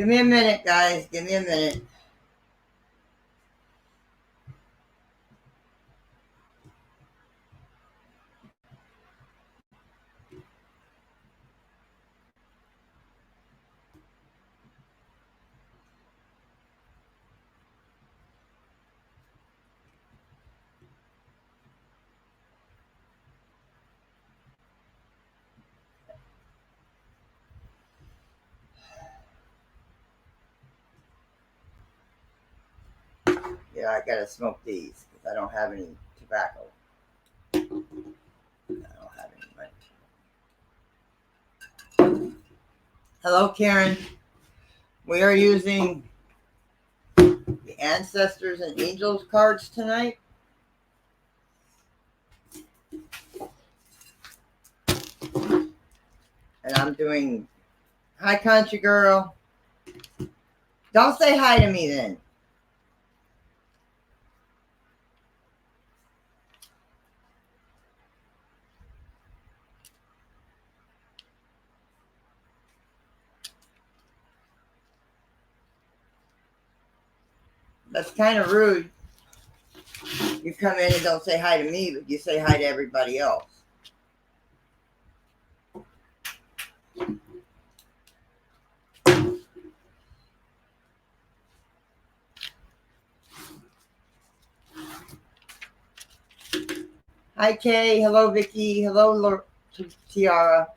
Give me a minute, guys. Give me a minute. Yeah, I gotta smoke these because I don't have any tobacco. I don't have any money. Hello, Karen. We are using the Ancestors and Angels cards tonight. And I'm doing Hi Country Girl. Don't say hi to me then. That's kind of rude. You come in and don't say hi to me, but you say hi to everybody else. Hi, Kay. Hello, Vicky. Hello, Tiara.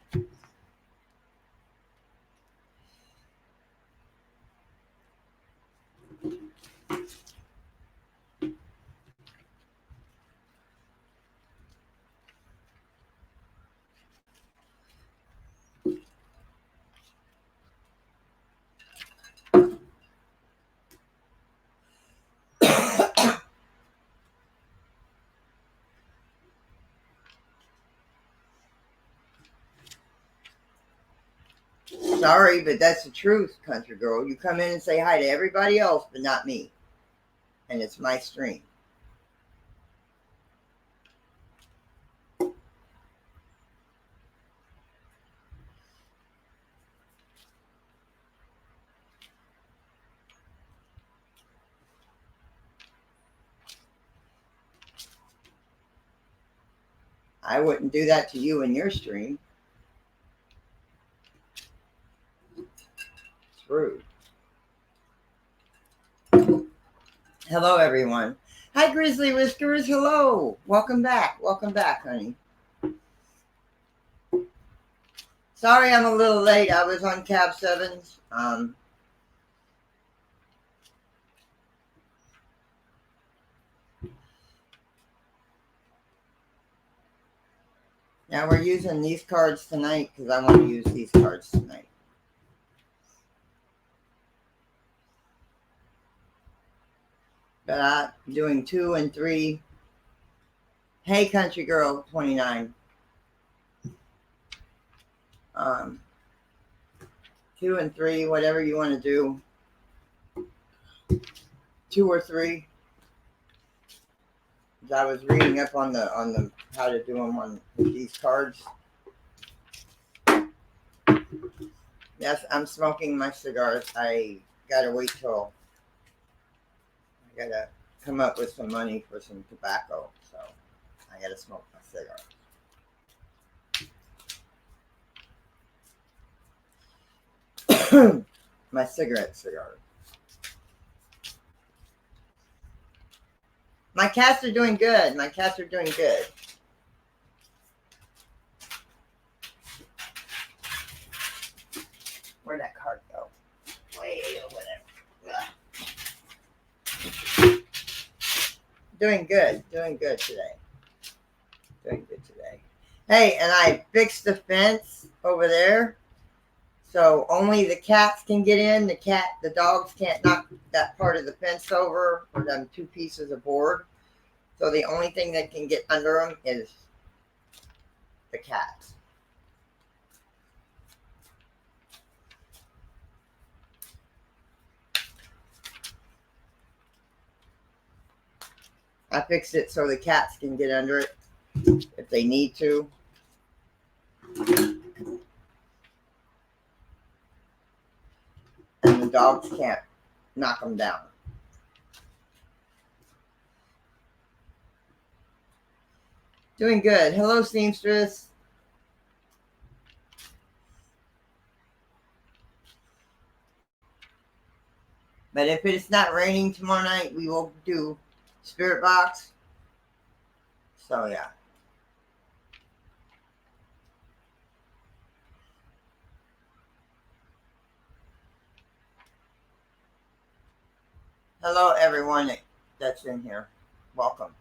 Sorry, but that's the truth, country girl. You come in and say hi to everybody else, but not me. And it's my stream. I wouldn't do that to you in your stream. It's rude. Hello, everyone. Hi, Grizzly Whiskers. Hello. Welcome back. Welcome back, honey. Sorry I'm a little late. I was on Cab 7s. Now we're using these cards tonight because I want to use these cards tonight. But I'm doing 2 and 3. Hey, country girl, 29. 2 and 3, whatever you want to do. 2 or 3. I was reading up on the how to do them on these cards. Yes, I'm smoking my cigars. I gotta wait till I gotta come up with some money for some tobacco, so I gotta smoke my cigar. My cigar. My cats are doing good. Where'd that card go? Way over there. Doing good today. Hey, and I fixed the fence over there, so only the cats can get in. The dogs can't knock that part of the fence over or them 2 pieces of board. So the only thing that can get under them is the cats. I fixed it so the cats can get under it if they need to. And the dogs can't knock them down. Doing good. Hello, seamstress. But if it's not raining tomorrow night, we will do Spirit Box. So, yeah. Hello, everyone that's in here. Welcome.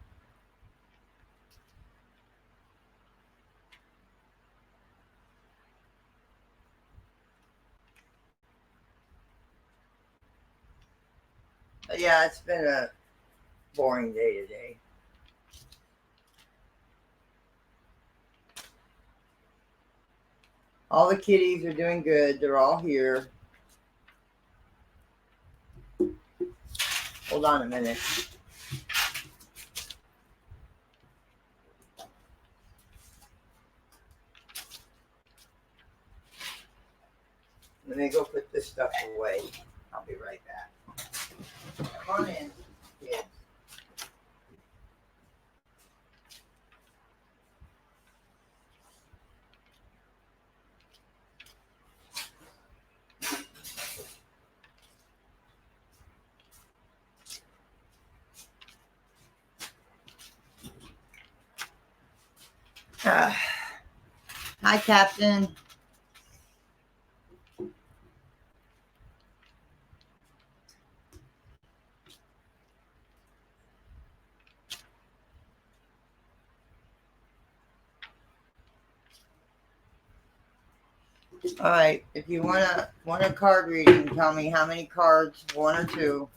But yeah, it's been a boring day today. All the kitties are doing good. They're all here. Hold on a minute. Let me go put this stuff away. I'll be right back. Come on in, kids. Hi, Captain. All right. If you want a card reading, tell me how many cards, one or two.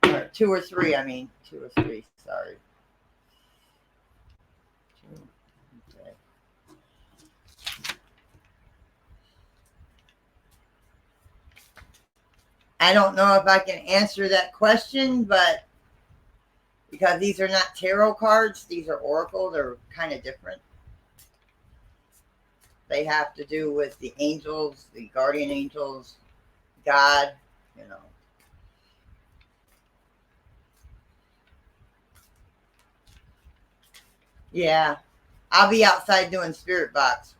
Or two or three, I mean. 2 or 3, sorry. Okay. I don't know if I can answer that question, but because these are not tarot cards, these are oracle, they're kind of different. They have to do with the angels, the guardian angels, God, you know. Yeah, I'll be outside doing Spirit Box.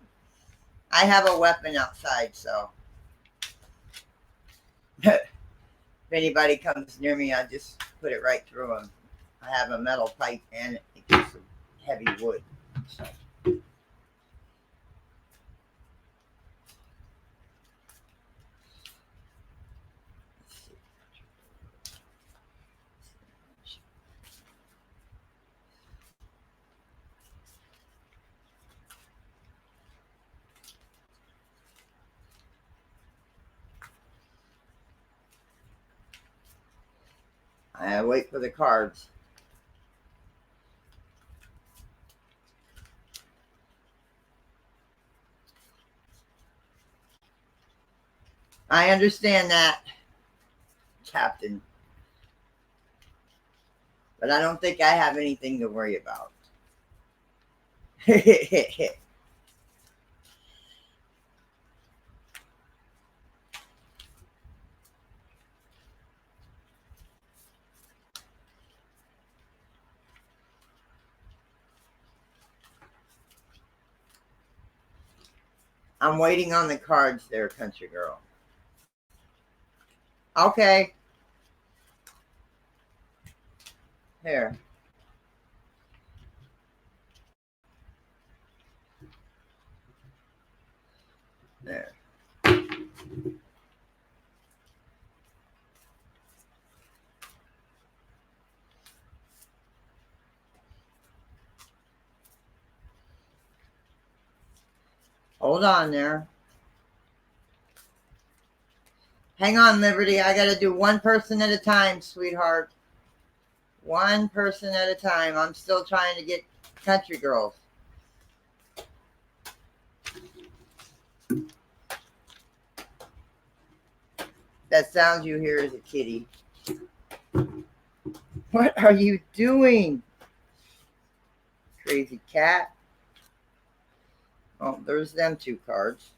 I have a weapon outside, so if anybody comes near me, I just put it right through them. I have a metal pipe and it gets some heavy wood. So. I wait for the cards. I understand that, Captain. But I don't think I have anything to worry about. I'm waiting on the cards there, country girl. Okay. Here. There. Hold on there. Hang on, Liberty. I got to do one person at a time, sweetheart. One person at a time. I'm still trying to get country girls. That sound you hear is a kitty. What are you doing? crazy cat. Oh, there's them two cards.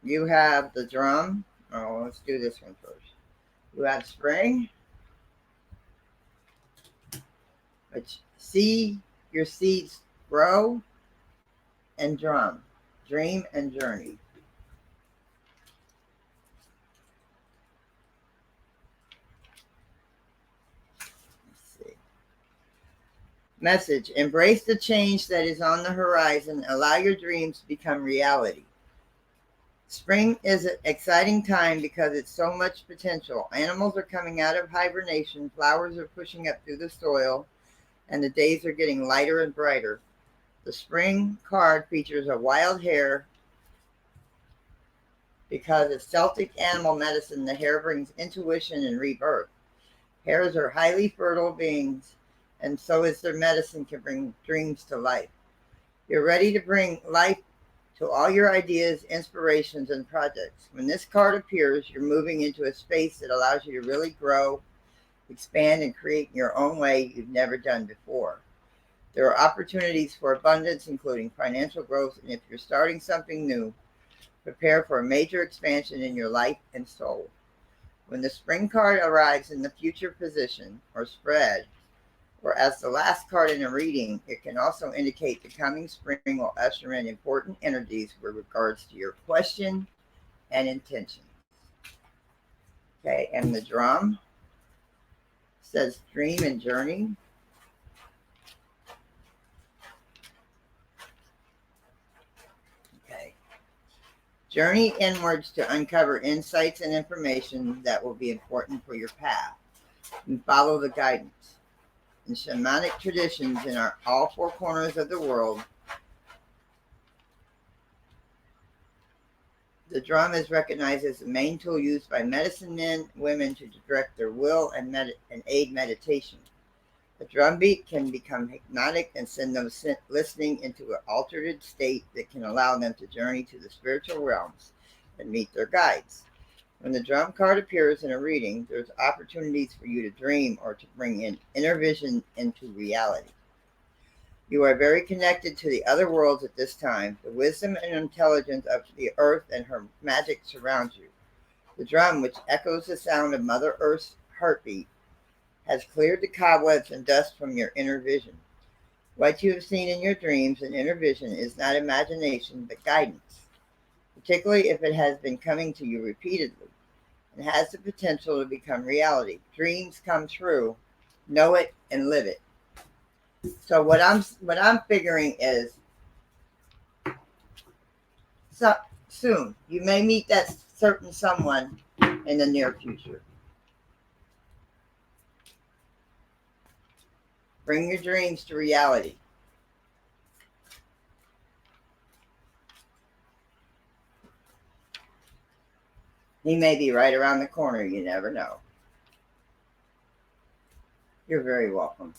You have the drum. Oh, let's do this one first. You have spring, which see your seeds grow, and drum, dream and journey. Let's see. Message: embrace the change that is on the horizon. Allow your dreams to become reality. Spring is an exciting time because it's so much potential. Animals are coming out of hibernation, flowers are pushing up through the soil, and the days are getting lighter and brighter. The spring card features a wild hare because of Celtic animal medicine. The hare brings intuition and rebirth. Hares are highly fertile beings, and so is their medicine can bring dreams to life. You're ready to bring life to all your ideas, inspirations, and projects. When this card appears, you're moving into a space that allows you to really grow, expand, and create in your own way you've never done before. There are opportunities for abundance, including financial growth, and if you're starting something new, prepare for a major expansion in your life and soul. When the spring card arrives in the future position or spread, or as the last card in a reading, it can also indicate the coming spring will usher in important energies with regards to your question and intention. Okay, and the drum says dream and journey. Okay. Journey inwards to uncover insights and information that will be important for your path, and follow the guidance. In shamanic traditions in all four corners of the world, the drum is recognized as the main tool used by medicine men and women to direct their will and aid meditation. The drum beat can become hypnotic and send them listening into an altered state that can allow them to journey to the spiritual realms and meet their guides. When the drum card appears in a reading, there's opportunities for you to dream or to bring in inner vision into reality. You are very connected to the other worlds at this time. The wisdom and intelligence of the earth and her magic surrounds you. The drum, which echoes the sound of Mother Earth's heartbeat, has cleared the cobwebs and dust from your inner vision. What you have seen in your dreams and inner vision is not imagination, but guidance, particularly if it has been coming to you repeatedly and has the potential to become reality. Dreams come true. Know it and live it. So what I'm figuring is, so soon you may meet that certain someone in the near future. Bring your dreams to reality. He may be right around the corner. You never know. You're very welcome.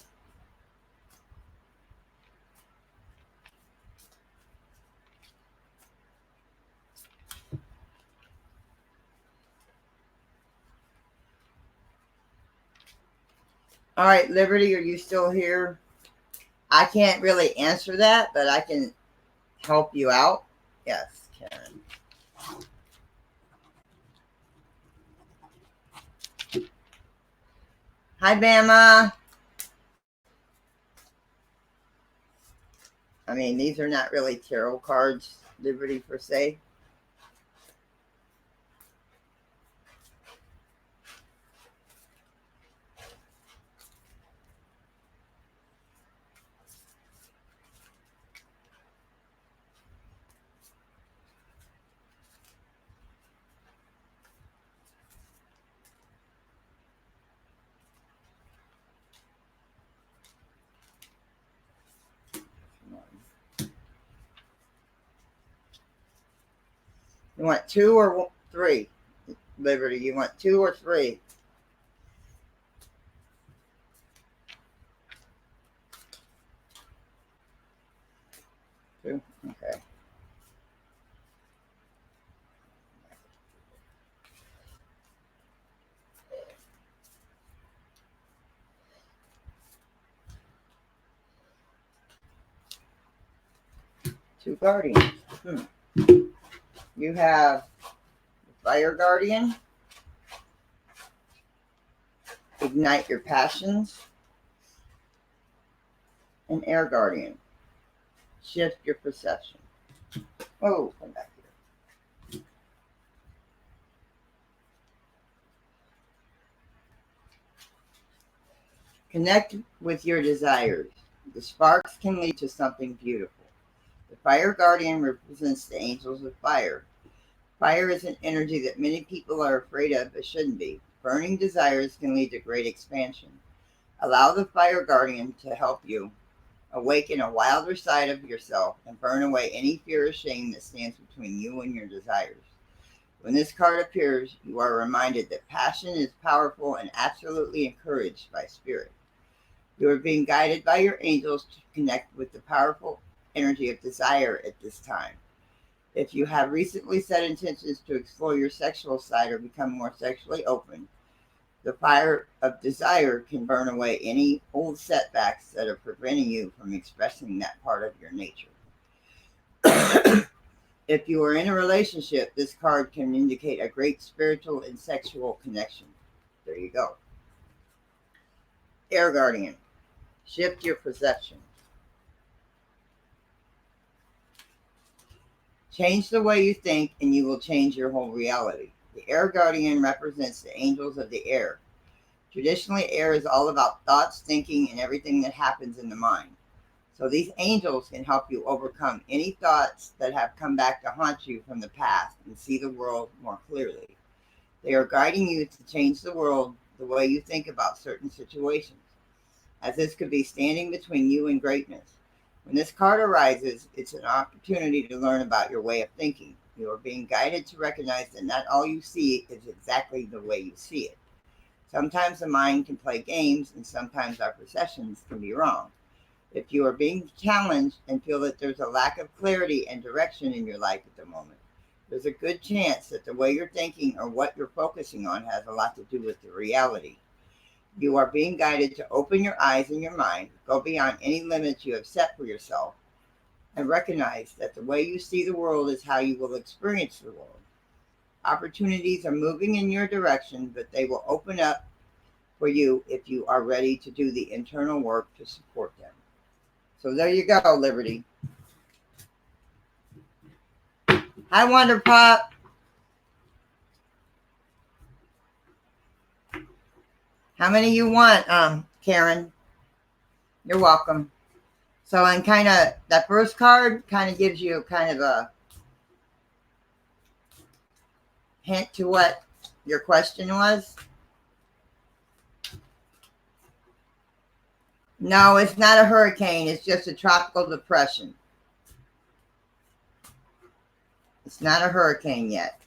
All right, Liberty, are you still here? I can't really answer that, but I can help you out. Yes, Karen. Hi, Bama. I mean, these are not really tarot cards, Liberty, per se. You want two or three, Liberty? You want two or three? Two? Okay. Two guardians. You have Fire Guardian, ignite your passions, and Air Guardian, shift your perception. Oh, come back here. Connect with your desires. The sparks can lead to something beautiful. The Fire Guardian represents the angels of fire. Fire is an energy that many people are afraid of but shouldn't be. Burning desires can lead to great expansion. Allow the Fire Guardian to help you awaken a wilder side of yourself and burn away any fear or shame that stands between you and your desires. When this card appears, you are reminded that passion is powerful and absolutely encouraged by spirit. You are being guided by your angels to connect with the powerful energy of desire at this time. If you have recently set intentions to explore your sexual side or become more sexually open, the fire of desire can burn away any old setbacks that are preventing you from expressing that part of your nature. If you are in a relationship, this card can indicate a great spiritual and sexual connection. There you go. Air Guardian, shift your perception. Change the way you think and you will change your whole reality. The Air Guardian represents the angels of the air. Traditionally, air is all about thoughts, thinking, and everything that happens in the mind. So these angels can help you overcome any thoughts that have come back to haunt you from the past and see the world more clearly. They are guiding you to change the world the way you think about certain situations, as this could be standing between you and greatness. When this card arises, it's an opportunity to learn about your way of thinking. You are being guided to recognize that not all you see is exactly the way you see it. Sometimes the mind can play games, and sometimes our perceptions can be wrong. If you are being challenged and feel that there's a lack of clarity and direction in your life at the moment, there's a good chance that the way you're thinking or what you're focusing on has a lot to do with the reality. You are being guided to open your eyes and your mind, go beyond any limits you have set for yourself, and recognize that the way you see the world is how you will experience the world. Opportunities are moving in your direction, but they will open up for you if you are ready to do the internal work to support them. So there you go, Liberty. Hi, Wonder Pop. How many you want, Karen? You're welcome. So, and kind of that first card kind of gives you kind of a hint to what your question was. No, it's not a hurricane. It's just a tropical depression. It's not a hurricane yet.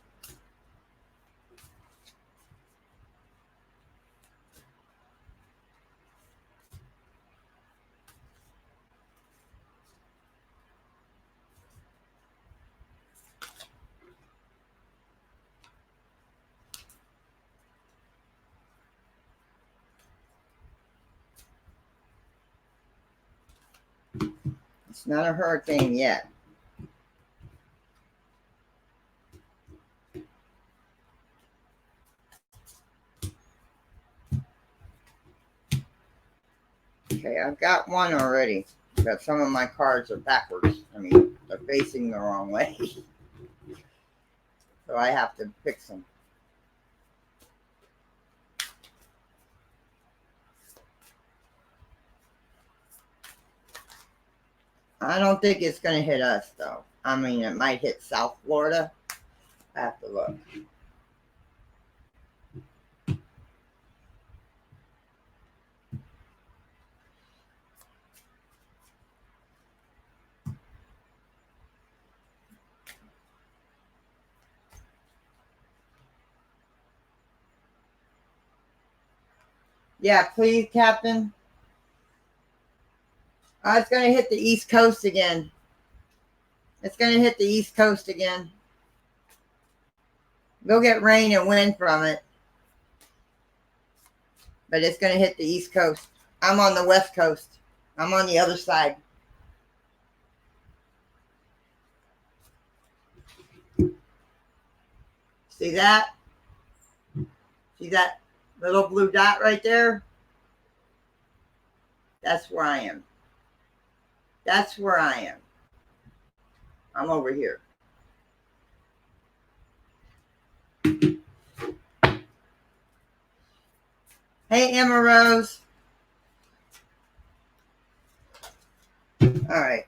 It's not a hurricane yet. Okay, I've got one already, but some of my cards are backwards. I mean, they're facing the wrong way. So I have to fix them. I don't think it's going to hit us, though. I mean, it might hit South Florida. I have to look. Yeah, please, Captain. It's going to hit the East Coast again. It's going to hit the East Coast again. We'll get rain and wind from it. But it's going to hit the East Coast. I'm on the West Coast. I'm on the other side. See that? See that little blue dot right there? That's where I am. That's where I am. I'm over here. Hey, Emma Rose. All right.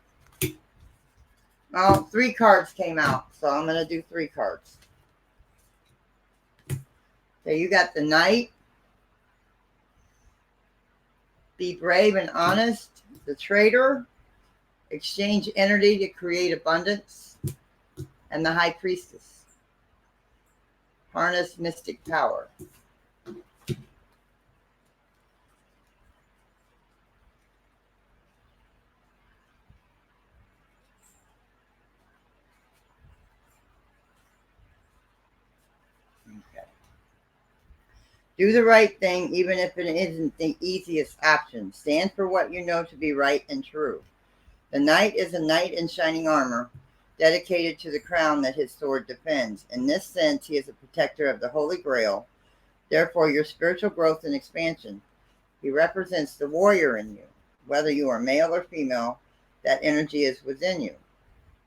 Well, 3 cards came out, so I'm going to do 3 cards. Okay, you got the Knight. Be brave and honest. The Trader. Exchange energy to create abundance. And the High Priestess. Harness mystic power. Okay. Do the right thing, even if it isn't the easiest option. Stand for what you know to be right and true. The Knight is a knight in shining armor, dedicated to the crown that his sword defends. In this sense, he is a protector of the Holy Grail, therefore your spiritual growth and expansion. He represents the warrior in you. Whether you are male or female, that energy is within you.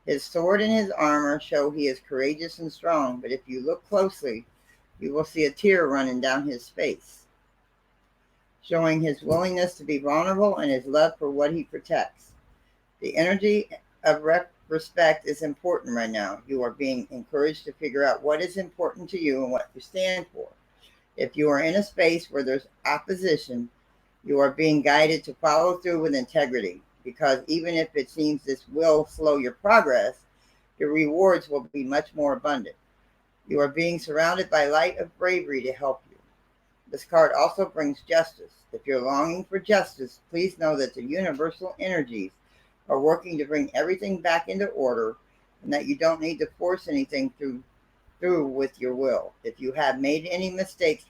His sword and his armor show he is courageous and strong, but if you look closely, you will see a tear running down his face, showing his willingness to be vulnerable and his love for what he protects. The energy of respect is important right now. You are being encouraged to figure out what is important to you and what you stand for. If you are in a space where there's opposition, you are being guided to follow through with integrity, because even if it seems this will slow your progress, your rewards will be much more abundant. You are being surrounded by light of bravery to help you. This card also brings justice. If you're longing for justice, please know that the universal energies are working to bring everything back into order, and that you don't need to force anything through with your will. If you have made any mistakes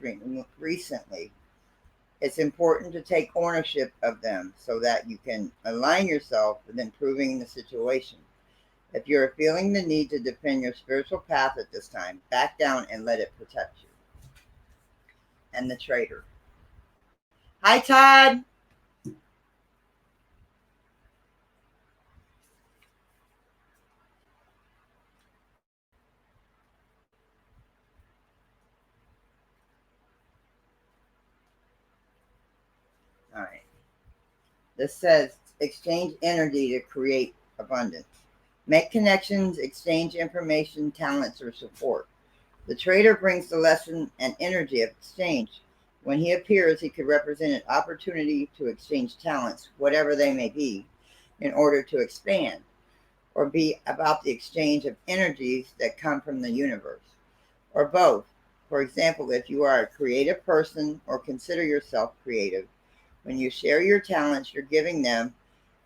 recently, it's important to take ownership of them so that you can align yourself with improving the situation. If you're feeling the need to defend your spiritual path at this time, back down and let it protect you. And the Trader. Hi, Todd. All right. This says exchange energy to create abundance. Make connections, exchange information, talents, or support. The Trader brings the lesson and energy of exchange. When he appears, he could represent an opportunity to exchange talents, whatever they may be, in order to expand, or be about the exchange of energies that come from the universe, or both. For example, if you are a creative person or consider yourself creative, when you share your talents, you're giving them,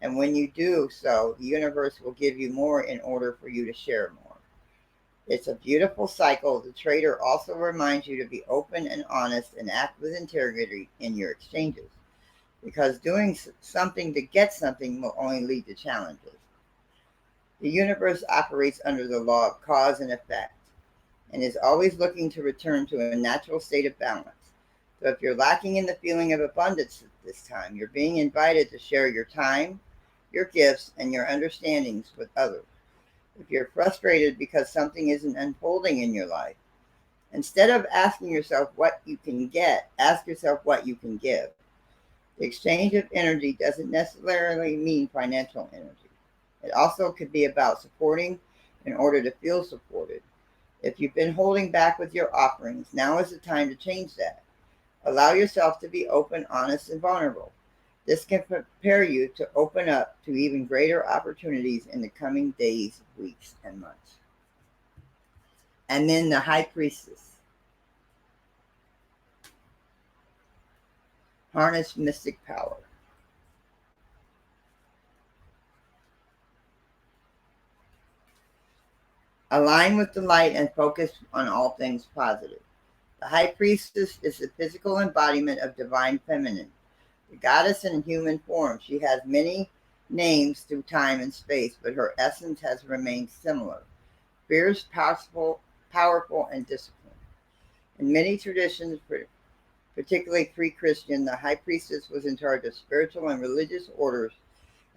and when you do so, the universe will give you more in order for you to share more. It's a beautiful cycle. The Trader also reminds you to be open and honest and act with integrity in your exchanges, because doing something to get something will only lead to challenges. The universe operates under the law of cause and effect and is always looking to return to a natural state of balance. So if you're lacking in the feeling of abundance at this time, you're being invited to share your time, your gifts, and your understandings with others. If you're frustrated because something isn't unfolding in your life, instead of asking yourself what you can get, ask yourself what you can give. The exchange of energy doesn't necessarily mean financial energy. It also could be about supporting in order to feel supported. If you've been holding back with your offerings, now is the time to change that. Allow yourself to be open, honest, and vulnerable. This can prepare you to open up to even greater opportunities in the coming days, weeks, and months. And then the High Priestess. Harness mystic power. Align with the light and focus on all things positive. The High Priestess is the physical embodiment of divine feminine, the goddess in human form. She has many names through time and space, but her essence has remained similar: fierce, powerful, and disciplined. In many traditions, particularly pre-Christian, the high priestess was in charge of spiritual and religious orders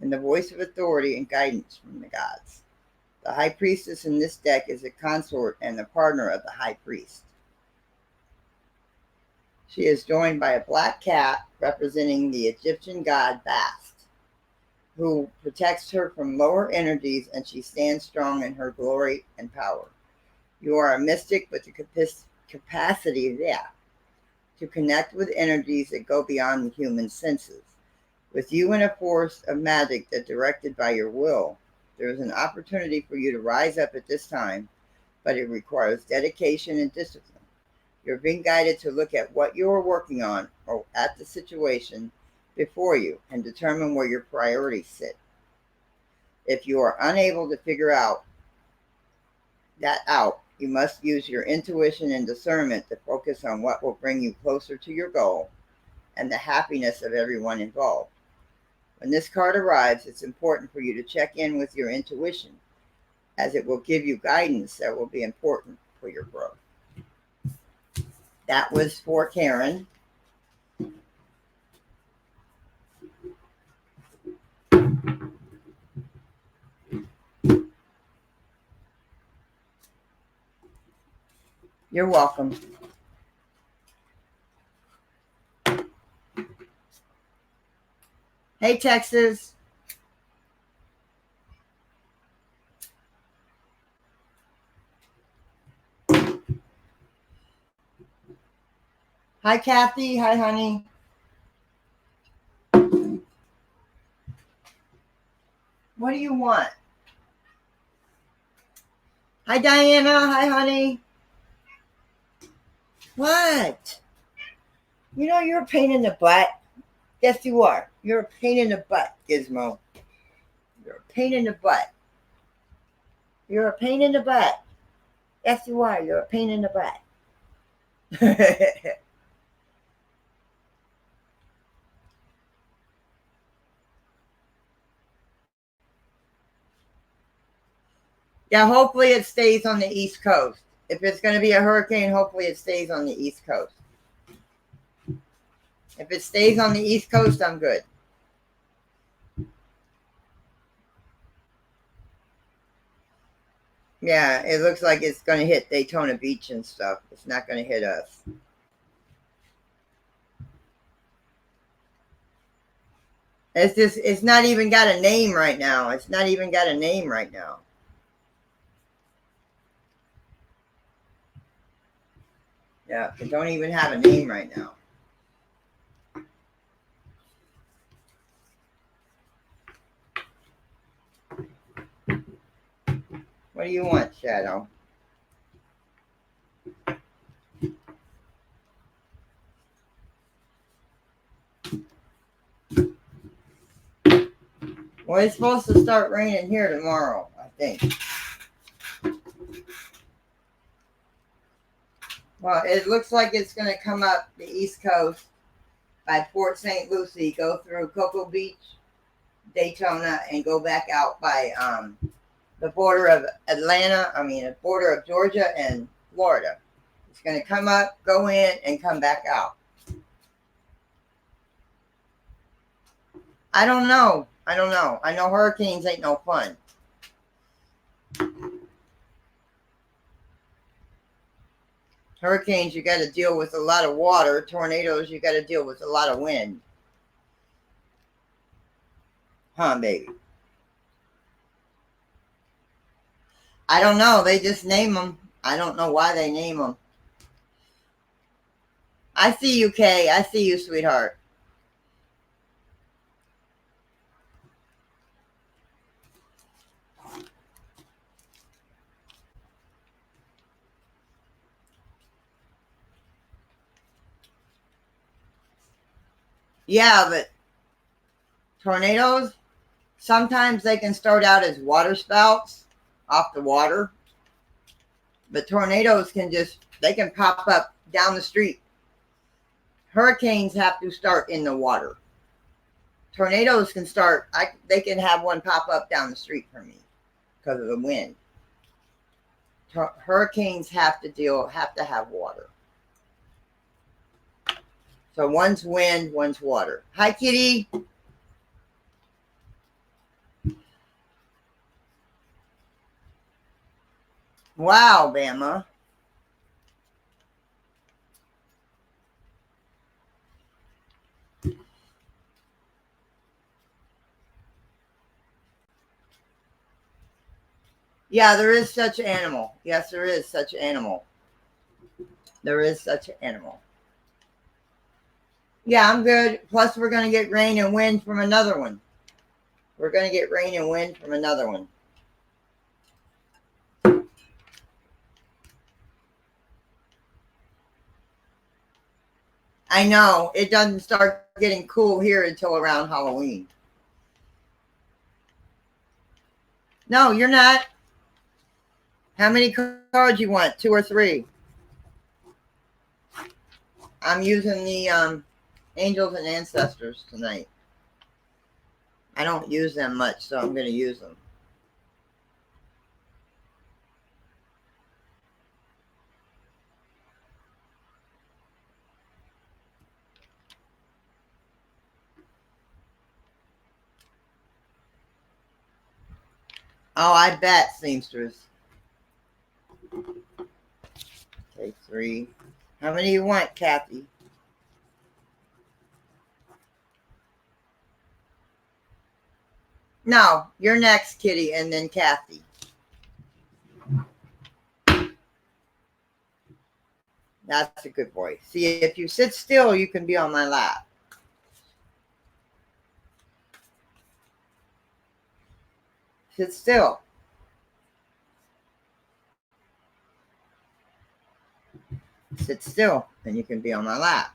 and the voice of authority and guidance from the gods. The high priestess in this deck is a consort and the partner of the high priest. She is joined by a black cat representing the Egyptian god Bast, who protects her from lower energies, and she stands strong in her glory and power. You are a mystic with the capacity to connect with energies that go beyond the human senses. With you in a force of magic that directed by your will, there is an opportunity for you to rise up at this time, but it requires dedication and discipline. You're being guided to look at what you are working on or at the situation before you and determine where your priorities sit. If you are unable to figure that out, you must use your intuition and discernment to focus on what will bring you closer to your goal and the happiness of everyone involved. When this card arrives, it's important for you to check in with your intuition, as it will give you guidance that will be important for your growth. That was for Karen. You're welcome. Hey, Texas. Hi, Kathy. Hi, honey. What do you want? Hi, Diana. Hi, honey. What? You know, you're a pain in the butt. Yes, you are. You're a pain in the butt, Gizmo. You're a pain in the butt. You're a pain in the butt. Yes, you are. You're a pain in the butt. Yeah, hopefully it stays on the East Coast. If it's going to be a hurricane, hopefully it stays on the East Coast. If it stays on the East Coast, I'm good. Yeah, it looks like it's going to hit Daytona Beach and stuff. It's not going to hit us. It's not even got a name right now. It's not even got a name right now. Yeah, it don't even have a name right now. What do you want, Shadow? Well, it's supposed to start raining here tomorrow, I think. Well, it looks like it's going to come up the East Coast by Port St. Lucie, go through Cocoa Beach, Daytona, and go back out by the border of the border of Georgia and Florida. It's going to come up, go in, and come back out. I don't know. I know hurricanes ain't no fun. Hurricanes, you got to deal with a lot of water. Tornadoes, you got to deal with a lot of wind. Huh, baby? I don't know. They just name them. I don't know why they name them. I see you, Kay. I see you, sweetheart. Yeah, but tornadoes, sometimes they can start out as water spouts off the water. But tornadoes they can pop up down the street. Hurricanes have to start in the water. Tornadoes can they can have one pop up down the street from me because of the wind. Hurricanes have to have water. So one's wind, one's water. Hi, kitty. Wow, Bama. Yeah, there is such an animal. Yes, there is such an animal. There is such an animal. Yeah, I'm good. Plus, we're going to get rain and wind from another one. We're going to get rain and wind from another one. I know. It doesn't start getting cool here until around Halloween. No, you're not. How many cards you want? 2 or 3? I'm using the Angels and Ancestors tonight. I don't use them much, so I'm going to use them. Oh, I bet, seamstress. Okay, 3. How many you want, Kathy? No, you're next, Kitty, and then Kathy. That's a good boy. See, if you sit still, you can be on my lap. Sit still. Sit still, and you can be on my lap.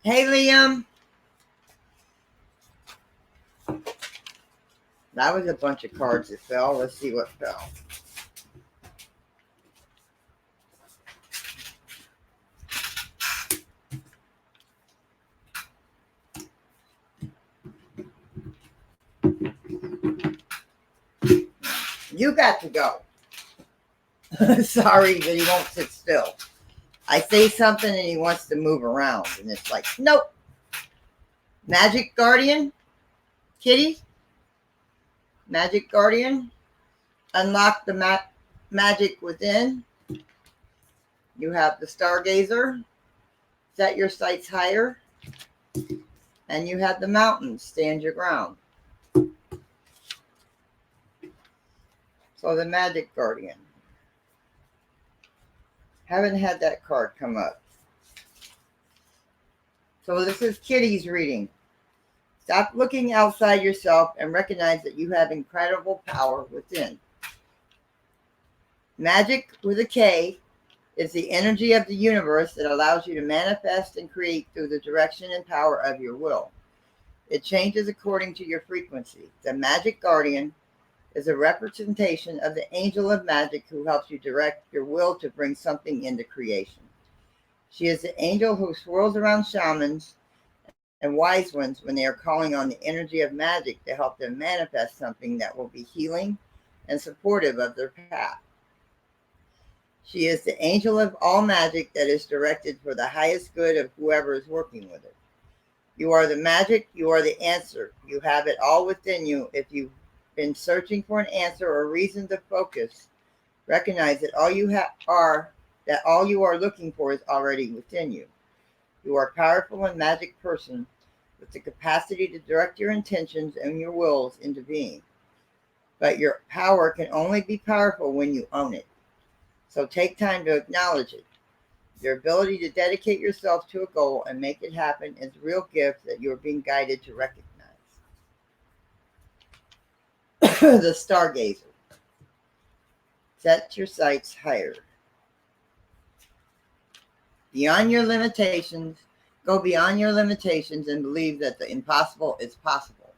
Hey, Liam. That was a bunch of cards that fell. Let's see what fell. You got to go. Sorry that he won't sit still. I say something and he wants to move around, and it's like, nope. Magic Guardian, Kitty. Magic Guardian. Unlock the magic within. You have the Stargazer. Set your sights higher. And you have the mountains. Stand your ground. So the Magic Guardian. Haven't had that card come up. So this is Kitty's reading. Stop looking outside yourself and recognize that you have incredible power within. Magic with a K is the energy of the universe that allows you to manifest and create through the direction and power of your will. It changes according to your frequency. The Magic Guardian is a representation of the angel of magic who helps you direct your will to bring something into creation. She is the angel who swirls around shamans and wise ones when they are calling on the energy of magic to help them manifest something that will be healing and supportive of their path. She is the angel of all magic that is directed for the highest good of whoever is working with it. You are the magic, you are the answer. You have it all within you. If you've been searching for an answer or reason to focus, recognize that all you are looking for is already within you. You are a powerful and magic person with the capacity to direct your intentions and your wills into being. But your power can only be powerful when you own it. So take time to acknowledge it. Your ability to dedicate yourself to a goal and make it happen is a real gift that you are being guided to recognize. The Stargazer. Set your sights higher. Beyond your limitations, go beyond your limitations and believe that the impossible is possible.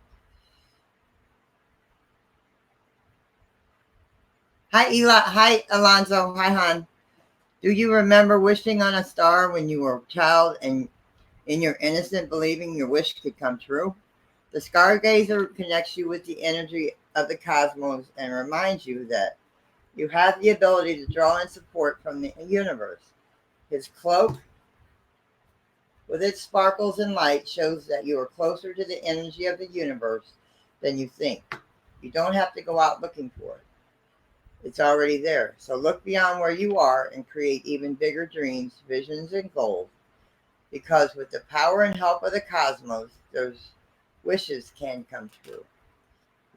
Hi, Eli. Hi, Alonzo. Hi, Han. Do you remember wishing on a star when you were a child and in your innocent believing your wish could come true? The Stargazer connects you with the energy of the cosmos and reminds you that You have the ability to draw in support from the universe. His cloak, with its sparkles and light, shows that you are closer to the energy of the universe than you think. You don't have to go out looking for it. It's already there. So look beyond where you are and create even bigger dreams, visions, and goals. Because with the power and help of the cosmos, those wishes can come true.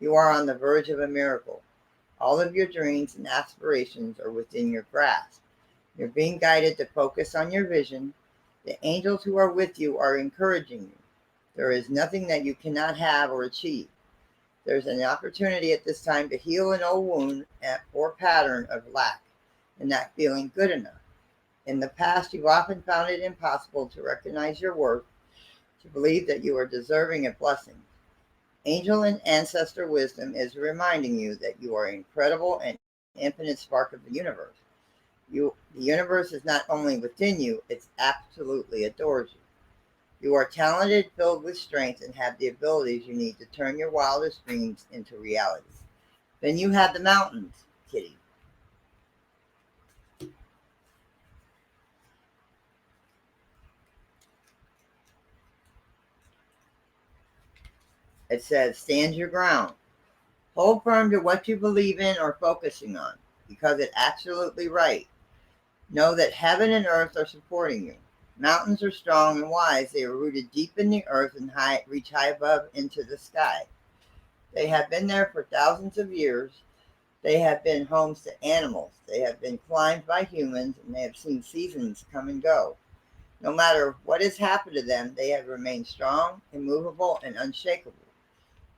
You are on the verge of a miracle. All of your dreams and aspirations are within your grasp. You're being guided to focus on your vision. The angels who are with you are encouraging you. There is nothing that you cannot have or achieve. There's an opportunity at this time to heal an old wound or pattern of lack and not feeling good enough. In the past, you've often found it impossible to recognize your worth, to believe that you are deserving of blessings. Angel and ancestor wisdom is reminding you that you are incredible and infinite spark of the universe. The universe is not only within you, it absolutely adores you. You are talented, filled with strength, and have the abilities you need to turn your wildest dreams into reality. Then you have the mountains, Kitty. It says, stand your ground. Hold firm to what you believe in or focusing on, because it's absolutely right. Know that heaven and earth are supporting you. Mountains are strong and wise. They are rooted deep in the earth and reach high above into the sky. They have been there for thousands of years. They have been homes to animals. They have been climbed by humans, and they have seen seasons come and go. No matter what has happened to them, they have remained strong, immovable, and unshakable.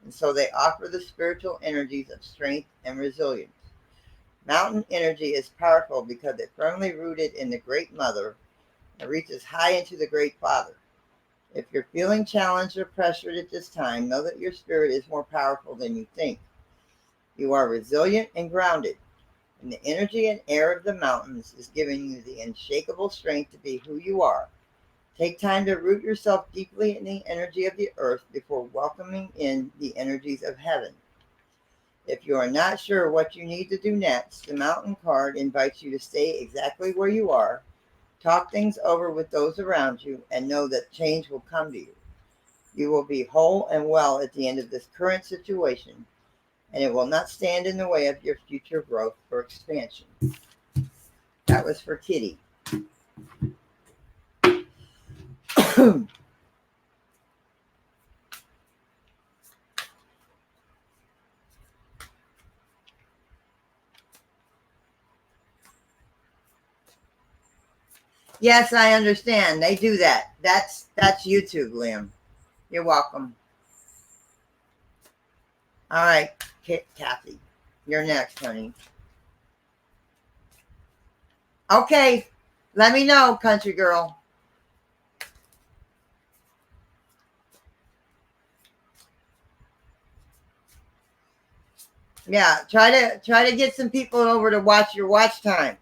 And so they offer the spiritual energies of strength and resilience. Mountain energy is powerful because it's firmly rooted in the Great Mother and reaches high into the Great Father. If you're feeling challenged or pressured at this time, know that your spirit is more powerful than you think. You are resilient and grounded, and the energy and air of the mountains is giving you the unshakable strength to be who you are. Take time to root yourself deeply in the energy of the earth before welcoming in the energies of heaven. If you are not sure what you need to do next, the mountain card invites you to stay exactly where you are, talk things over with those around you, and know that change will come to you. You will be whole and well at the end of this current situation, and it will not stand in the way of your future growth or expansion. That was for Kitty. Yes, I understand. They do that. That's YouTube, Liam. You're welcome. All right, Kathy, you're next, honey. Okay, let me know, country girl. Yeah, try to get some people over to watch your watch time.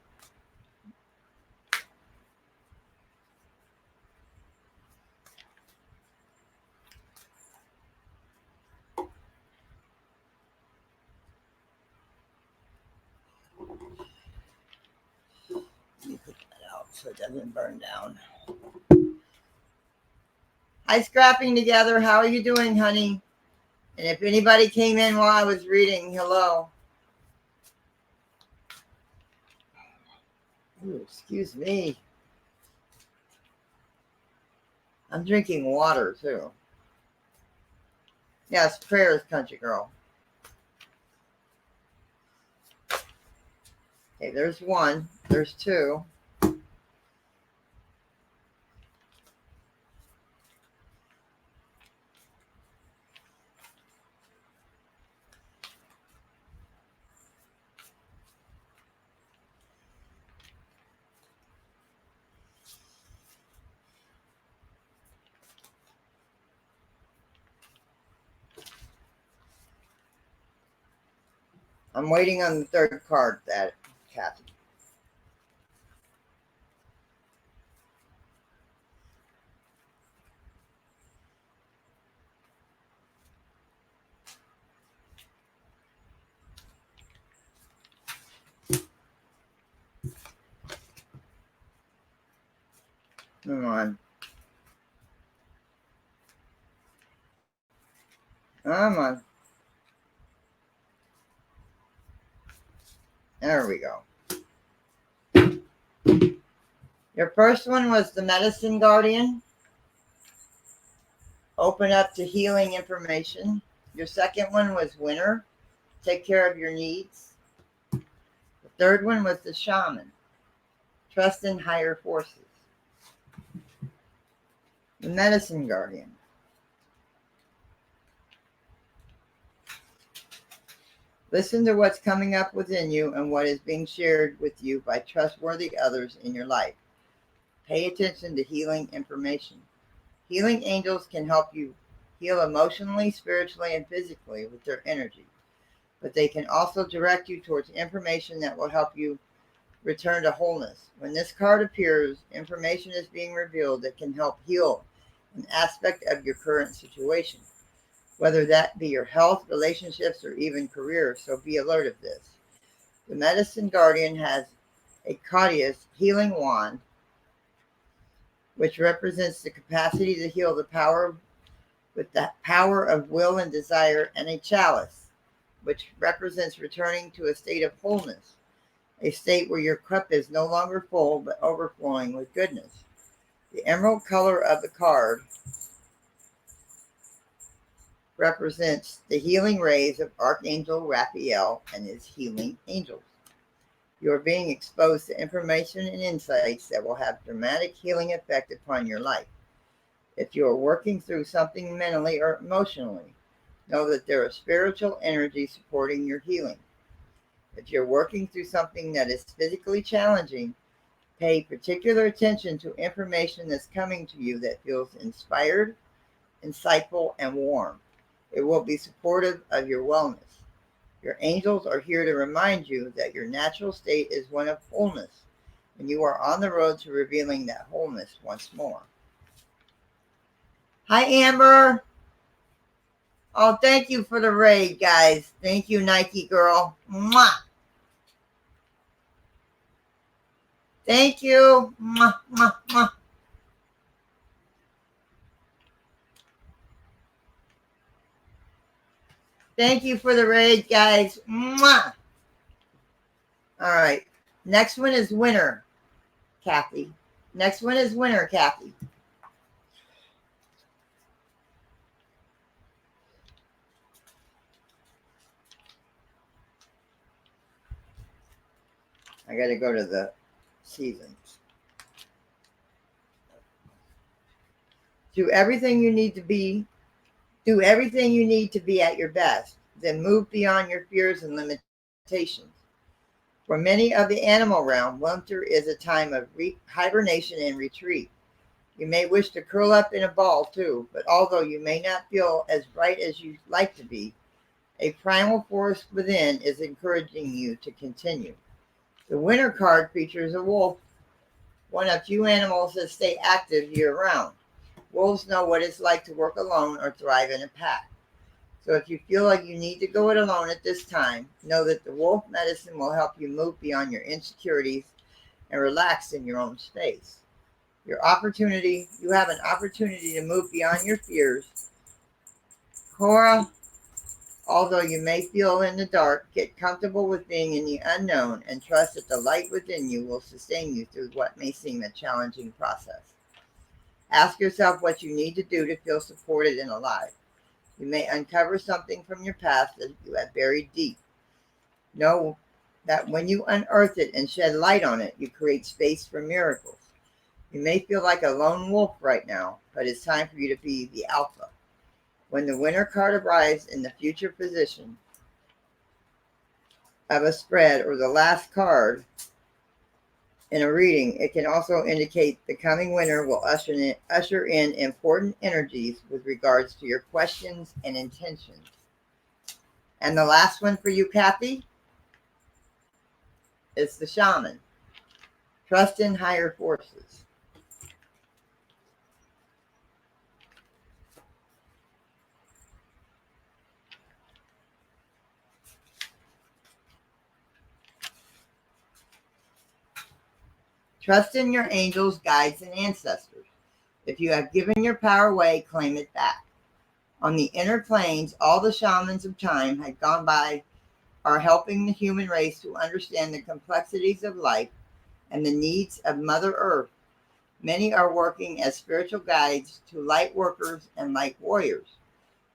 Let me put that out so it doesn't burn down. Hi, Scrapping Together. How are you doing, honey? And if anybody came in while I was reading, hello. Ooh, excuse me. I'm drinking water too. Yes, prayers, country girl. Okay, there's one. There's two. I'm waiting on the third card, that Kathy. Come on. Come on. There we go. Your first one was the Medicine Guardian. Open up to healing information. Your second one was Winner. Take care of your needs. The third one was the Shaman. Trust in higher forces. The Medicine Guardian. Listen to what's coming up within you and what is being shared with you by trustworthy others in your life. Pay attention to healing information. Healing angels can help you heal emotionally, spiritually, and physically with their energy, but they can also direct you towards information that will help you return to wholeness. When this card appears, information is being revealed that can help heal an aspect of your current situation, whether that be your health, relationships, or even career, so be alert of this. The Medicine Guardian has a Caudius healing wand, which represents the capacity to heal the power with the power of will and desire, and a chalice, which represents returning to a state of wholeness, a state where your cup is no longer full but overflowing with goodness. The emerald color of the card represents the healing rays of Archangel Raphael and his healing angels. You are being exposed to information and insights that will have dramatic healing effect upon your life. If you are working through something mentally or emotionally, know that there are spiritual energies supporting your healing. If you're working through something that is physically challenging, pay particular attention to information that's coming to you that feels inspired, insightful, and warm. It will be supportive of your wellness. Your angels are here to remind you that your natural state is one of wholeness, and you are on the road to revealing that wholeness once more. Hi, Amber. Oh, thank you for the raid, guys. Thank you, Nike girl. Mwah. Thank you. Mwah, mwah, mwah. Thank you for the raid, guys. Mwah. All right. Next one is Winner, Kathy. Next one is Winner, Kathy. I got to go to the seasons. Do everything you need to be. Do everything you need to be at your best. Then move beyond your fears and limitations. For many of the animal realm, winter is a time of hibernation and retreat. You may wish to curl up in a ball too, but although you may not feel as bright as you'd like to be, a primal force within is encouraging you to continue. The winter card features a wolf, one of few animals that stay active year-round. Wolves know what it's like to work alone or thrive in a pack. So if you feel like you need to go it alone at this time, know that the wolf medicine will help you move beyond your insecurities and relax in your own space. You have an opportunity to move beyond your fears. Cora, although you may feel in the dark, get comfortable with being in the unknown and trust that the light within you will sustain you through what may seem a challenging process. Ask yourself what you need to do to feel supported and alive. You may uncover something from your past that you have buried deep. Know that when you unearth it and shed light on it, you create space for miracles. You may feel like a lone wolf right now, but it's time for you to be the alpha. When the winner card arrives in the future position of a spread or the last card in a reading, it can also indicate the coming winter will usher in important energies with regards to your questions and intentions. And the last one for you, Kathy, is the shaman. Trust in higher forces. Trust in your angels, guides, and ancestors. If you have given your power away, claim it back. On the inner planes, all the shamans of time had gone by are helping the human race to understand the complexities of life and the needs of Mother Earth. Many are working as spiritual guides to light workers and light warriors.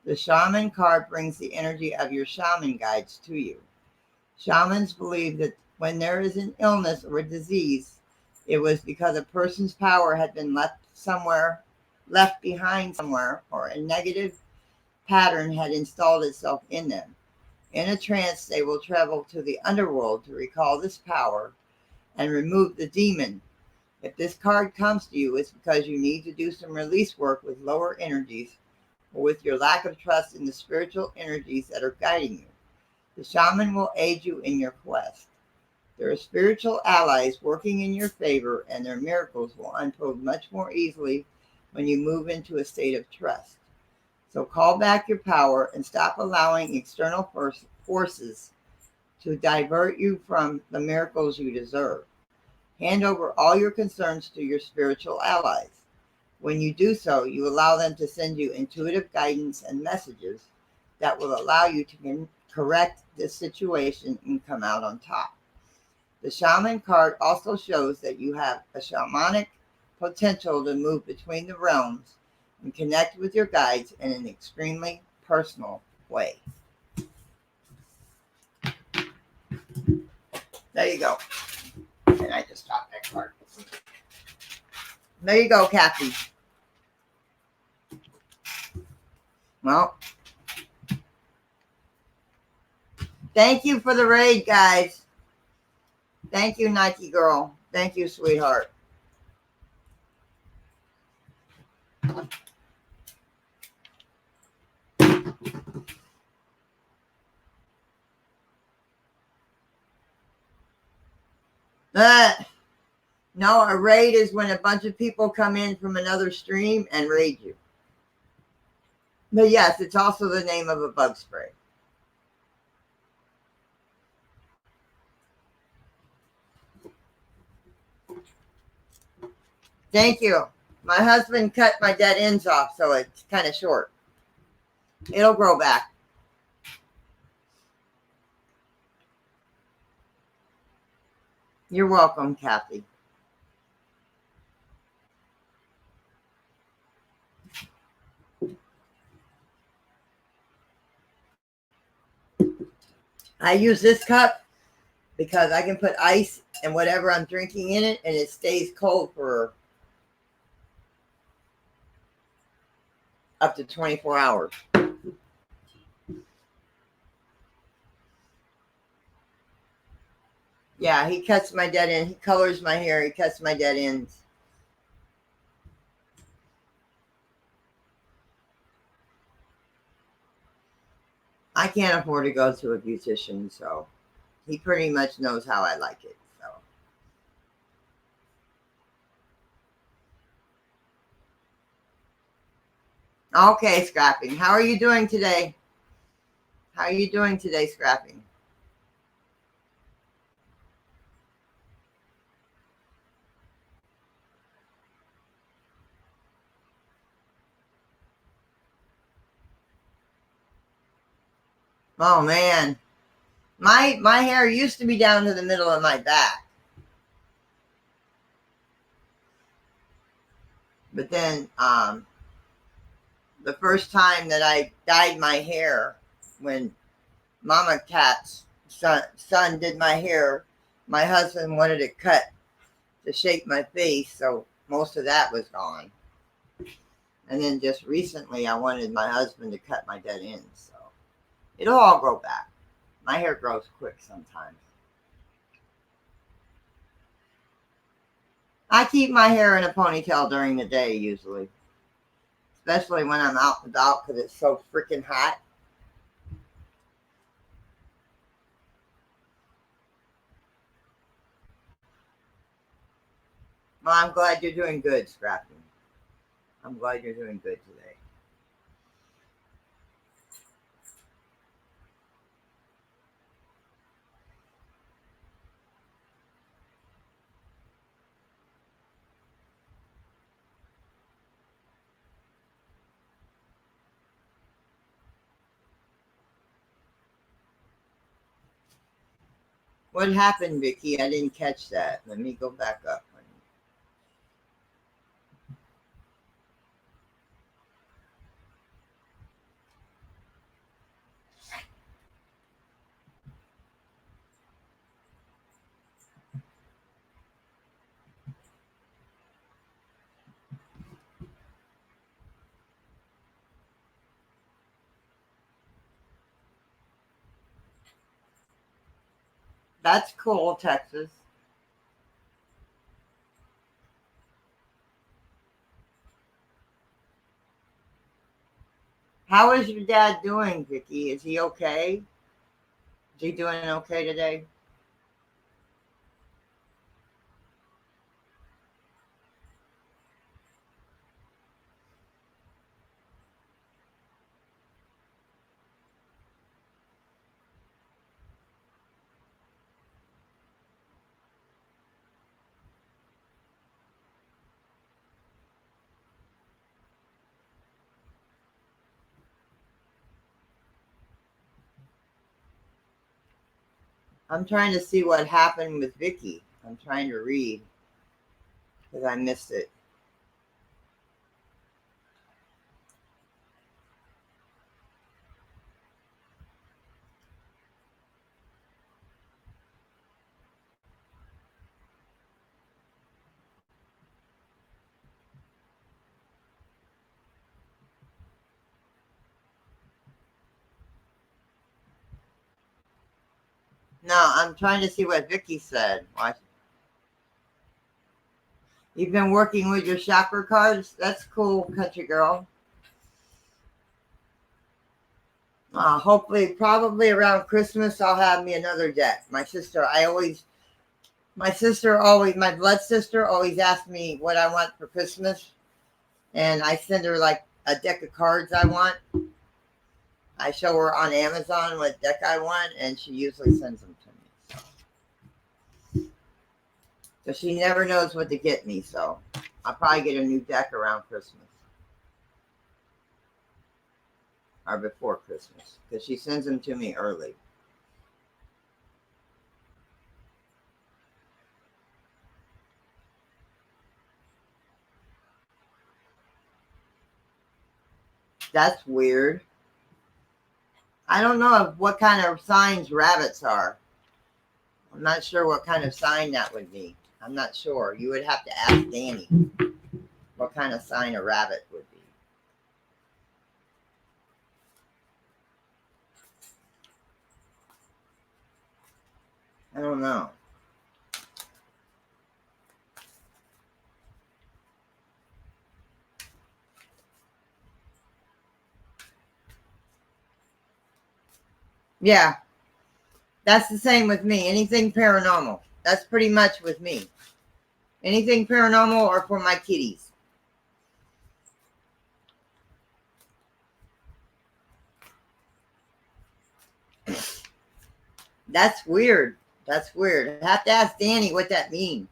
The shaman card brings the energy of your shaman guides to you. Shamans believe that when there is an illness or a disease, it was because a person's power had been left behind somewhere, or a negative pattern had installed itself in them. In a trance, they will travel to the underworld to recall this power and remove the demon. If this card comes to you, it's because you need to do some release work with lower energies or with your lack of trust in the spiritual energies that are guiding you. The shaman will aid you in your quest. There are spiritual allies working in your favor, and their miracles will unfold much more easily when you move into a state of trust. So call back your power and stop allowing external forces to divert you from the miracles you deserve. Hand over all your concerns to your spiritual allies. When you do so, you allow them to send you intuitive guidance and messages that will allow you to correct this situation and come out on top. The shaman card also shows that you have a shamanic potential to move between the realms and connect with your guides in an extremely personal way. There you go. And I just dropped that card. There you go, Kathy. Well, thank you for the raid, guys. Thank you, Nike girl. Thank you, sweetheart. No, a raid is when a bunch of people come in from another stream and raid you. But yes, it's also the name of a bug spray. Thank you. My husband cut my dead ends off, so it's kind of short. It'll grow back. You're welcome, Kathy. I use this cup because I can put ice and whatever I'm drinking in it, and it stays cold for up to 24 hours. Yeah, he cuts my dead end. He colors my hair. He cuts my dead ends. I can't afford to go to a beautician, so he pretty much knows how I like it. So, okay, Scrapping. How are you doing today? How are you doing today, Scrapping? Oh man, my hair used to be down to the middle of my back, but then the first time that I dyed my hair, when Mama Cat's son did my hair, my husband wanted it cut to shape my face, so most of that was gone. And then just recently, I wanted my husband to cut my dead ends, so it'll all grow back. My hair grows quick sometimes. I keep my hair in a ponytail during the day usually, especially when I'm out and about because it's so freaking hot. Well, I'm glad you're doing good, Scrappy. I'm glad you're doing good today. What happened, Vicky? I didn't catch that. Let me go back up. That's cool, Texas. How is your dad doing, Vicky? Is he okay? Is he doing okay today? I'm trying to see what happened with Vicky. I'm trying to read because I missed it. No, I'm trying to see what Vicky said. What? You've been working with your chakra cards? That's cool, country girl. Hopefully, probably around Christmas, I'll have me another deck. My my blood sister always asks me what I want for Christmas. And I send her like a deck of cards I want. I show her on Amazon what deck I want, and she usually sends them to me. So she never knows what to get me. So I'll probably get a new deck around Christmas or before Christmas because she sends them to me early. That's weird. I don't know what kind of signs rabbits are. I'm not sure what kind of sign that would be. I'm not sure. You would have to ask Danny what kind of sign a rabbit would be. I don't know. Yeah, that's the same with me. Anything paranormal. That's pretty much with me. Anything paranormal or for my kitties. That's weird. That's weird. I have to ask Danny what that means.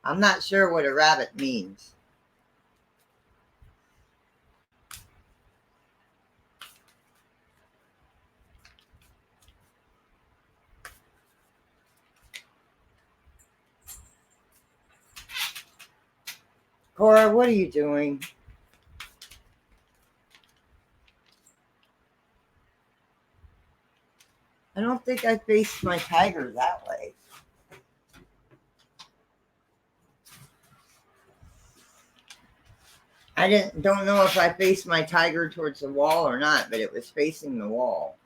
I'm not sure what a rabbit means. Cora, what are you doing? I don't think I faced my tiger that way. Don't know if I faced my tiger towards the wall or not, but it was facing the wall.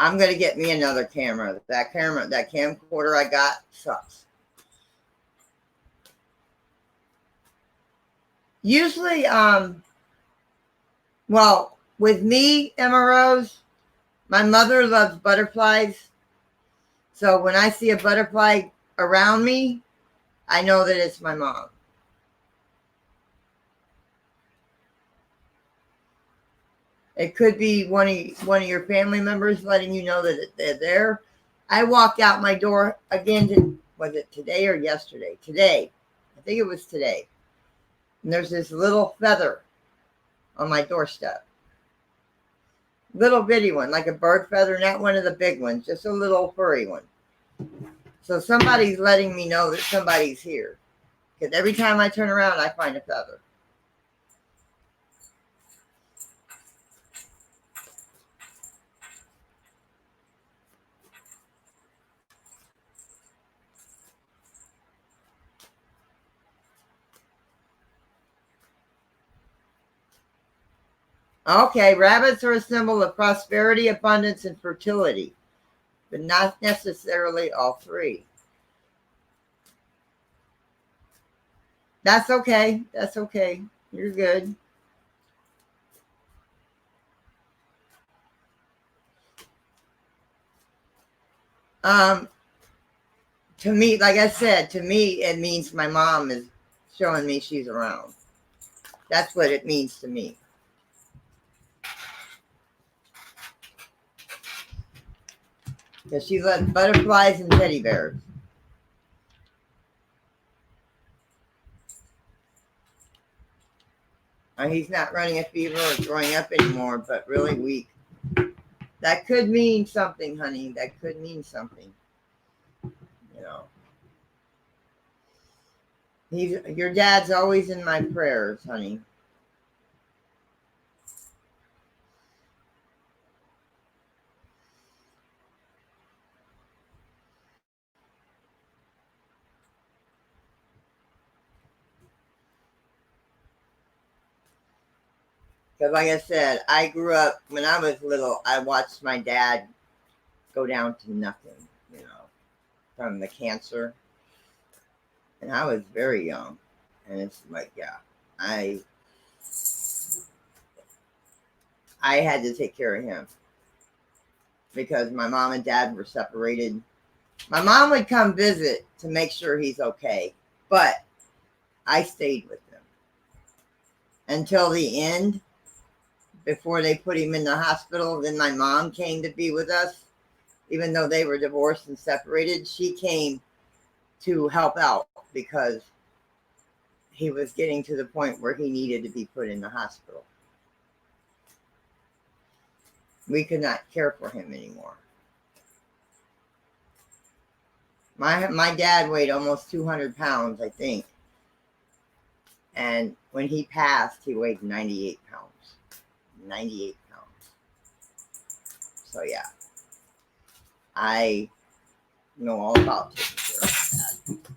I'm gonna get me another camera. That camcorder I got sucks. Usually, well, with me, Emma Rose, my mother loves butterflies. So when I see a butterfly around me, I know that it's my mom. It could be one of your family members letting you know that they're there. I walked out my door again. Was it today or yesterday? Today. I think it was today. And there's this little feather on my doorstep. Little bitty one, like a bird feather, not one of the big ones, just a little furry one. So somebody's letting me know that somebody's here. Because every time I turn around, I find a feather. Okay, rabbits are a symbol of prosperity, abundance, and fertility, but not necessarily all three. That's okay. That's okay. You're good. To me, like I said, to me, it means my mom is showing me she's around. That's what it means to me. Because she loves butterflies and teddy bears. He's not running a fever or throwing up anymore, but really weak. That could mean something, honey. That could mean something. You know. Your dad's always in my prayers, honey. Because like I said, I grew up, when I was little, I watched my dad go down to nothing, you know, from the cancer. And I was very young. And it's like, yeah, I had to take care of him. Because my mom and dad were separated. My mom would come visit to make sure he's okay. But I stayed with him until the end. Before they put him in the hospital, then my mom came to be with us. Even though they were divorced and separated, she came to help out because he was getting to the point where he needed to be put in the hospital. We could not care for him anymore. My dad weighed almost 200 pounds, I think. And when he passed, he weighed 98 pounds. 98 pounds. So yeah, I know all about taking care of that.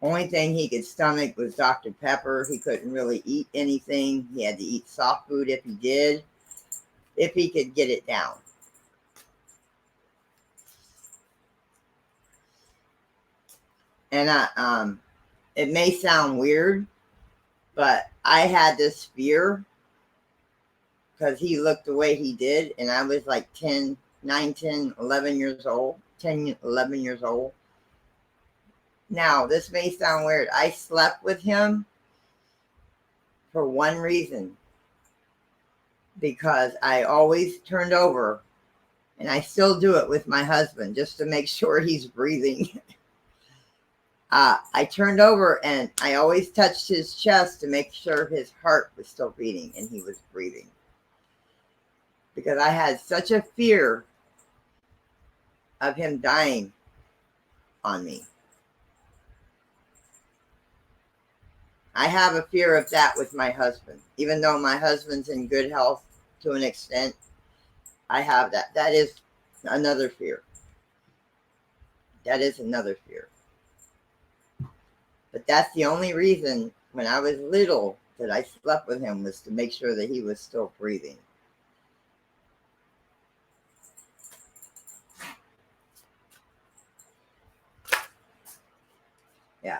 Only thing he could stomach was Dr. Pepper. He couldn't really eat anything. He had to eat soft food if he did, if he could get it down. And it may sound weird, but I had this fear because he looked the way he did, and I was like 9, 10, 11 years old, 10, 11 years old. Now, this may sound weird. I slept with him for one reason, because I always turned over, and I still do it with my husband just to make sure he's breathing. I turned over and I always touched his chest to make sure his heart was still beating and he was breathing. Because I had such a fear of him dying on me. I have a fear of that with my husband. Even though my husband's in good health to an extent, I have that. That is another fear. That is another fear. But that's the only reason when I was little that I slept with him, was to make sure that he was still breathing. Yeah.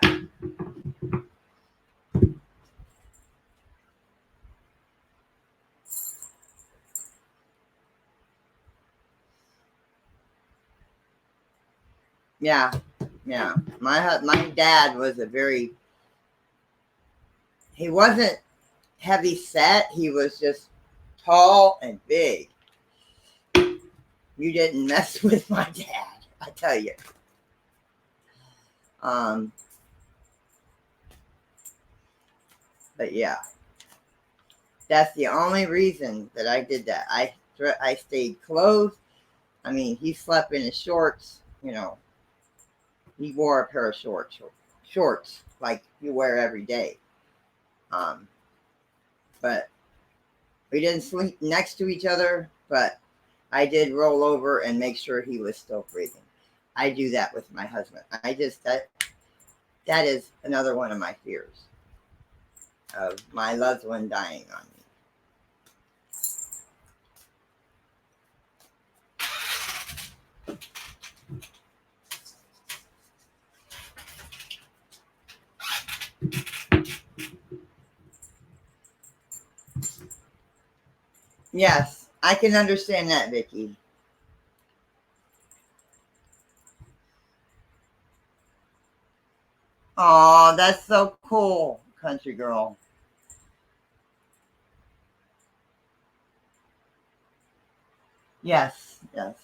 Yeah. Yeah. My dad was he wasn't heavy set. He was just tall and big. You didn't mess with my dad, I tell you. But yeah, that's the only reason that I did that. I stayed close. I mean, he slept in his shorts. You know, he wore a pair of shorts like you wear every day. But we didn't sleep next to each other. But I did roll over and make sure he was still breathing. I do that with my husband. That is another one of my fears of my loved one dying on me. Yes, I can understand that, Vicky. Oh, that's so cool, country girl. Yes, yes.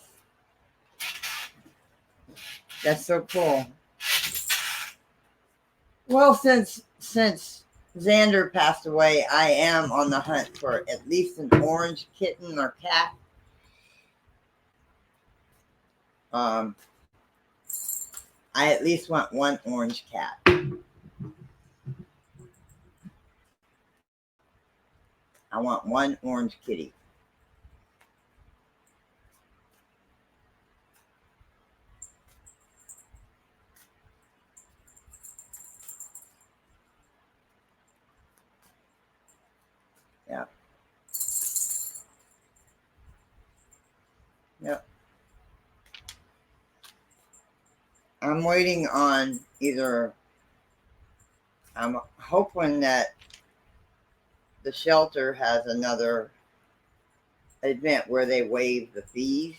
That's so cool. Well, since Xander passed away, I am on the hunt for at least an orange kitten or cat. Um, I at least want one orange cat. I want one orange kitty. Yeah. Yep. I'm waiting on either. I'm hoping that the shelter has another event where they waive the fees.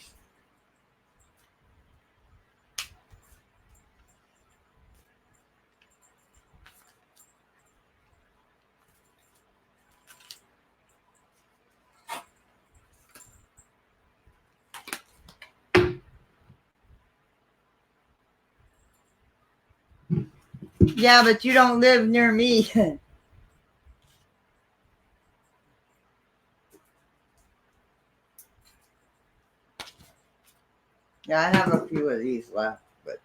Yeah, but you don't live near me. Yeah, I have a few of these left, but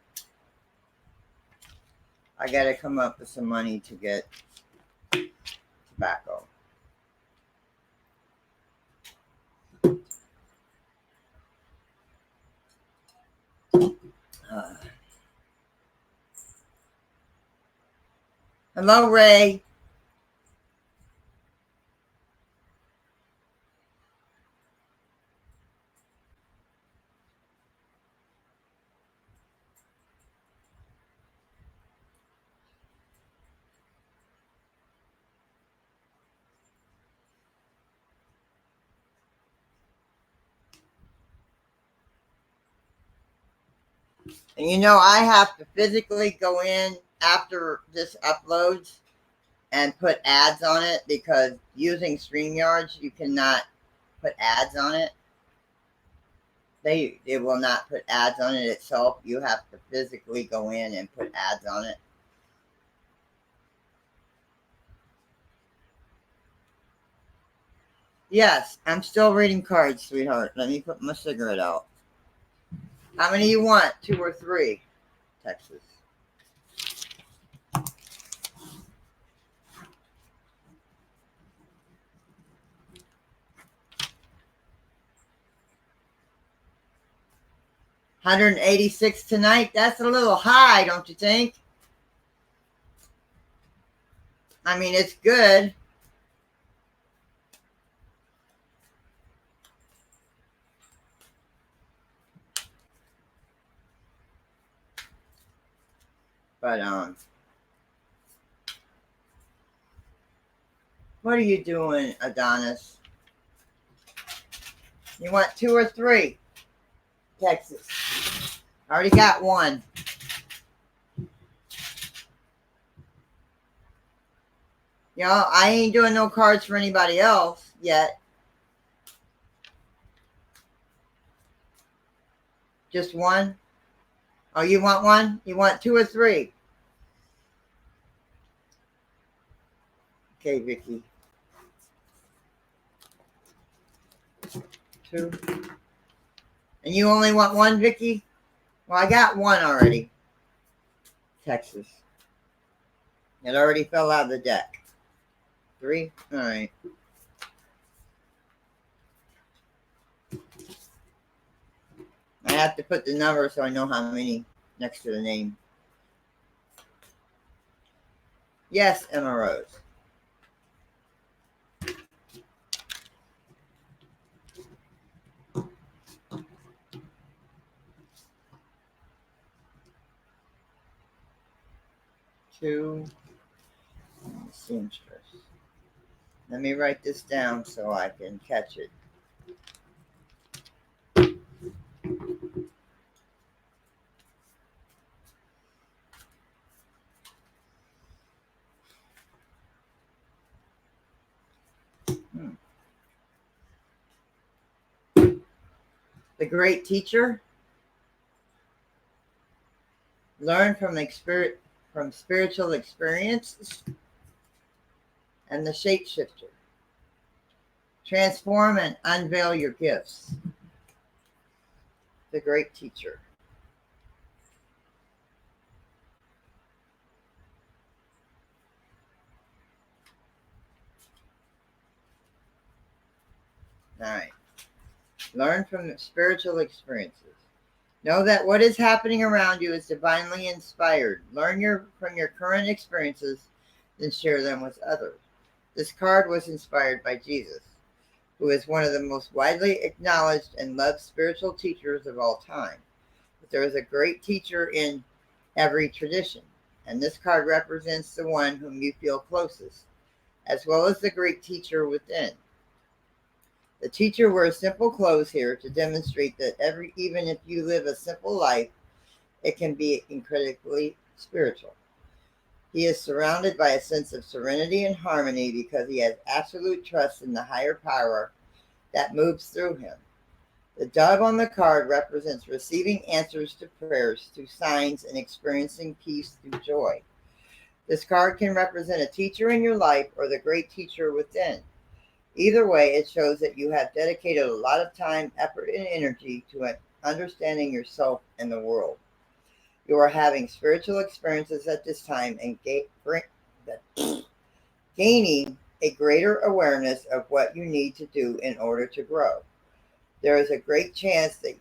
I got to come up with some money to get tobacco. Uh, Hello, Ray. And you know, I have to physically go in after this uploads and put ads on it because using StreamYards, you cannot put ads on it. It will not put ads on it itself. You have to physically go in and put ads on it. Yes, I'm still reading cards, sweetheart. Let me put my cigarette out. How many you want? 2 or 3? Texas. $186 tonight. That's a little high, don't you think? I mean, it's good. But what are you doing, Adonis? You want 2 or 3? Texas. I already got one. You know, I ain't doing no cards for anybody else yet. Just one? Oh, you want one? You want two or three? Okay, Vicky. Two. And you only want one, Vicky? Well, I got one already. Texas. It already fell out of the deck. Three? All right. I have to put the number so I know how many next to the name. Yes, Emma Rose. Two. Seamstress. Let me write this down so I can catch it. The great teacher. Learn from spiritual experiences. And the shapeshifter. Transform and unveil your gifts. The great teacher. All right. Learn from spiritual experiences. Know that what is happening around you is divinely inspired. Learn from your current experiences, then share them with others. This card was inspired by Jesus, who is one of the most widely acknowledged and loved spiritual teachers of all time. But there is a great teacher in every tradition, and this card represents the one whom you feel closest, as well as the great teacher within. The teacher wears simple clothes here to demonstrate that even if you live a simple life, it can be incredibly spiritual. He is surrounded by a sense of serenity and harmony because he has absolute trust in the higher power that moves through him. The dove on the card represents receiving answers to prayers through signs and experiencing peace through joy. This card can represent a teacher in your life or the great teacher within. Either way, it shows that you have dedicated a lot of time, effort, and energy to understanding yourself and the world. You are having spiritual experiences at this time and gaining a greater awareness of what you need to do in order to grow. There is a great chance that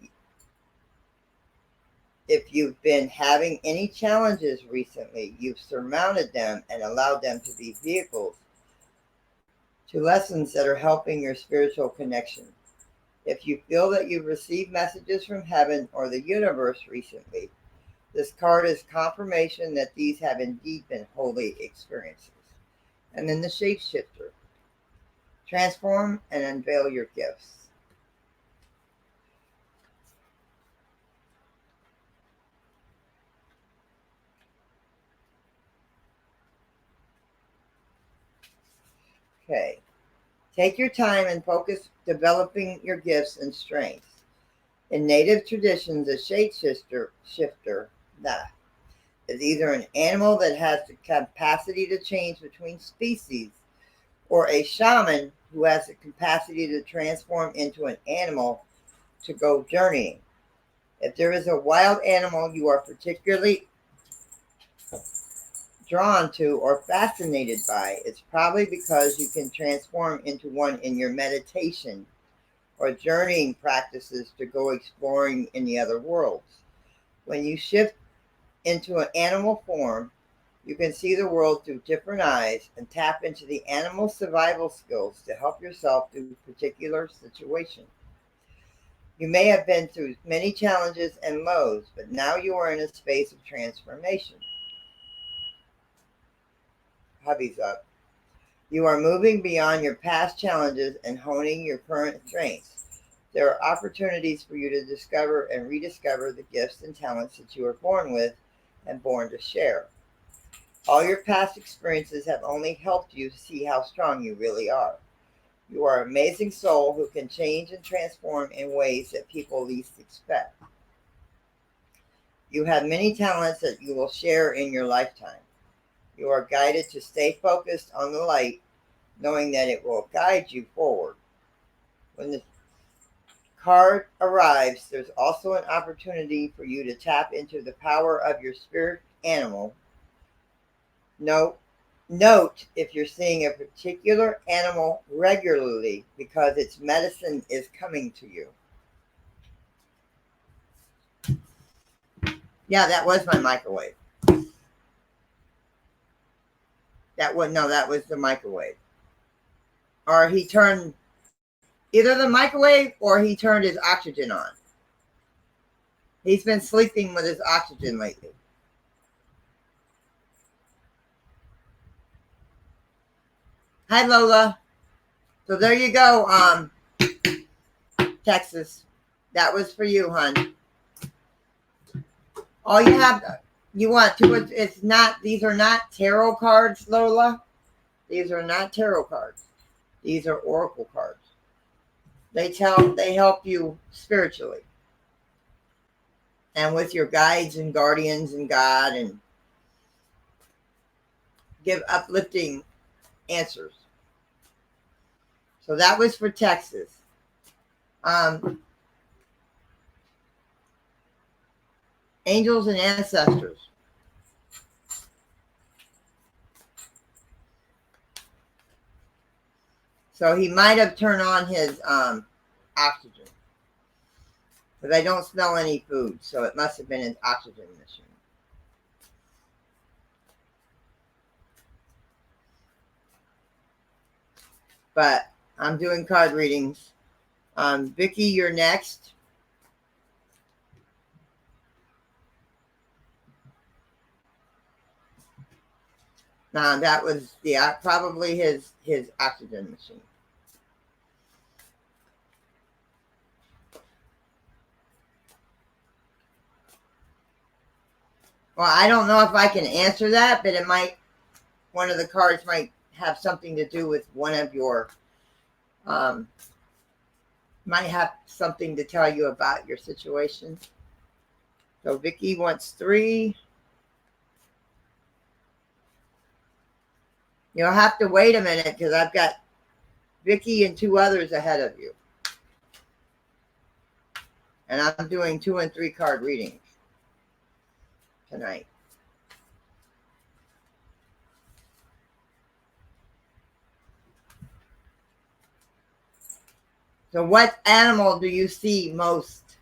if you've been having any challenges recently, you've surmounted them and allowed them to be vehicles to lessons that are helping your spiritual connection. If you feel that you've received messages from heaven or the universe recently, this card is confirmation that these have indeed been holy experiences. And then the shapeshifter. Transform and unveil your gifts. Okay. Take your time and focus developing your gifts and strengths. In native traditions, a shapeshifter is either an animal that has the capacity to change between species or a shaman who has the capacity to transform into an animal to go journeying. If there is a wild animal you are particularly drawn to or fascinated by, it's probably because you can transform into one in your meditation or journeying practices to go exploring in the other worlds. When you shift into an animal form, you can see the world through different eyes and tap into the animal survival skills to help yourself through a particular situation. You may have been through many challenges and lows, but now you are in a space of transformation. Hubby's up. You are moving beyond your past challenges and honing your current strengths. There are opportunities for you to discover and rediscover the gifts and talents that you were born with and born to share. All your past experiences have only helped you see how strong you really are. You are an amazing soul who can change and transform in ways that people least expect. You have many talents that you will share in your lifetime. You are guided to stay focused on the light, knowing that it will guide you forward. When the card arrives, there's also an opportunity for you to tap into the power of your spirit animal. Note if you're seeing a particular animal regularly because its medicine is coming to you. Yeah, that was my microwave. That was the microwave. Or he turned either the microwave or he turned his oxygen on. He's been sleeping with his oxygen lately. Hi, Lola. So there you go, Texas. That was for you, hon. All you want to, it's not, these are not tarot cards, Lola. These are not tarot cards. These are oracle cards. They help you spiritually. And with your guides and guardians and God, and give uplifting answers. So that was for Texas. Angels and ancestors. So he might have turned on his oxygen. But I don't smell any food, so it must have been his oxygen machine. But I'm doing card readings. Vicki, you're next. Now that was probably his oxygen machine. Well, I don't know if I can answer that, but it might. One of the cards might have something to do with one of your. Might have something to tell you about your situation. So Vicki wants 3. You'll have to wait a minute because I've got Vicki and 2 others ahead of you. And I'm doing 2 and 3 card readings tonight. So what animal do you see most?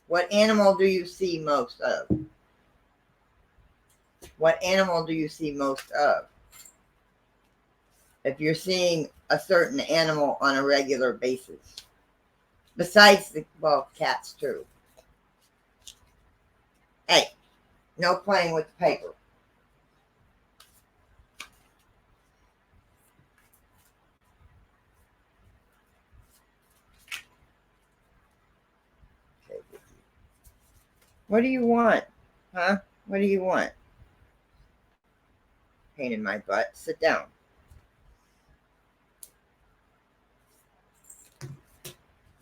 What animal do you see most of? What animal do you see most of? If you're seeing a certain animal on a regular basis. Besides cats too. Hey, no playing with the paper. Okay, what do you want? Huh? What do you want? Pain in my butt. Sit down.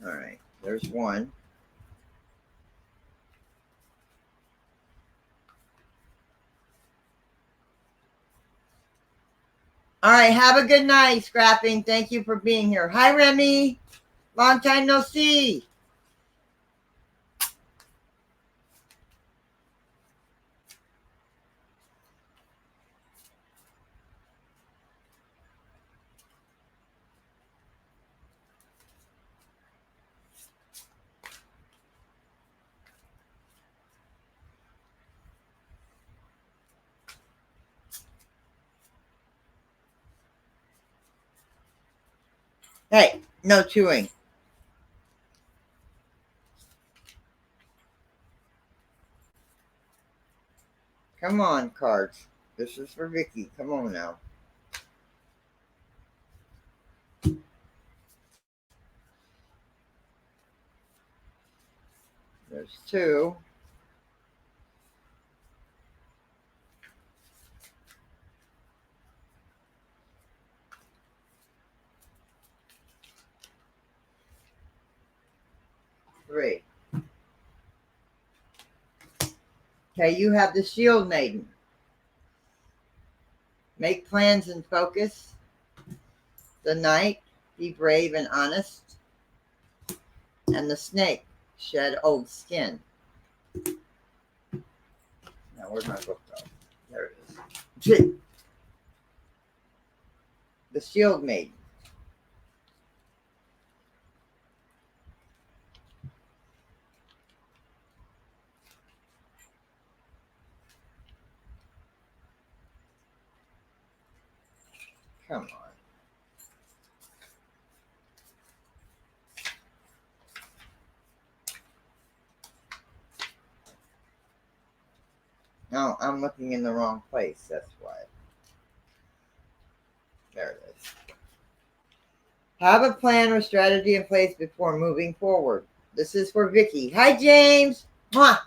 All right, there's one. All right, have a good night, Scrapping. Thank you for being here. Hi, Remy. Long time no see. Hey, no chewing. Come on, cards. This is for Vicki. Come on now. There's 2. Three. Okay, you have the Shield Maiden. Make plans and focus. The Knight, be brave and honest. And the Snake, shed old skin. Now, where's my book go? There it is. The Shield Maiden. Come on. No, I'm looking in the wrong place. That's why. There it is. Have a plan or strategy in place before moving forward. This is for Vicky. Hi, James. Mwah.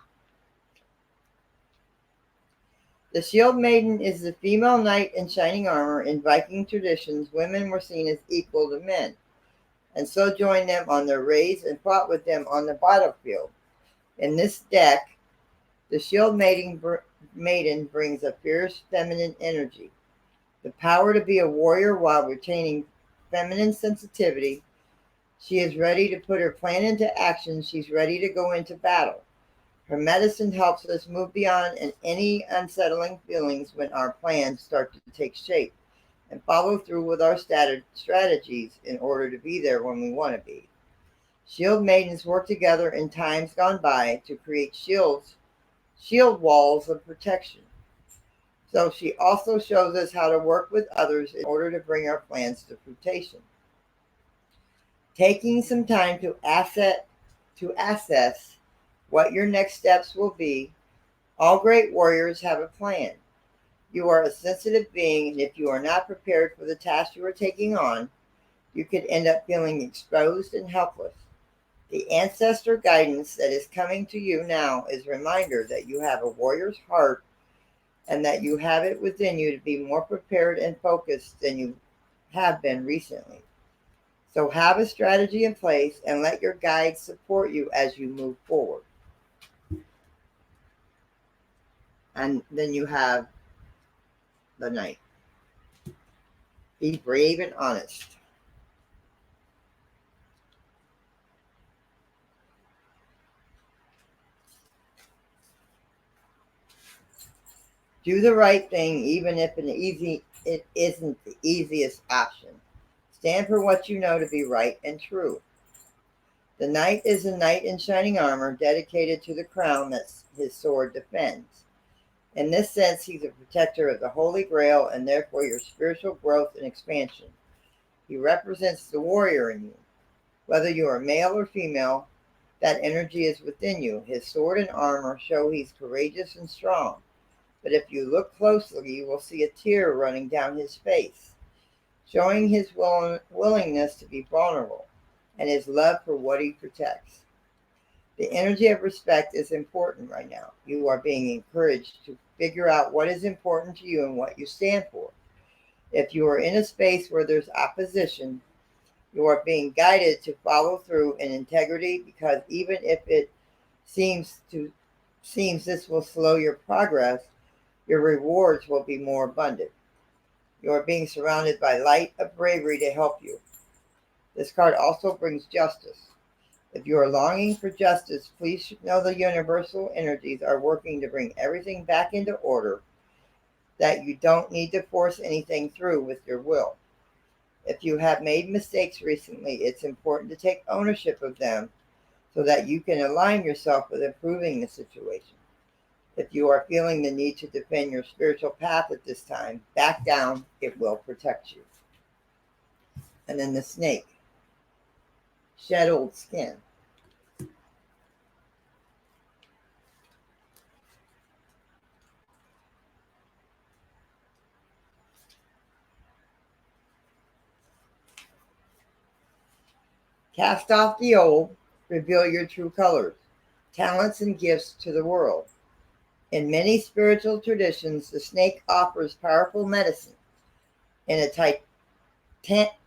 The Shield Maiden is the female knight in shining armor. In Viking traditions, women were seen as equal to men, and so joined them on their raids and fought with them on the battlefield. In this deck, the Shield Maiden brings a fierce feminine energy, the power to be a warrior while retaining feminine sensitivity. She is ready to put her plan into action. She's ready to go into battle. Her medicine helps us move beyond any unsettling feelings when our plans start to take shape and follow through with our strategies in order to be there when we want to be. Shield maidens work together in times gone by to create shield walls of protection. So she also shows us how to work with others in order to bring our plans to fruition. Taking some time to assess what your next steps will be. All great warriors have a plan. You are a sensitive being, and if you are not prepared for the task you are taking on, you could end up feeling exposed and helpless. The ancestor guidance that is coming to you now is a reminder that you have a warrior's heart and that you have it within you to be more prepared and focused than you have been recently. So have a strategy in place and let your guides support you as you move forward. And then you have the Knight. Be brave and honest. Do the right thing even if it isn't the easiest option. Stand for what you know to be right and true. The Knight is a knight in shining armor dedicated to the crown that his sword defends. In this sense, he's a protector of the Holy Grail and therefore your spiritual growth and expansion. He represents the warrior in you. Whether you are male or female, that energy is within you. His sword and armor show he's courageous and strong. But if you look closely, you will see a tear running down his face, showing his willingness to be vulnerable and his love for what he protects. The energy of respect is important right now. You are being encouraged to figure out what is important to you and what you stand for. If you are in a space where there's opposition, you are being guided to follow through in integrity, because even if it seems this will slow your progress, your rewards will be more abundant. You are being surrounded by light of bravery to help you. This card also brings justice. If you are longing for justice, please know the universal energies are working to bring everything back into order, that you don't need to force anything through with your will. If you have made mistakes recently, it's important to take ownership of them so that you can align yourself with improving the situation. If you are feeling the need to defend your spiritual path at this time, back down. It will protect you. And then the Snake. Shed old skin. Cast off the old, reveal your true colors, talents, and gifts to the world. In many spiritual traditions, the snake offers powerful medicine. In a tantric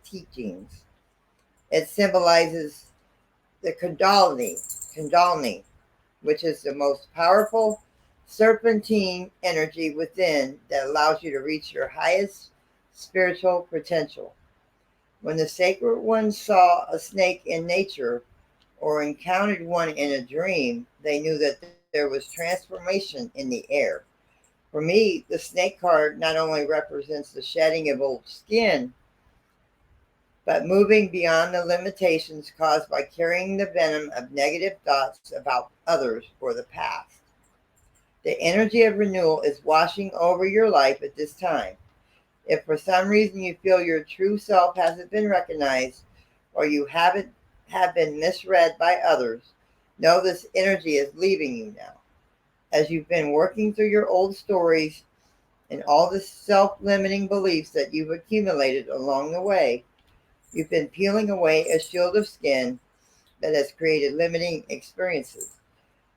teachings, it symbolizes the Kundalini, which is the most powerful serpentine energy within that allows you to reach your highest spiritual potential. When the sacred ones saw a snake in nature or encountered one in a dream, they knew that there was transformation in the air. For me, the snake card not only represents the shedding of old skin, but moving beyond the limitations caused by carrying the venom of negative thoughts about others or the past. The energy of renewal is washing over your life at this time. If for some reason you feel your true self hasn't been recognized or you haven't have been misread by others, know this energy is leaving you now. As you've been working through your old stories and all the self-limiting beliefs that you've accumulated along the way, you've been peeling away a shield of skin that has created limiting experiences.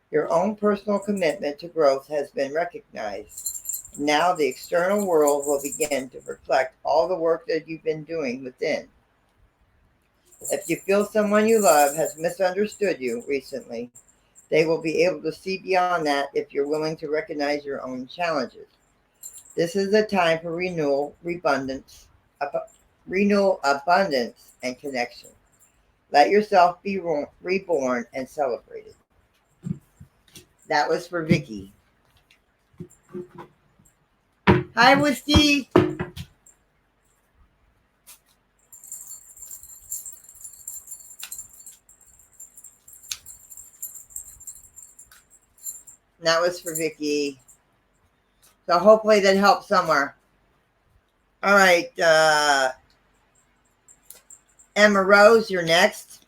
Your own personal commitment to growth has been recognized. Now the external world will begin to reflect all the work that you've been doing within. If you feel someone you love has misunderstood you recently, they will be able to see beyond that if you're willing to recognize your own challenges. This is a time for renewal, abundance, and connection. Let yourself be reborn and celebrated. That was for Vicky. Hi, Whiskey. That was for Vicky. So hopefully that helped somewhere. All right. Emma Rose, you're next.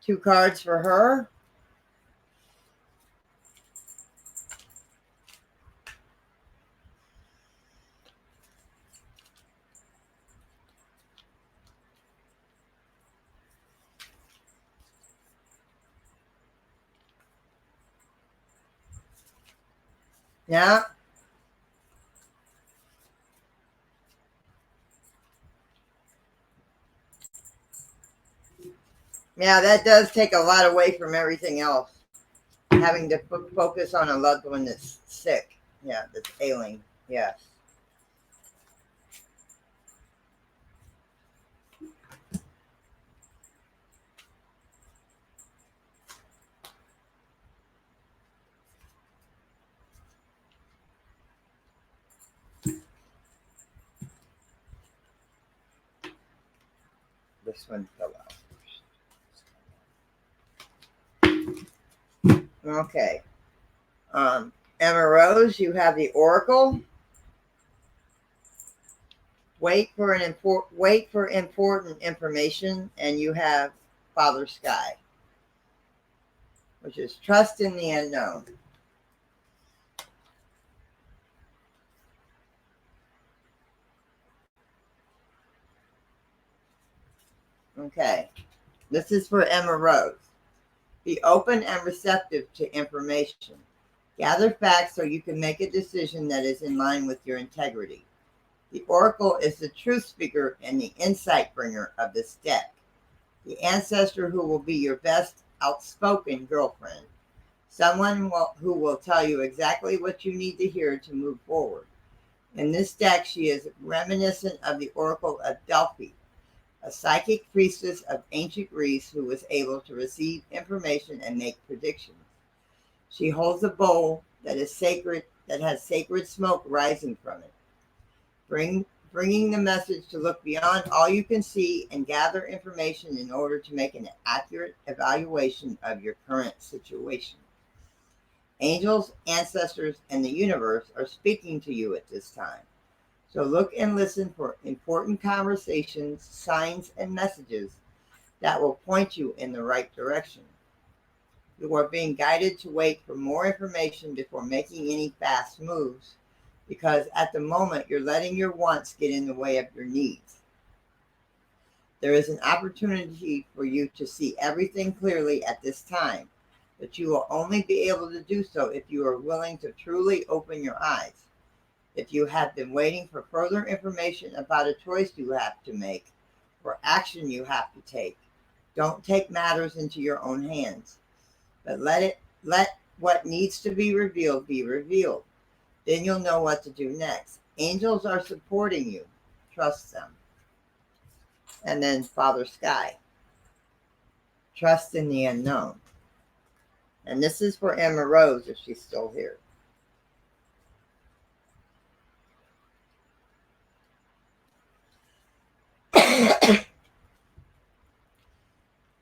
Two cards for her. Yeah. Yeah, that does take a lot away from everything else. Having to focus on a loved one that's sick. Yeah, that's ailing. Yes. This one fell out. Okay. Emma Rose, you have the Oracle. Wait for important information, and you have Father Sky, which is trust in the unknown. Okay. This is for Emma Rose. Be open and receptive to information. Gather facts so you can make a decision that is in line with your integrity. The Oracle is the truth speaker and the insight bringer of this deck. The ancestor who will be your best outspoken girlfriend. Someone who will tell you exactly what you need to hear to move forward. In this deck, she is reminiscent of the Oracle of Delphi, a psychic priestess of ancient Greece who was able to receive information and make predictions. She holds a bowl that is sacred, that has sacred smoke rising from it, bringing the message to look beyond all you can see and gather information in order to make an accurate evaluation of your current situation. Angels, ancestors, and the universe are speaking to you at this time. So look and listen for important conversations, signs, and messages that will point you in the right direction. You are being guided to wait for more information before making any fast moves, because at the moment you're letting your wants get in the way of your needs. There is an opportunity for you to see everything clearly at this time, but you will only be able to do so if you are willing to truly open your eyes. If you have been waiting for further information about a choice you have to make or action you have to take, don't take matters into your own hands, but let what needs to be revealed. Then you'll know what to do next. Angels are supporting you. Trust them. And then Father Sky, trust in the unknown. And this is for Emma Rose if she's still here.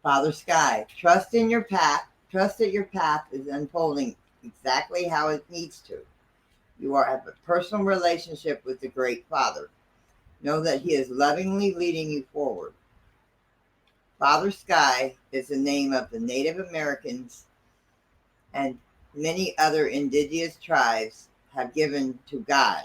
Father Sky, trust in your path. Trust that your path is unfolding exactly how it needs to. You have a personal relationship with the Great Father. Know that He is lovingly leading you forward. Father Sky is the name of the Native Americans and many other indigenous tribes have given to God.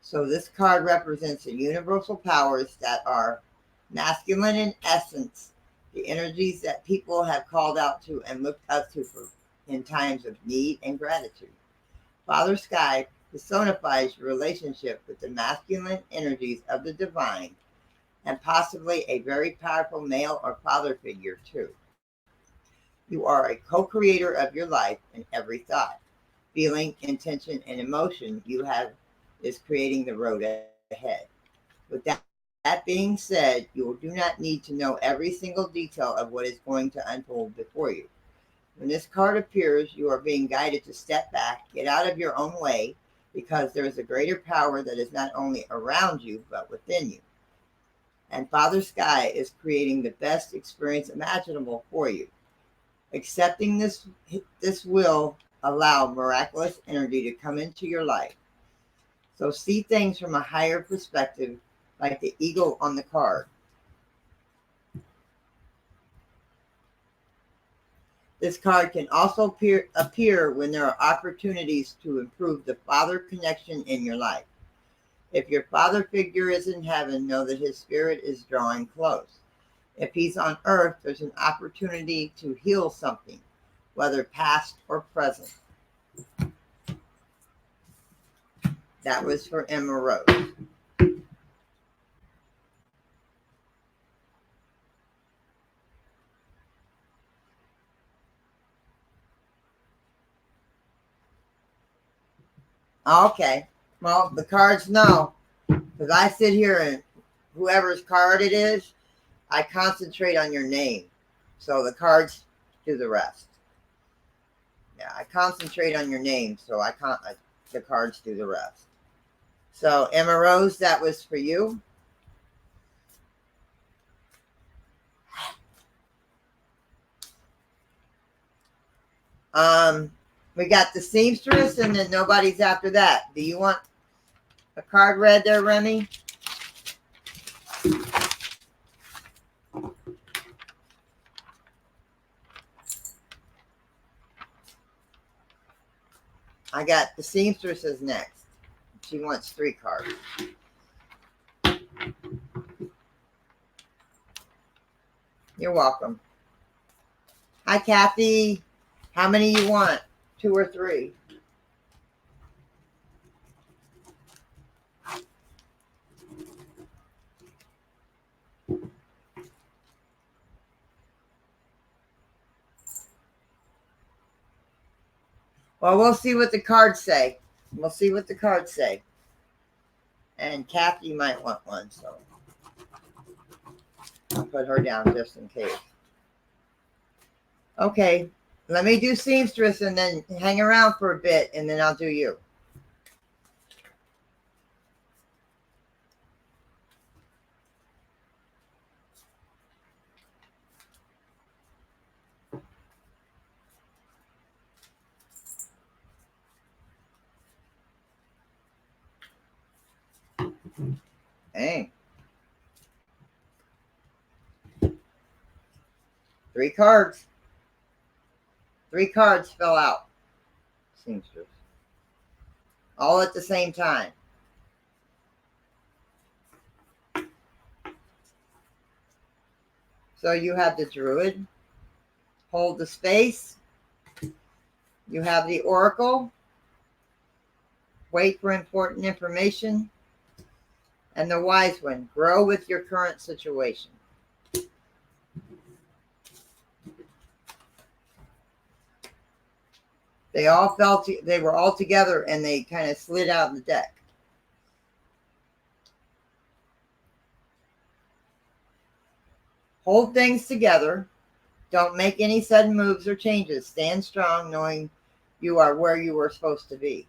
So this card represents the universal powers that are masculine in essence, the energies that people have called out to and looked up to for in times of need and gratitude. Father Sky personifies your relationship with the masculine energies of the divine and possibly a very powerful male or father figure too. You are a co-creator of your life, and every thought, feeling, intention, and emotion you have is creating the road ahead. With that being said, you do not need to know every single detail of what is going to unfold before you. When this card appears, you are being guided to step back, get out of your own way, because there is a greater power that is not only around you, but within you. And Father Sky is creating the best experience imaginable for you. Accepting this will allow miraculous energy to come into your life. So see things from a higher perspective, like the eagle on the card. This card can also appear when there are opportunities to improve the father connection in your life. If your father figure is in heaven, know that his spirit is drawing close. If he's on earth, there's an opportunity to heal something, whether past or present. That was for Emma Rose. Okay. Well, the cards know. Because I sit here and whoever's card it is, I concentrate on your name. So the cards do the rest. Yeah, I concentrate on your name, so the cards do the rest. So Emma Rose, that was for you. We got the seamstress, and then nobody's after that. Do you want a card read there, Remy? I got the seamstress is next. She wants 3 cards. You're welcome. Hi, Kathy. How many you want? 2 or 3? Well, we'll see what the cards say. We'll see what the cards say. And Kathy might want one, so I'll put her down just in case. Okay, let me do seamstress and then hang around for a bit, and then I'll do you. Hey. 3 cards. 3 cards fell out. Seamstress. All at the same time. So you have the Druid. Hold the space. You have the Oracle. Wait for important information. And the wise one, grow with your current situation. They were all together and they kind of slid out of the deck. Hold things together. Don't make any sudden moves or changes. Stand strong, knowing you are where you were supposed to be.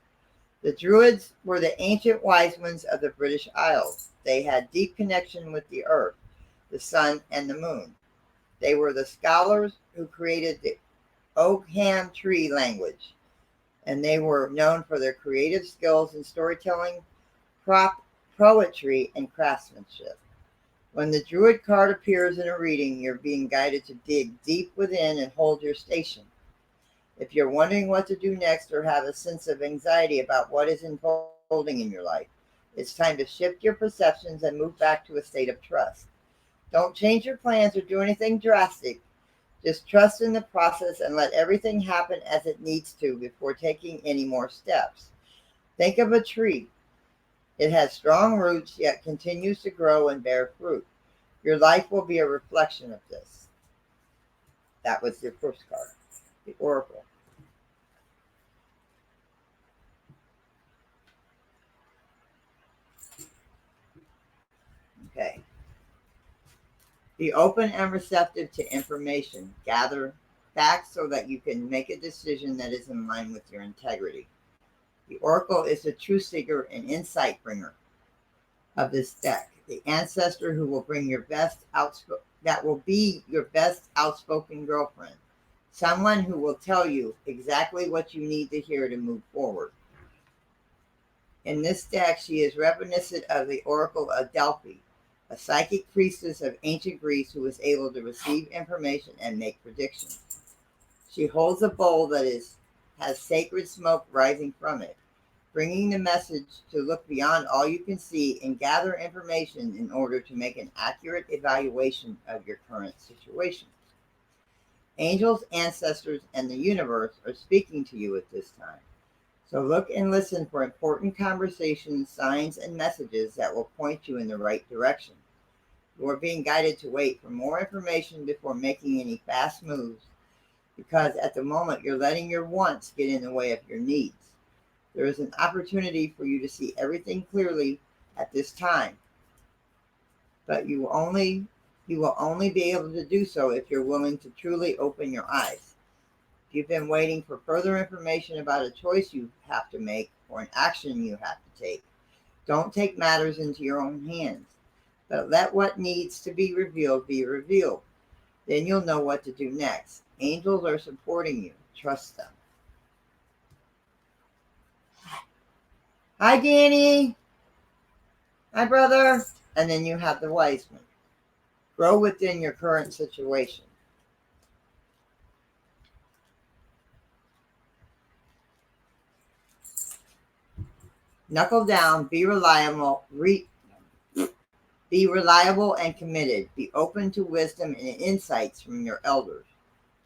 The Druids were the ancient wise ones of the British Isles. They had deep connection with the earth, the sun, and the moon. They were the scholars who created the Ogham tree language, and they were known for their creative skills in storytelling, poetry, and craftsmanship. When the Druid card appears in a reading, you're being guided to dig deep within and hold your station. If you're wondering what to do next or have a sense of anxiety about what is unfolding in your life, it's time to shift your perceptions and move back to a state of trust. Don't change your plans or do anything drastic. Just trust in the process and let everything happen as it needs to before taking any more steps. Think of a tree. It has strong roots, yet continues to grow and bear fruit. Your life will be a reflection of this. That was your first card, the Oracle. Okay. Be open and receptive to information. Gather facts so that you can make a decision that is in line with your integrity. The Oracle is the truth seeker and insight bringer of this deck. The ancestor who will bring your best that will be your best outspoken girlfriend. Someone who will tell you exactly what you need to hear to move forward. In this deck, she is reminiscent of the Oracle of Delphi, a psychic priestess of ancient Greece who was able to receive information and make predictions. She holds a bowl that has sacred smoke rising from it, bringing the message to look beyond all you can see and gather information in order to make an accurate evaluation of your current situation. Angels, ancestors, and the universe are speaking to you at this time. So look and listen for important conversations, signs, and messages that will point you in the right direction. You are being guided to wait for more information before making any fast moves, because at the moment you're letting your wants get in the way of your needs. There is an opportunity for you to see everything clearly at this time, but you will only be able to do so if you're willing to truly open your eyes. If you've been waiting for further information about a choice you have to make or an action you have to take, don't take matters into your own hands, but let what needs to be revealed be revealed. Then you'll know what to do next. Angels are supporting you. Trust them. Hi, Danny. Hi, brother. And then you have the wise one. Grow within your current situation. Knuckle down. Be reliable. Be reliable and committed. Be open to wisdom and insights from your elders.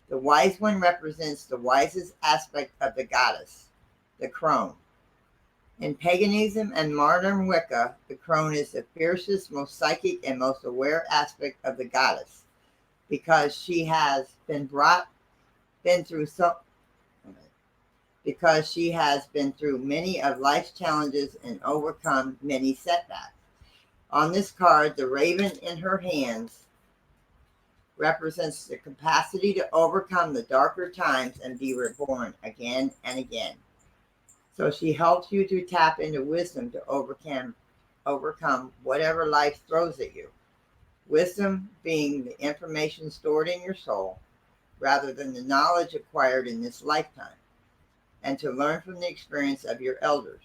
The wise one represents the wisest aspect of the goddess, the crone. In paganism and modern Wicca, the crone is the fiercest, most psychic, and most aware aspect of the goddess, because she has been through many of life's challenges and overcome many setbacks. On this card, the raven in her hands represents the capacity to overcome the darker times and be reborn again and again. So she helps you to tap into wisdom to overcome whatever life throws at you. Wisdom being the information stored in your soul rather than the knowledge acquired in this lifetime, and to learn from the experience of your elders.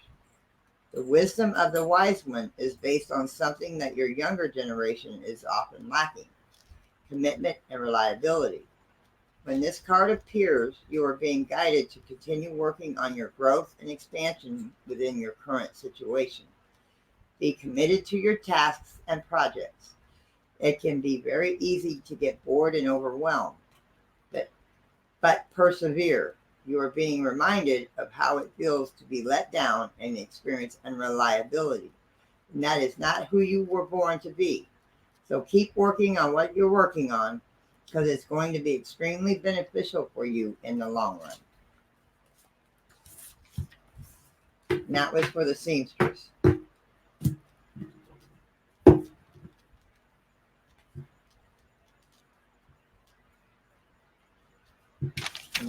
The wisdom of the wise one is based on something that your younger generation is often lacking: commitment and reliability. When this card appears, you are being guided to continue working on your growth and expansion within your current situation. Be committed to your tasks and projects. It can be very easy to get bored and overwhelmed, but persevere. you are being reminded of how it feels to be let down and experience unreliability. And that is not who you were born to be. So keep working on what you're working on because it's going to be extremely beneficial for you in the long run. And that was for the seamstress.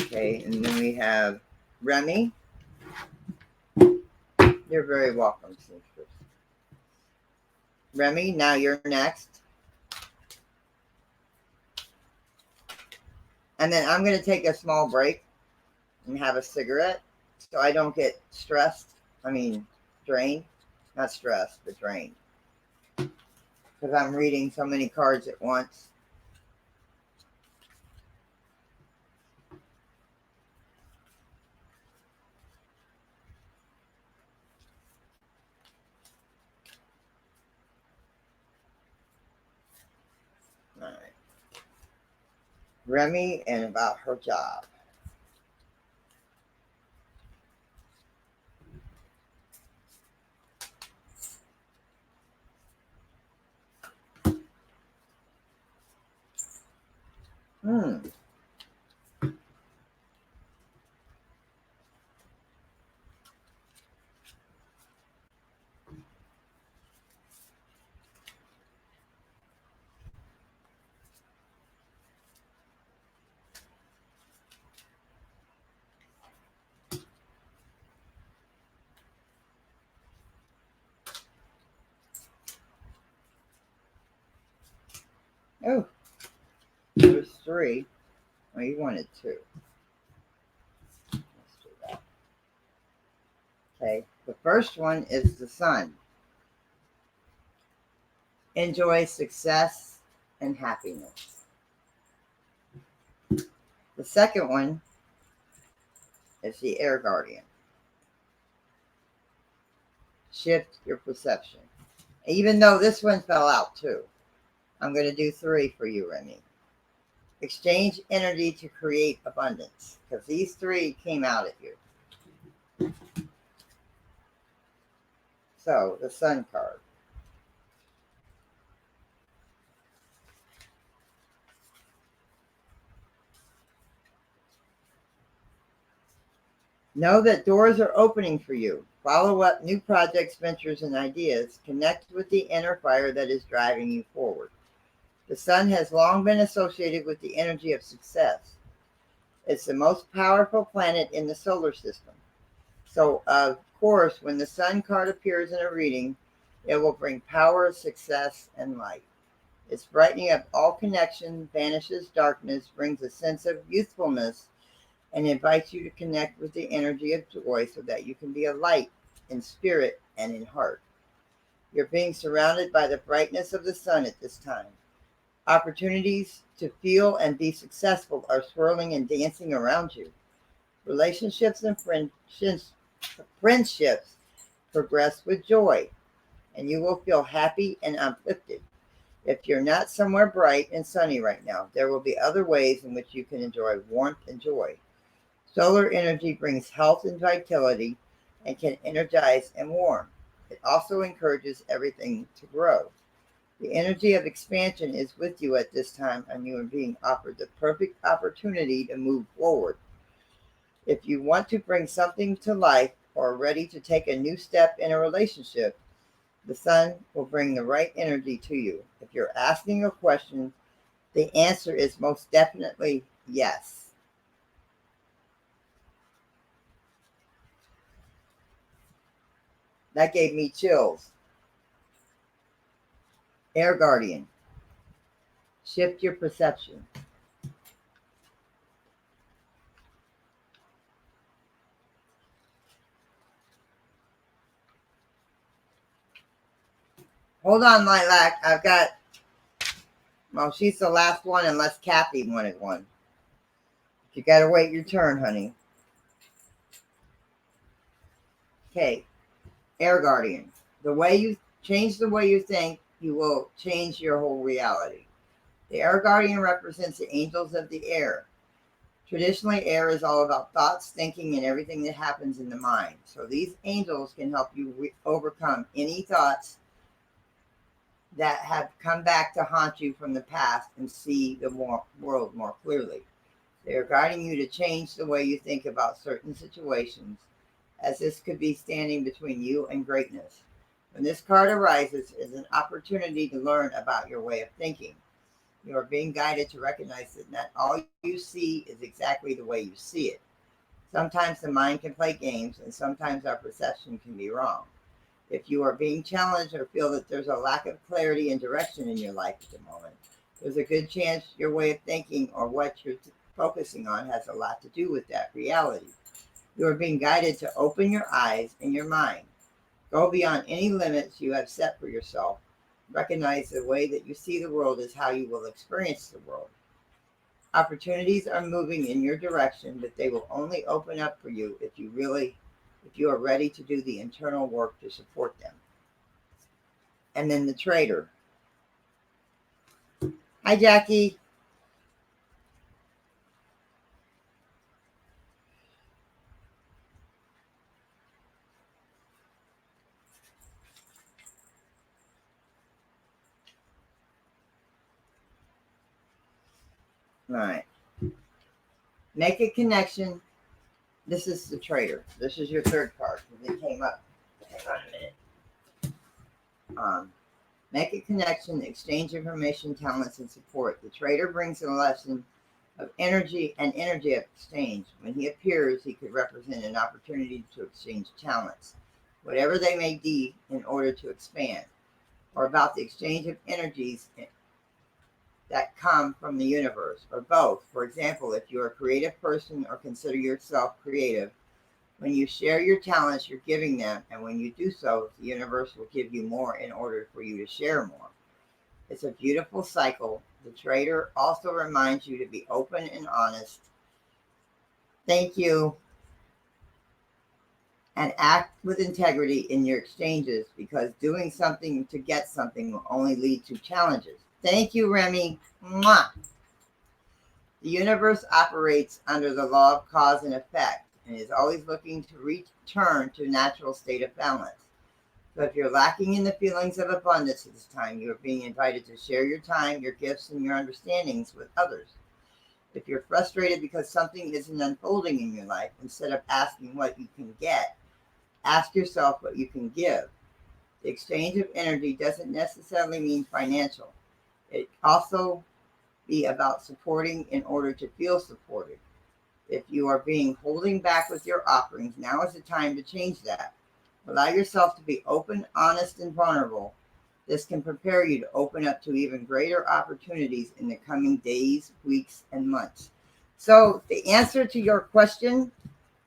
Okay, and then we have Remy. You're very welcome, seamstress. Remy, now you're next. And then I'm going to take a small break and have a cigarette so I don't get stressed. I mean, drained. Not stressed, but drained. Because I'm reading so many cards at once. All right. Remy and about her job. Hmm. Oh, there's three. Oh, you wanted two. Let's do that. Okay. The first one is the sun. Enjoy success and happiness. The second one is the air guardian. Shift your perception. Even though this one fell out too, I'm going to do three for you, Remy. Exchange energy to create abundance, because these three came out at you. So, the sun card. Know that doors are opening for you. Follow up new projects, ventures, and ideas. Connect with the inner fire that is driving you forward. The sun has long been associated with the energy of success. It's the most powerful planet in the solar system. So, of course, when the sun card appears in a reading, it will bring power, success, and light. Its brightening up all connection, banishes darkness, brings a sense of youthfulness, and invites you to connect with the energy of joy so that you can be a light in spirit and in heart. You're being surrounded by the brightness of the sun at this time. Opportunities to feel and be successful are swirling and dancing around you. Relationships and friendships progress with joy, and you will feel happy and uplifted. If you're not somewhere bright and sunny right now, there will be other ways in which you can enjoy warmth and joy. Solar energy brings health and vitality and can energize and warm. It also encourages everything to grow. The energy of expansion is with you at this time, and you are being offered the perfect opportunity to move forward. If you want to bring something to life or are ready to take a new step in a relationship, the sun will bring the right energy to you. If you're asking a question, the answer is most definitely yes. That gave me chills. Air Guardian, shift your perception. Hold on, Lilac. Well, she's the last one unless Kathy wanted one. You got to wait your turn, honey. Okay, Air Guardian. The way you change the way you think, you will change your whole reality. The Air Guardian represents the angels of the air. Traditionally, air is all about thoughts, thinking, and everything that happens in the mind. So these angels can help you overcome any thoughts that have come back to haunt you from the past and see the world more clearly. They are guiding you to change the way you think about certain situations, as this could be standing between you and greatness. When this card arises, it is an opportunity to learn about your way of thinking. You are being guided to recognize that not all you see is exactly the way you see it. Sometimes the mind can play games, and sometimes our perception can be wrong. If you are being challenged or feel that there's a lack of clarity and direction in your life at the moment, there's a good chance your way of thinking or what you're focusing on has a lot to do with that reality. You are being guided to open your eyes and your mind. Go beyond any limits you have set for yourself. Recognize the way that you see the world is how you will experience the world. Opportunities are moving in your direction, but they will only open up for you if you are ready to do the internal work to support them. And then the trader. Hi, Jackie. All right. Make a connection. This is the trader. This is your third card. It came up. Hang on a minute. Make a connection, exchange information, talents, and support. The trader brings a lesson of energy and energy exchange. When he appears, he could represent an opportunity to exchange talents, whatever they may be, in order to expand, or about the exchange of energies that come from the universe, or both. For example, if you're a creative person or consider yourself creative, when you share your talents, you're giving them, and when you do so, the universe will give you more in order for you to share more. It's a beautiful cycle. The trader also reminds you to be open and honest. Thank you. And act with integrity in your exchanges, because doing something to get something will only lead to challenges. Thank you, Remy. Mwah. The universe operates under the law of cause and effect and is always looking to return to a natural state of balance. So if you're lacking in the feelings of abundance at this time, you are being invited to share your time, your gifts, and your understandings with others. If you're frustrated because something isn't unfolding in your life, instead of asking what you can get, ask yourself what you can give. The exchange of energy doesn't necessarily mean financial. It also be about supporting in order to feel supported. If you are being holding back with your offerings, now is the time to change that. Allow yourself to be open, honest, and vulnerable. This can prepare you to open up to even greater opportunities in the coming days, weeks, and months. So the answer to your question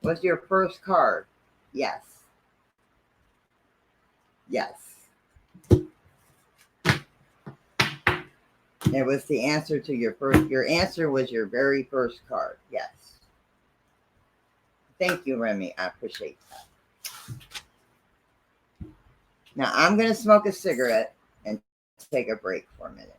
was your first card. Yes. Yes. It was the answer to your answer was your very first card. Yes. Thank you, Remy. I appreciate that. Now I'm going to smoke a cigarette and take a break for a minute.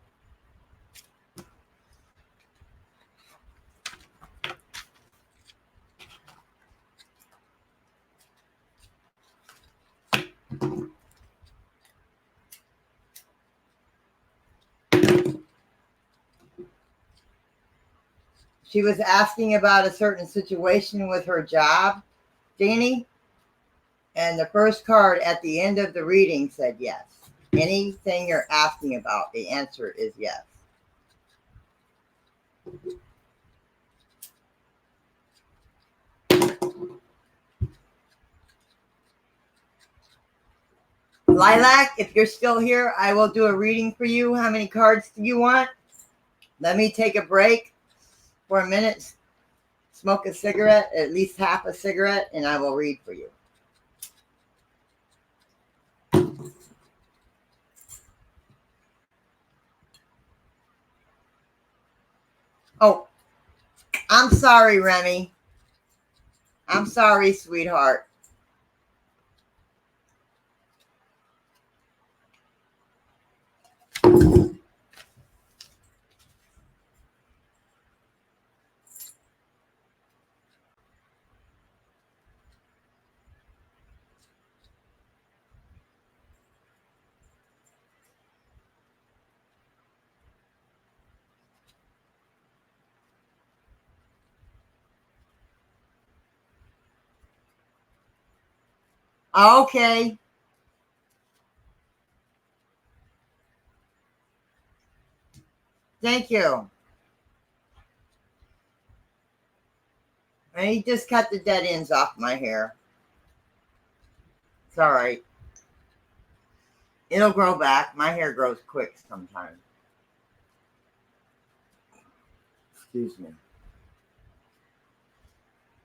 She was asking about a certain situation with her job, Danny, and the first card at the end of the reading said yes. Anything you're asking about, the answer is yes. Lilac, if you're still here, I will do a reading for you. How many cards do you want? Let me take a break for a minute, smoke a cigarette, at least half a cigarette, and I will read for you. Oh, I'm sorry, Remy. I'm sorry, sweetheart. Okay. Thank you. And he just cut the dead ends off my hair. It's all right. It'll grow back. My hair grows quick sometimes. Excuse me.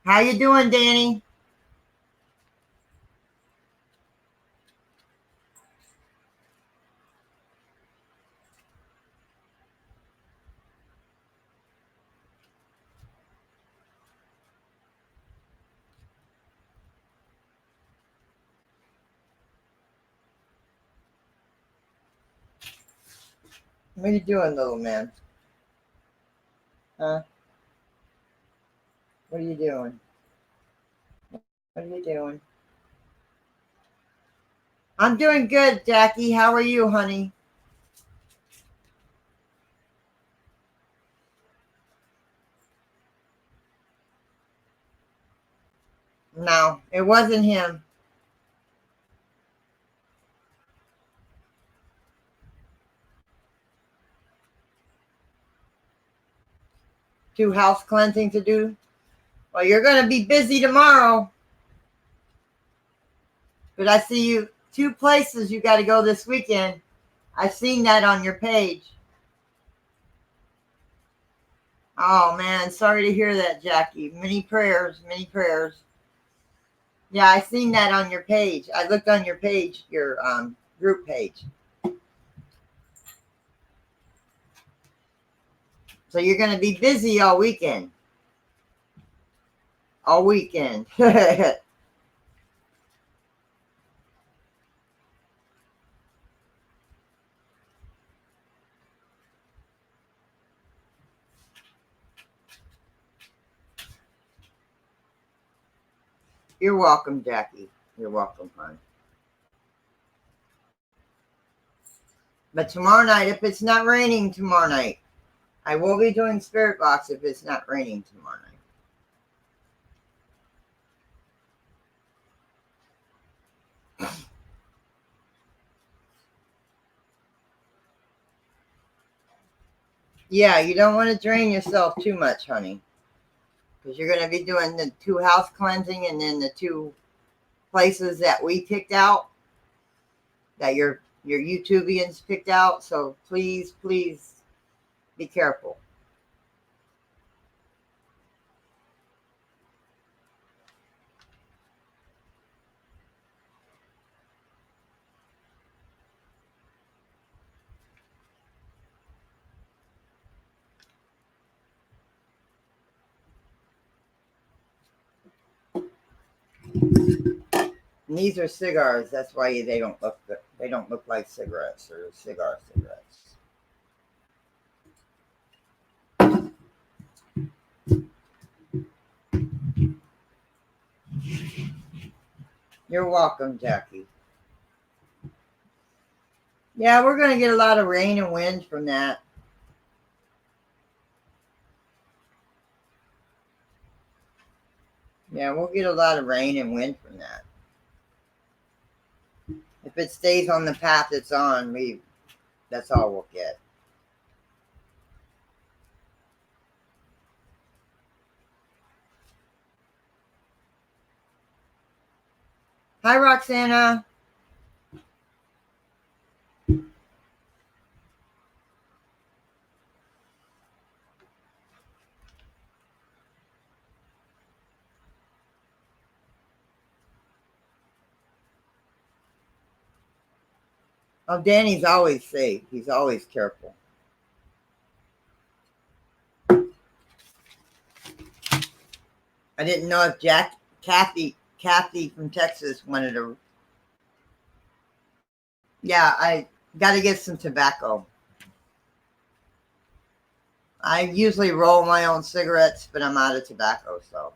How you doing, Danny? What are you doing, little man? Huh? What are you doing? What are you doing? I'm doing good, Jackie. How are you, honey? No, it wasn't him. Two house cleansing to do. Well, you're going to be busy tomorrow. But I see you two places you got to go this weekend. I've seen that on your page. Oh, man. Sorry to hear that, Jackie. Many prayers, many prayers. Yeah, I seen that on your page. I looked on your page, your group page. So you're going to be busy all weekend. All weekend. You're welcome, Jackie. You're welcome, hon. But tomorrow night, if it's not raining tomorrow night, I will be doing Spirit Box if it's not raining tomorrow night. Yeah, you don't want to drain yourself too much, honey. Because you're going to be doing the two house cleansing and then the two places that we picked out, that your YouTubians picked out. So please, please be careful. And these are cigars. That's why they don't look good. They don't look like cigarettes. They're cigarettes. You're welcome, Jackie. Yeah, we're going to get a lot of rain and wind from that. Yeah, we'll get a lot of rain and wind from that. If it stays on the path it's on, that's all we'll get. Hi, Roxana. Oh, Danny's always safe. He's always careful. I didn't know if Kathy from Texas wanted to. Yeah, I got to get some tobacco. I usually roll my own cigarettes, but I'm out of tobacco, so.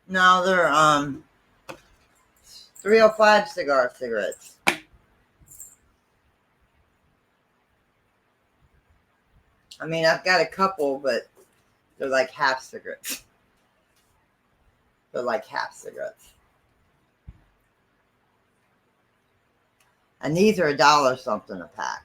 No, they're 305 cigarettes. I mean, I've got a couple, but they're like half cigarettes. They're like half cigarettes. And these are $1 something a pack.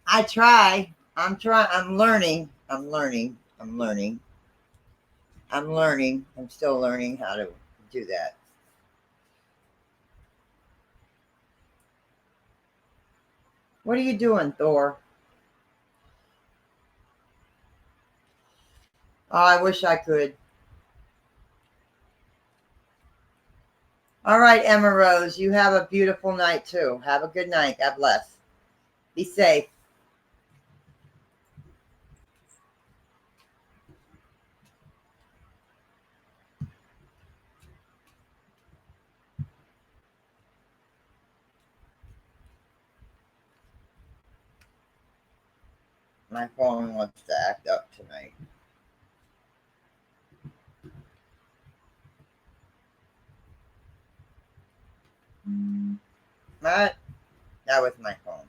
I try. I'm trying. I'm learning. I'm learning. I'm learning. I'm learning. I'm still learning how to do that. What are you doing, Thor? Oh, I wish I could. All right, Emma Rose, you have a beautiful night too. Have a good night. God bless. Be safe. My phone wants to act up tonight. What? That was my phone.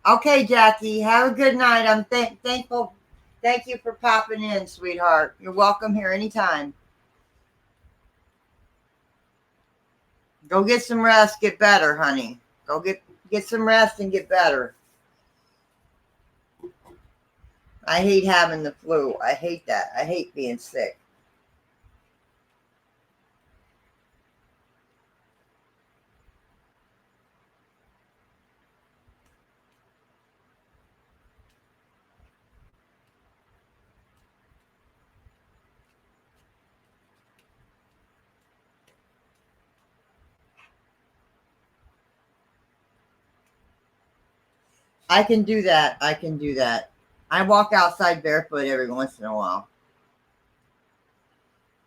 Okay, Jackie, have a good night. I'm thankful. Thank you for popping in, sweetheart. You're welcome here anytime. Go get some rest. Get better, honey. Go get some rest and get better. I hate having the flu. I hate that. I hate being sick. I can do that. I can do that. I walk outside barefoot every once in a while.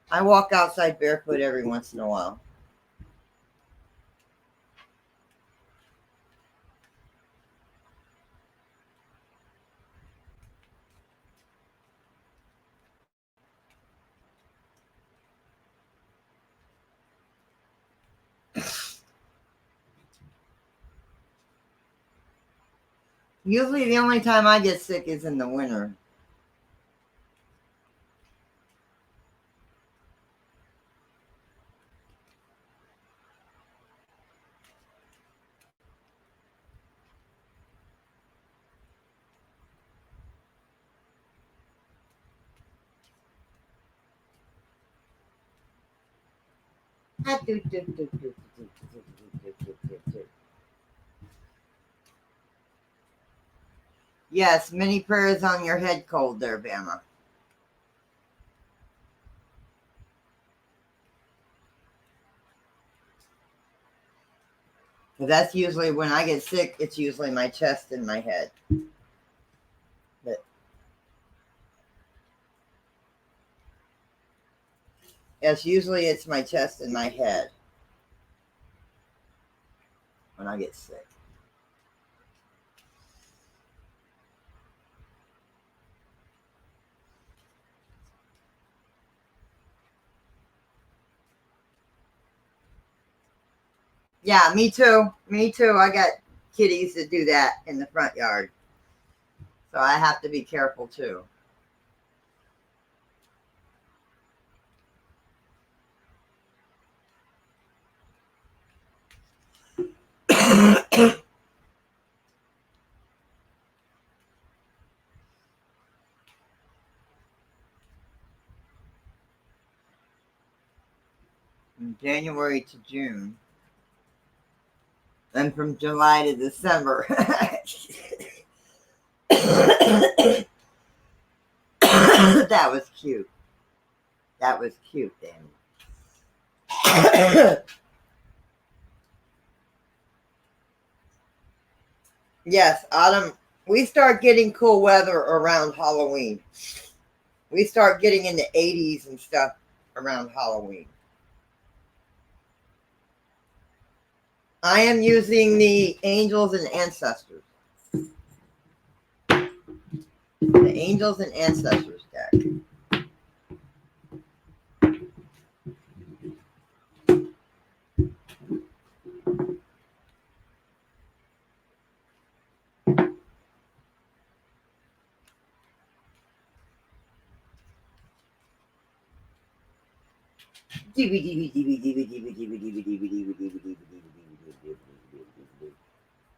I walk outside barefoot every once in a while. Usually the only time I get sick is in the winter. Yes, many prayers on your head cold there, Bama. But that's usually when I get sick, it's usually my chest and my head. But yes, usually it's my chest and my head when I get sick. Yeah, me too. Me too. I got kitties that do that in the front yard. So I have to be careful too. From January to June. And from July to December. That was cute. That was cute, Danny. Yes, autumn. We start getting cool weather around Halloween. We start getting in the 80s and stuff around Halloween. I am using the Angels and Ancestors. The Angels and Ancestors deck.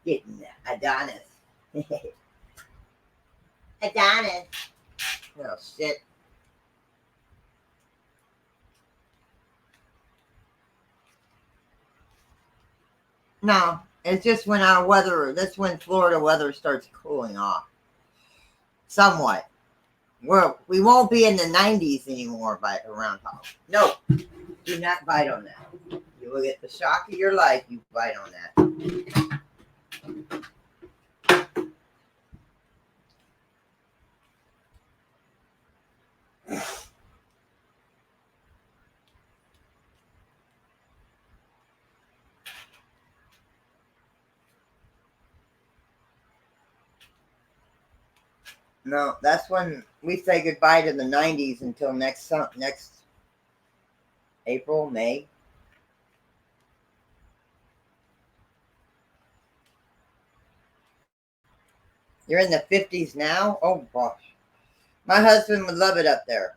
Getting Adonis. Adonis. Oh shit. No, it's just when our weather. That's when Florida weather starts cooling off somewhat. We won't be in the 90s anymore by around Halloween. No, do not bite on that. You will get the shock of your life. You bite on that. No, that's when we say goodbye to the 90s until next April, May. You're in the 50s now? Oh gosh. My husband would love it up there.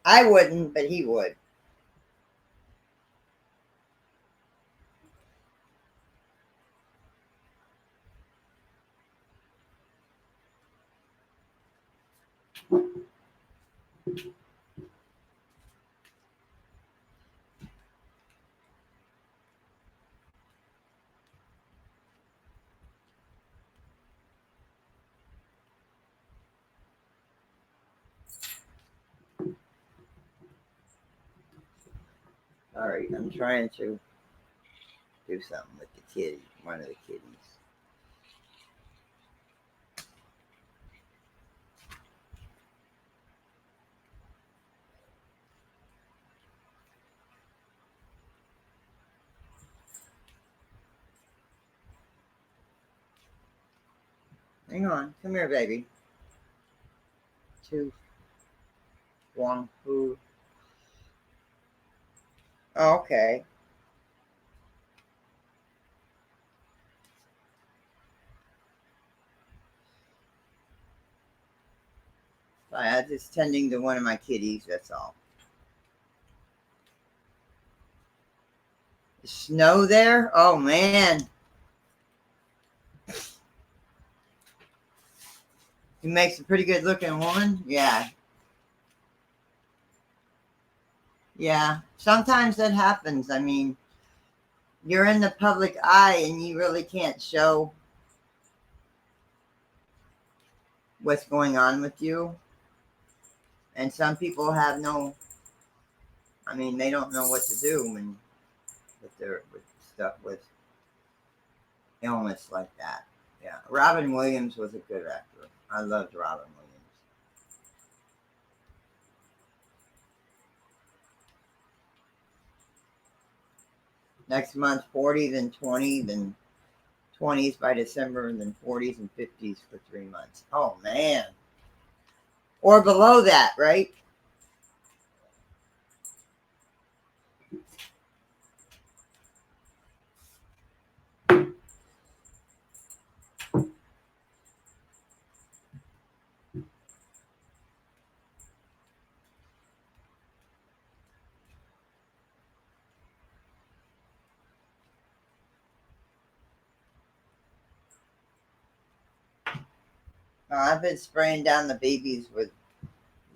I wouldn't, but he would. All right, I'm trying to do something with the kitty, one of the kitties. Hang on, come here, baby. To Wong Fu. Oh, okay. I'm just tending to one of my kitties. That's all. Snow there? Oh man. He makes a pretty good looking woman. Yeah. Yeah. Sometimes that happens. I mean, you're in the public eye and you really can't show what's going on with you. And some people have no, I mean, they don't know what to do when with stuff with illness like that. Yeah. Robin Williams was a good actor. I loved Robin Williams. Next month, 40, then 20, then 20s by December, and then 40s and 50s for 3 months. Oh, man. Or below that, right? I've been spraying down the babies with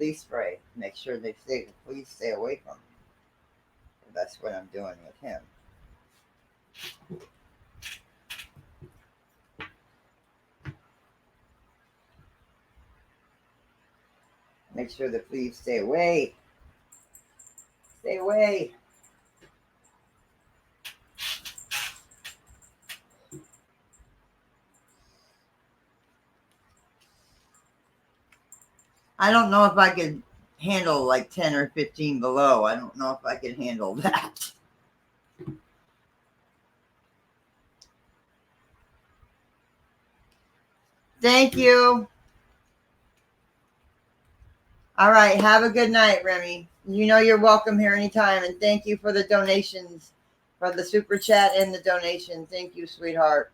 leaf spray. Make sure please stay away from them. That's what I'm doing with him. Make sure the fleas stay away. Stay away. I don't know if I could handle like 10 or 15 below. I don't know if I could handle that. Thank you. All right. Have a good night, Remy. You know you're welcome here anytime. And thank you for the donations, for the super chat and the donation. Thank you, sweetheart.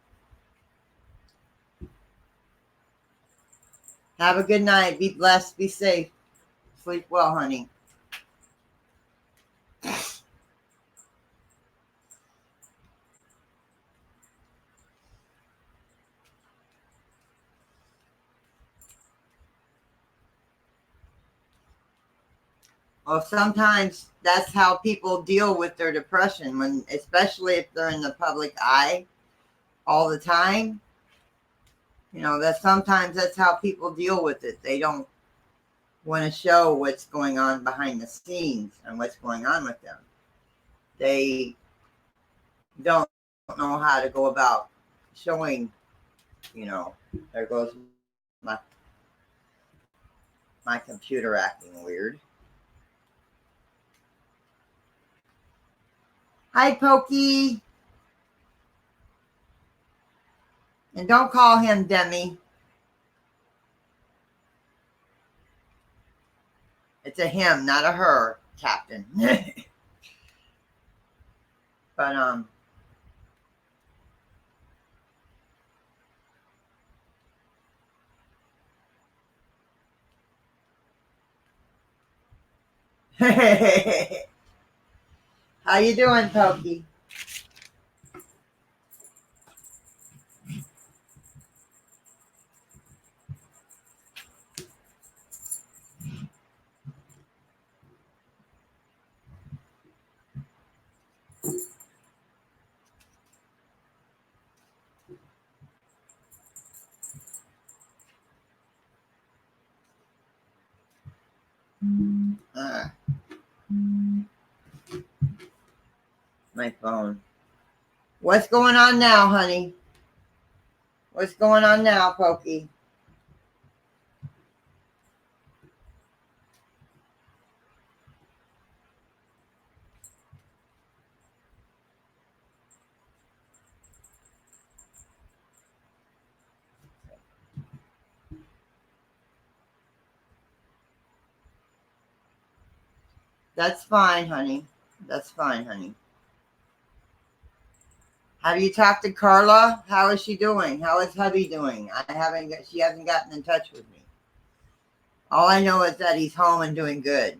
Have a good night. Be blessed. Be safe. Sleep well, honey. Well, sometimes that's how people deal with their depression, when, especially if they're in the public eye all the time. You know, that sometimes that's how people deal with it. They don't want to show what's going on behind the scenes and what's going on with them. They don't know how to go about showing, you know, there goes my computer acting weird. Hi, Pokey. And don't call him Demi. It's a him, not a her, Captain. But how you doing, Pokey? My phone. What's going on now, honey? What's going on now, Pokey? That's fine, honey. That's fine, honey. Have you talked to Carla? How is she doing? How is hubby doing? She hasn't gotten in touch with me. All I know is that he's home and doing good.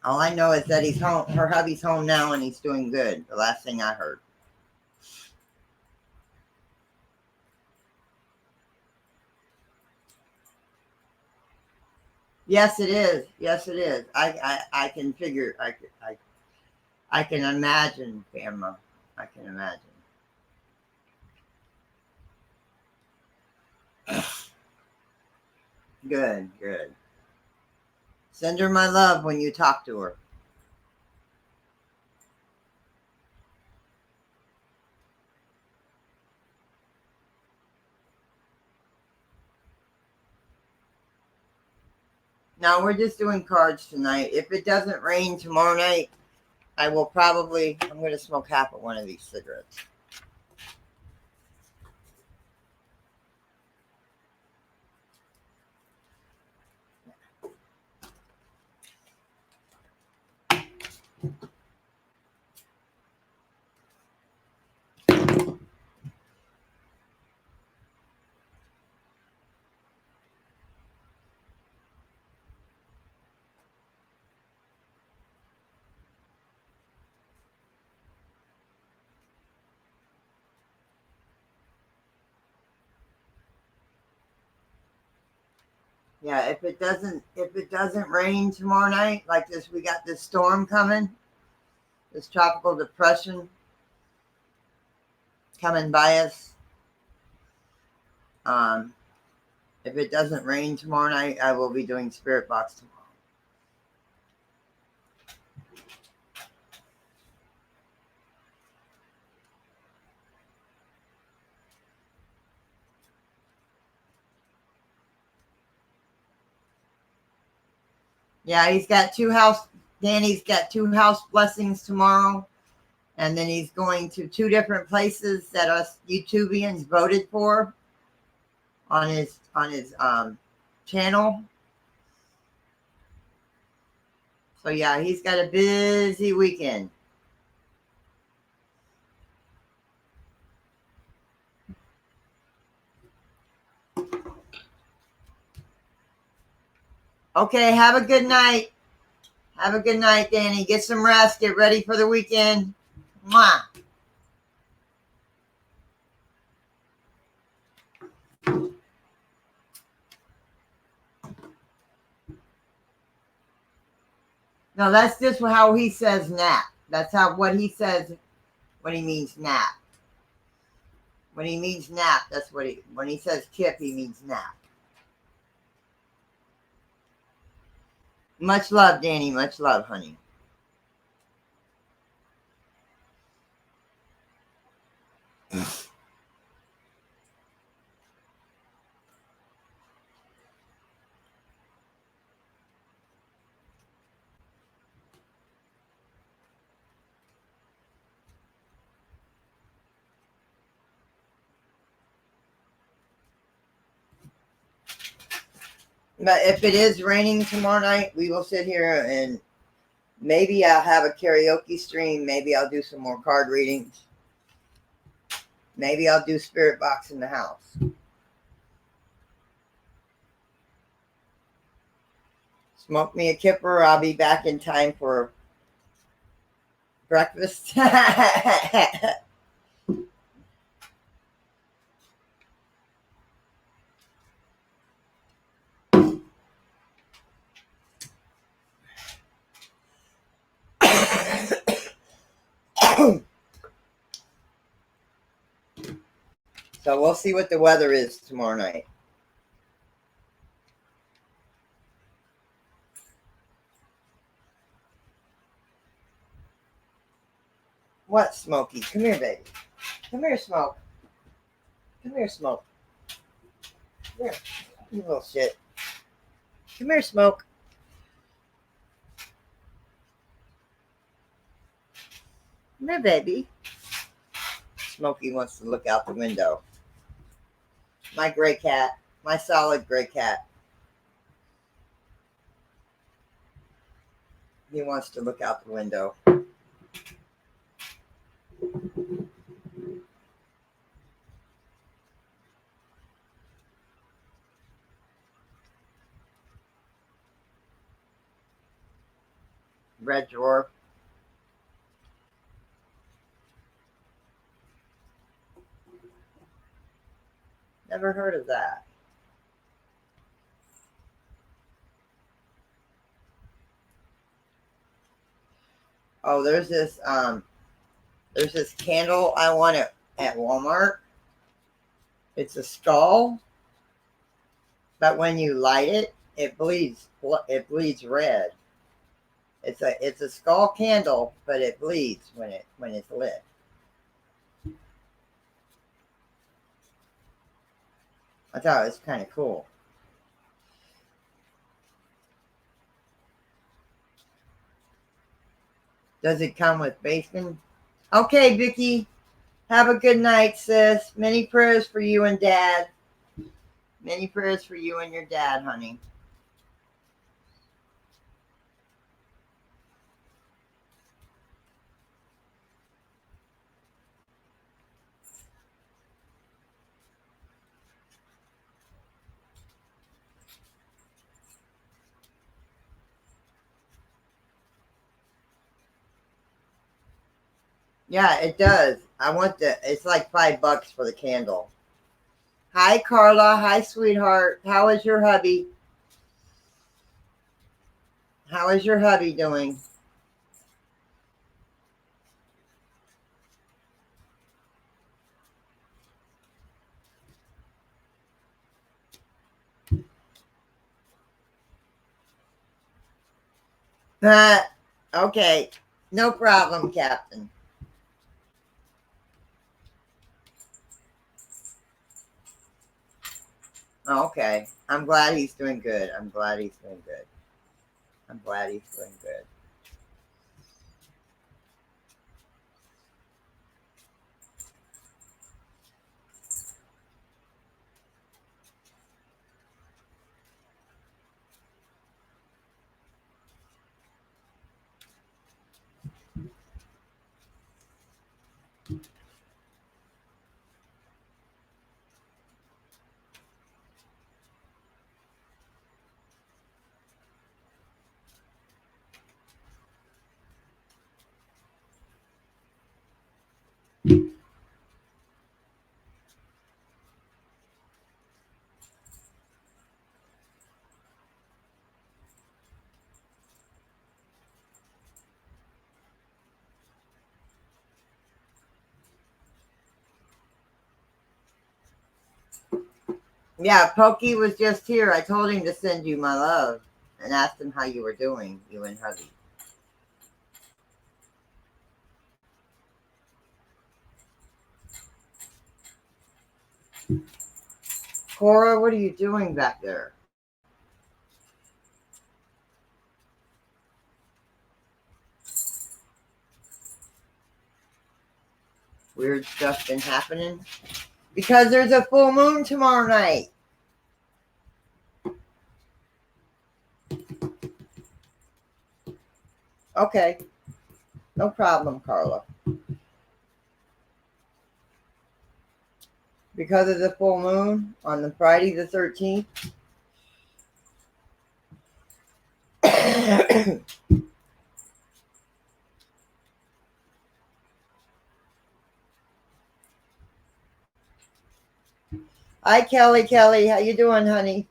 All I know is that he's home. Her hubby's home now and he's doing good. The last thing I heard. Yes, it is. Yes, it is. I can figure. I can imagine, Grandma. I can imagine. Good, good. Send her my love when you talk to her. Now we're just doing cards tonight. If it doesn't rain tomorrow night, I'm going to smoke half of one of these cigarettes. Yeah, if it doesn't rain tomorrow night like this, we got this storm coming, this tropical depression coming by us. If it doesn't rain tomorrow night, I will be doing Spirit Box tomorrow. Yeah, Danny's got 2 house blessings tomorrow. And then he's going to 2 different places that us YouTubians voted for on his channel. So yeah, he's got a busy weekend. Okay, have a good night. Have a good night, Danny. Get some rest. Get ready for the weekend. Mwah. No, that's just how he says nap. That's what he says when he means nap. When he means nap, that's when he says kip, he means nap. Much love, Danny. Much love, honey. But if it is raining tomorrow night, we will sit here and maybe I'll have a karaoke stream. Maybe I'll do some more card readings. Maybe I'll do Spirit Box in the house. Smoke me a kipper. I'll be back in time for breakfast. So we'll see what the weather is tomorrow night. What, Smokey? Come here, baby. Come here, Smoke. Come here, Smoke. Come here, you little shit. Come here, Smoke. Come here, baby. Smokey wants to look out the window. My gray cat. My solid gray cat. He wants to look out the window. Red drawer. Never heard of that. Oh, there's this candle I want at Walmart. It's a skull, but when you light it, it bleeds. It bleeds red. It's a skull candle, but it bleeds when it's lit. I thought it was kind of cool. Does it come with bacon? Okay, Vicky. Have a good night, sis. Many prayers for you and Dad. Many prayers for you and your dad, honey. Yeah, it does. It's like $5 for the candle. Hi, Carla. Hi, sweetheart. How is your hubby? How is your hubby doing? Okay. No problem, Captain. Okay. I'm glad he's doing good. I'm glad he's doing good. I'm glad he's doing good. Yeah, Pokey was just here. I told him to send you my love and asked him how you were doing, you and Hubby. Cora, what are you doing back there? Weird stuff been happening? Because there's a full moon tomorrow night. Okay. No problem, Carla. Because of the full moon on the Friday the 13th. Hi, Kelly. Kelly, how you doing, honey?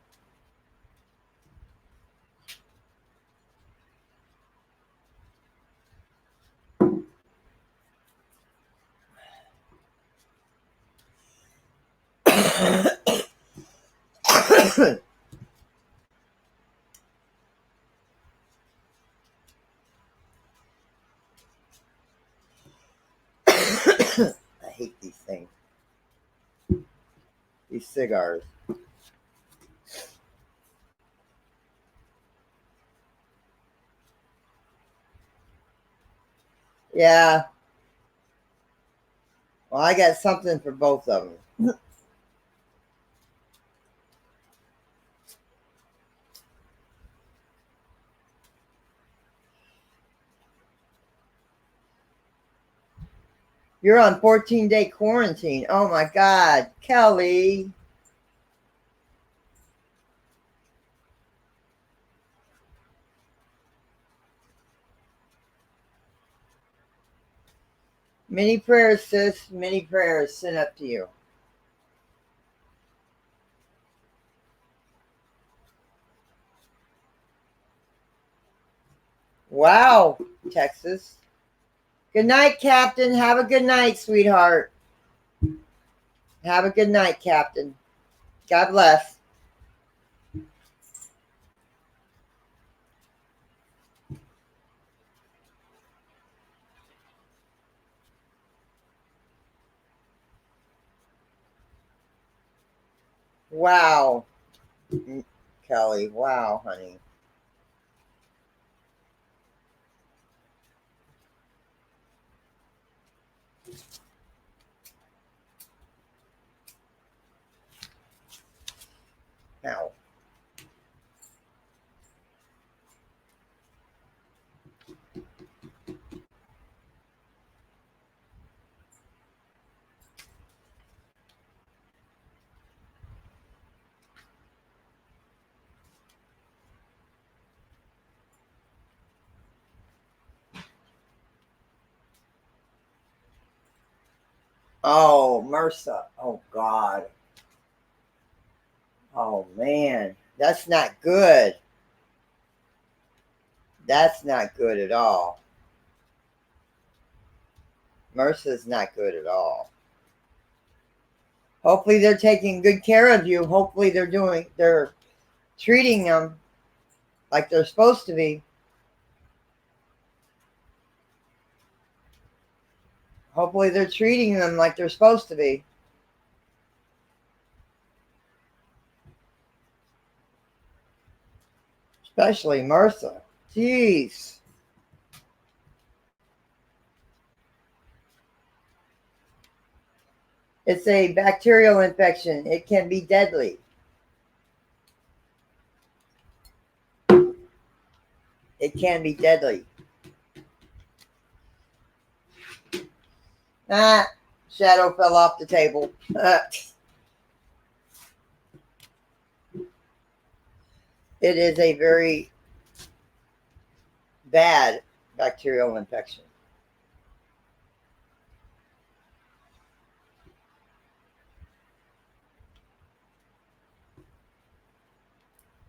I hate these things. These cigars. Yeah. Well, I got something for both of them. You're on 14-day quarantine. Oh my God, Kelly. Many prayers, sis. Many prayers sent up to you. Wow, Texas. Good night, Captain. Have a good night, sweetheart. Have a good night, Captain. God bless. Wow, Kelly. Wow, honey. Now. Oh, MRSA. Oh, God. Oh, man. That's not good. That's not good at all. MRSA's not good at all. Hopefully they're taking good care of you. Hopefully they're treating them like they're supposed to be. Hopefully they're treating them like they're supposed to be. Especially MRSA. Jeez. It's a bacterial infection. It can be deadly. It can be deadly. Ah, shadow fell off the table. It is a very bad bacterial infection.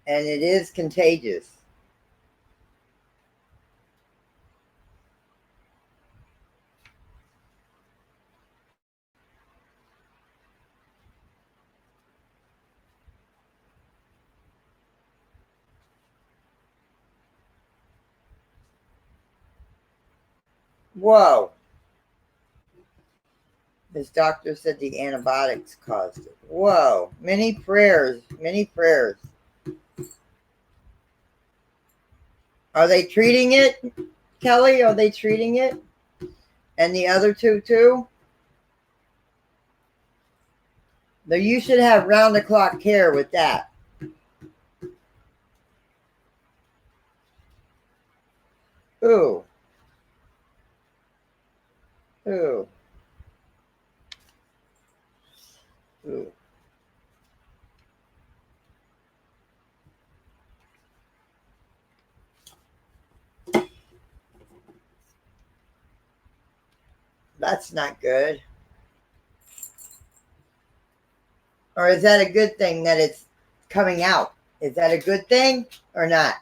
And it is contagious. Whoa. His doctor said the antibiotics caused it. Whoa. Many prayers. Many prayers. Are they treating it, Kelly? Are they treating it? And the other two, too? You should have round-the-clock care with that. Ooh. Ooh. Ooh. That's not good. Or is that a good thing that it's coming out? Is that a good thing or not?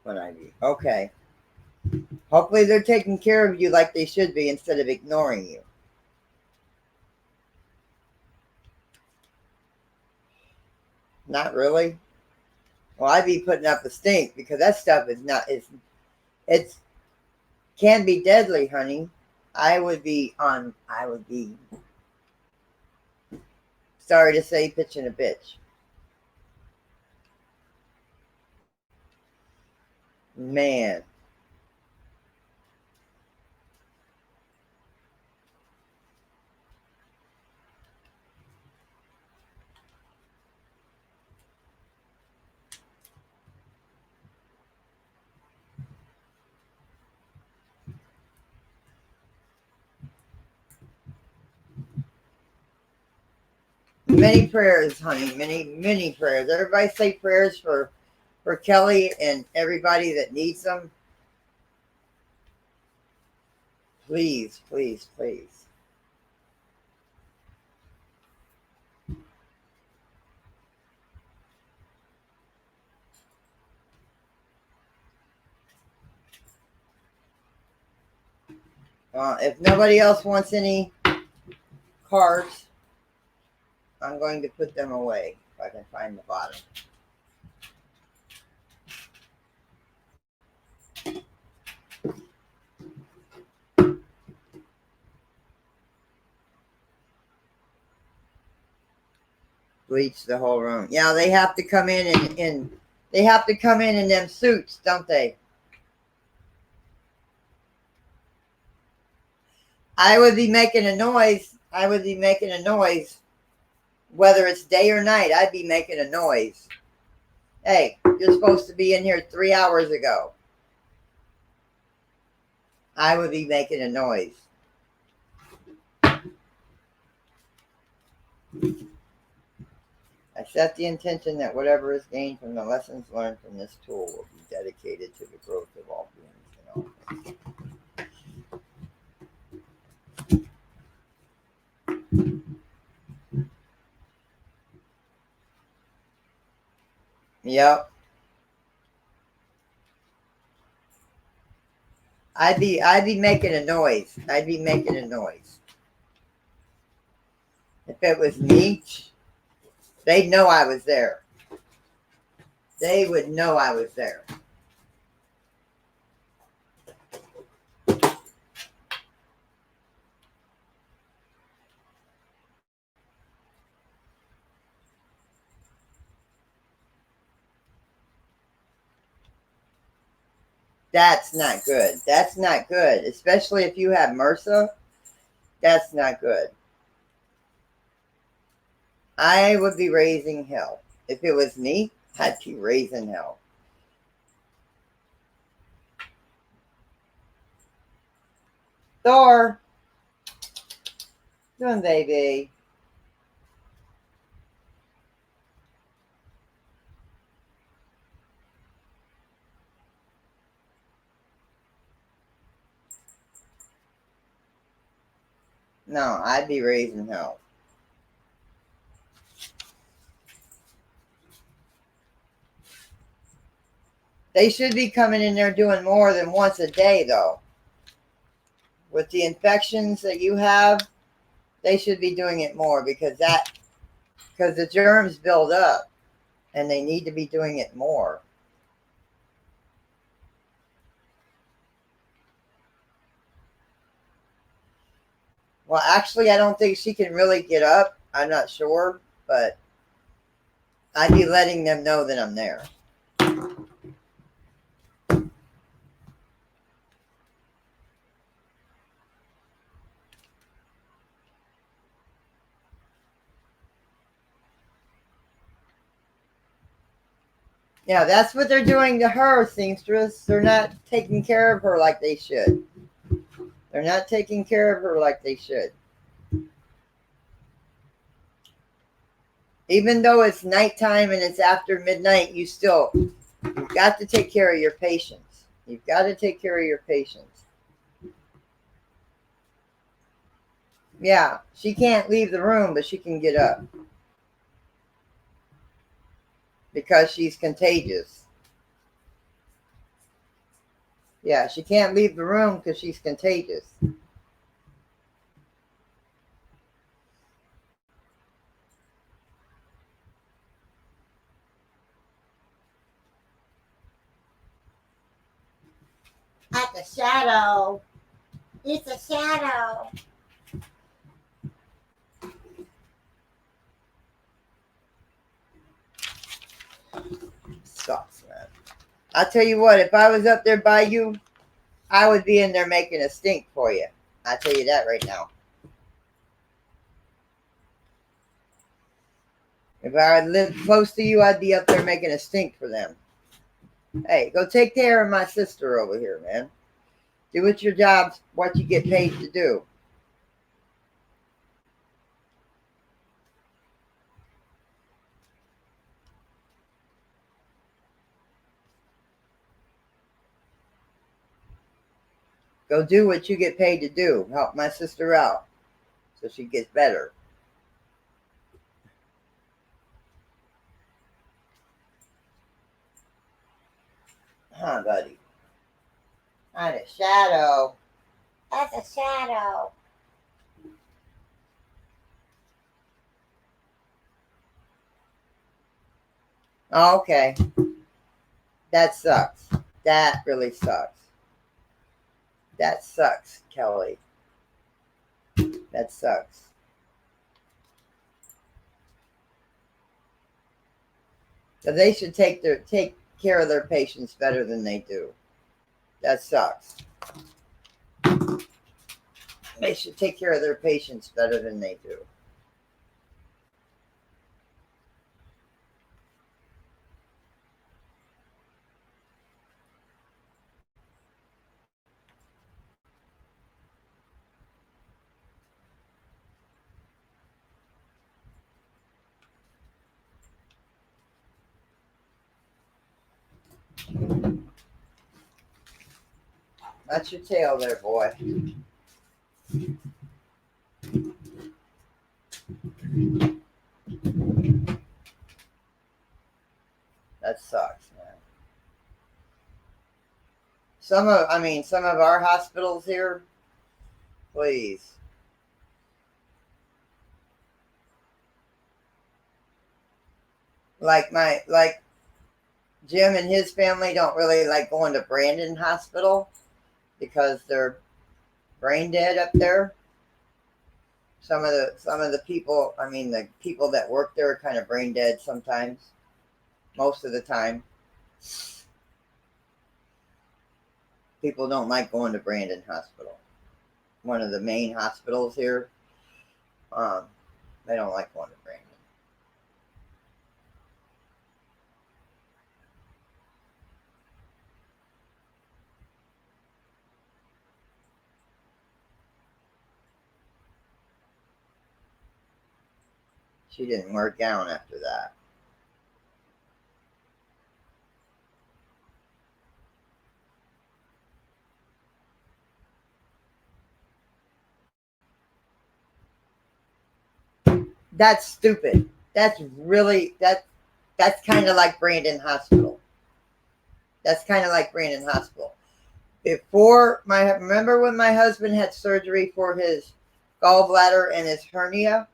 What I mean. Okay. Hopefully they're taking care of you like they should be instead of ignoring you. Not really. Well, I'd be putting up a stink because that stuff is not. It's can be deadly, honey. I would be sorry to say, pitching a bitch. Man. Many prayers, honey. Many prayers. Everybody say prayers for Kelly and everybody that needs them. Please, please, please. If nobody else wants any cards, I'm going to put them away if I can find the bottom. Bleach the whole room. Yeah, they have to come in they have to come in them suits, don't they? I would be making a noise. I would be making a noise. Whether it's day or night, I'd be making a noise. Hey, you're supposed to be in here 3 hours ago. I would be making a noise. I set the intention that whatever is gained from the lessons learned from this tool will be dedicated to the growth of all beings and all things. Yep. I'd be making a noise. I'd be making a noise. If it was me, they'd know I was there. They would know I was there. That's not good. That's not good. Especially if you have MRSA. That's not good. I would be raising hell. If it was me, I'd be raising hell. Thor, doing baby. No, I'd be raising hell. They should be coming in there doing more than once a day, though. With the infections that you have, they should be doing it more because the germs build up and they need to be doing it more. Well, actually, I don't think she can really get up. I'm not sure, but I'd be letting them know that I'm there. Yeah, that's what they're doing to her, seamstress. They're not taking care of her like they should. They're not taking care of her like they should. Even though it's nighttime and it's after midnight, you've got to take care of your patients. You've got to take care of your patients. Yeah, she can't leave the room, but she can get up because she's contagious. Yeah, she can't leave the room because she's contagious. At the shadow. It's a shadow. Sucks, man. I'll tell you what, if I was up there by you, I would be in there making a stink for you. I'll tell you that right now. If I lived close to you, I'd be up there making a stink for them. Hey, go take care of my sister over here, man. Do what your job's what you get paid to do. Go do what you get paid to do. Help my sister out so she gets better. Huh, buddy? Not a shadow. That's a shadow. Okay. That sucks. That really sucks. That sucks, Kelly. That sucks. So they should take care of their patients better than they do. That sucks. They should take care of their patients better than they do. That's your tail there, boy. That sucks, man. Some of our hospitals here, please. Like Jim and his family don't really like going to Brandon Hospital because they're brain dead up there. Some of the people, I mean, the people that work there are kind of brain dead sometimes, most of the time. People don't like going to Brandon Hospital, one of the main hospitals here. Um, they don't like going to Brandon. She didn't work out after that. That's stupid. That's really that's kind of like Brandon Hospital. That's kind of like Brandon Hospital. Remember when my husband had surgery for his gallbladder and his hernia?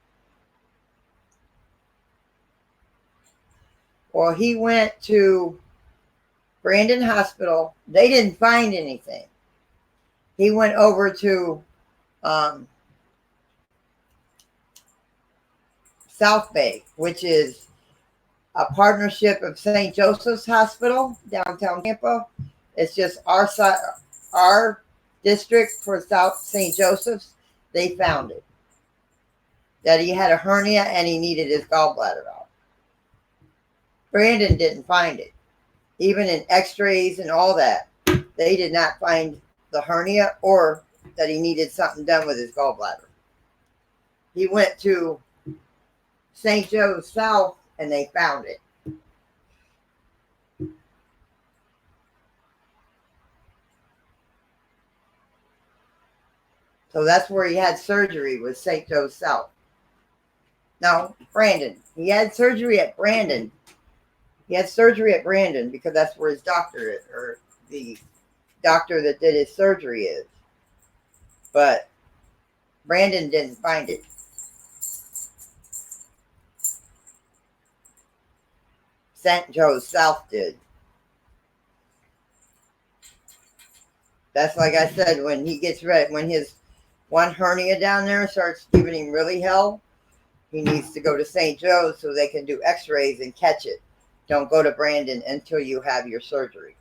Well, he went to Brandon Hospital. They didn't find anything. He went over to um, South Bay, which is a partnership of St. Joseph's Hospital, downtown Tampa. It's just our district for South St. Joseph's. They found it that he had a hernia and he needed his gallbladder out. Brandon didn't find it. Even in X-rays and all that, they did not find the hernia or that he needed something done with his gallbladder. He went to St. Joe's South and they found it. So that's where he had surgery, was St. Joe's South. No, Brandon. He had surgery at Brandon. He had surgery at Brandon because that's where his doctor is, or the doctor that did his surgery is. But Brandon didn't find it. St. Joe's South did. That's like I said, when he gets ready, when his one hernia down there starts giving him really hell, he needs to go to St. Joe's so they can do x-rays and catch it. Don't go to Brandon until you have your surgery.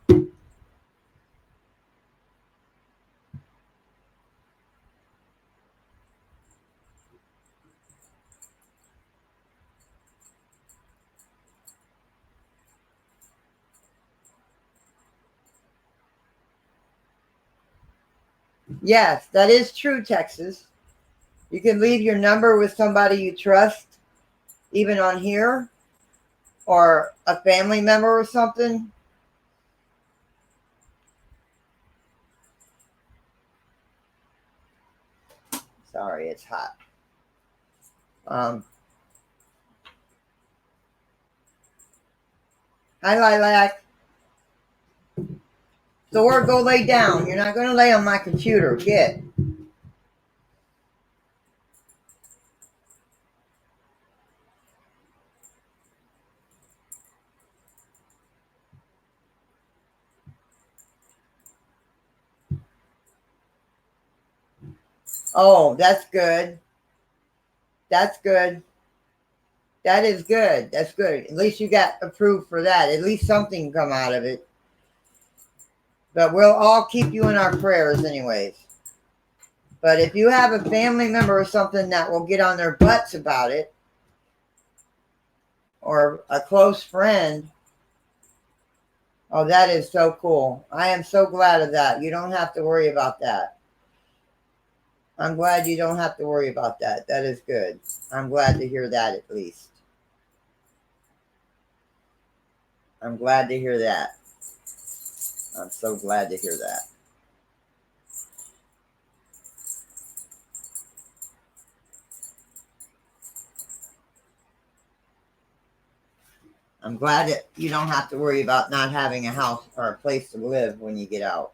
Yes, that is true, Texas. You can leave your number with somebody you trust, even on here, or a family member or something. Sorry, it's hot. Hi, Lilac. Thor, go lay down. You're not going to lay on my computer. Get. Oh, that's good. That's good. That is good. That's good. At least you got approved for that. At least something come out of it. But we'll all keep you in our prayers anyways. But if you have a family member or something that will get on their butts about it, or a close friend, oh, that is so cool. I am so glad of that. You don't have to worry about that. I'm glad you don't have to worry about that. That is good. I'm glad to hear that at least. I'm glad to hear that. I'm so glad to hear that. I'm glad that you don't have to worry about not having a house or a place to live when you get out.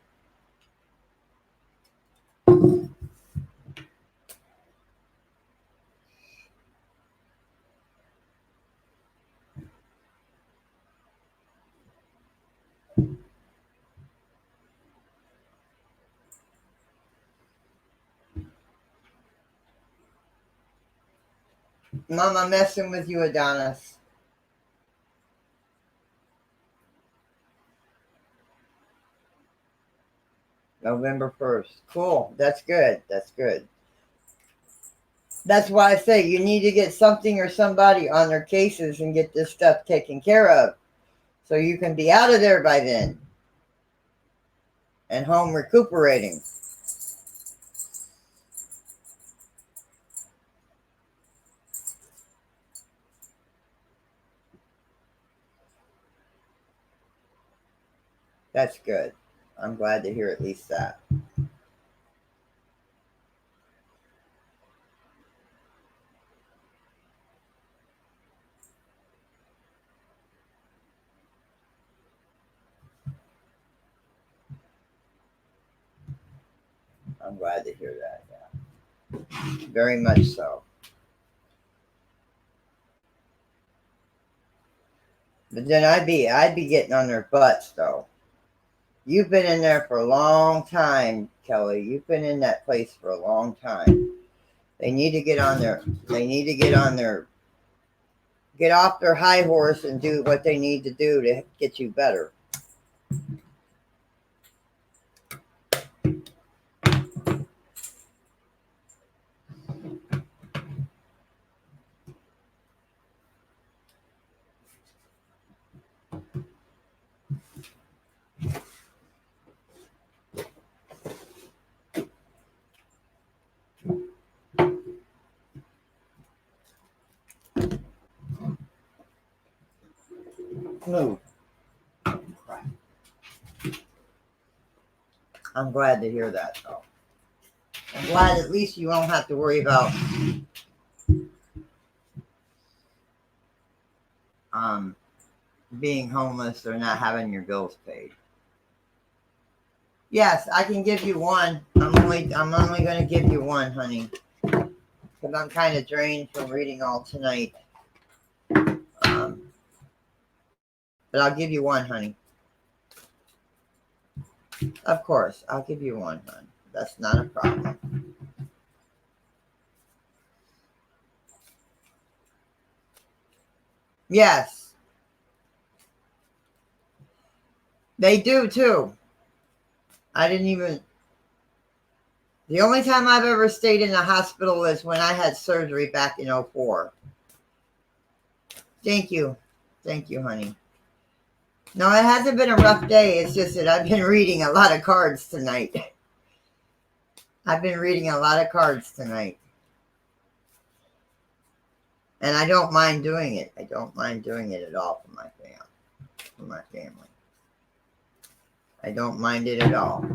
Mama messing with you, Adonis. November 1st. Cool. That's good. That's good. That's why I say you need to get something or somebody on their cases and get this stuff taken care of so you can be out of there by then and home recuperating. That's good. I'm glad to hear at least that. I'm glad to hear that. Yeah. Very much so. But then I'd be getting on their butts though. You've been in there for a long time, Kelly. You've been in that place for a long time. They need to get on their they need to get off their high horse and do what they need to do to get you better. Move. I'm glad to hear that though. I'm glad at least you won't have to worry about um being homeless or not having your bills paid. Yes, I can give you one. I'm only going to give you one, honey, because I'm kind of drained from reading all tonight. Um, but I'll give you one, honey. Of course, I'll give you one, honey. That's not a problem. Yes, they do too. I didn't even. The only time I've ever stayed in a hospital is when I had surgery back in '04. Thank you. Thank you, honey. No, it hasn't been a rough day. It's just that I've been reading a lot of cards tonight. I've been reading a lot of cards tonight. And I don't mind doing it. I don't mind doing it at all for my family. I don't mind it at all.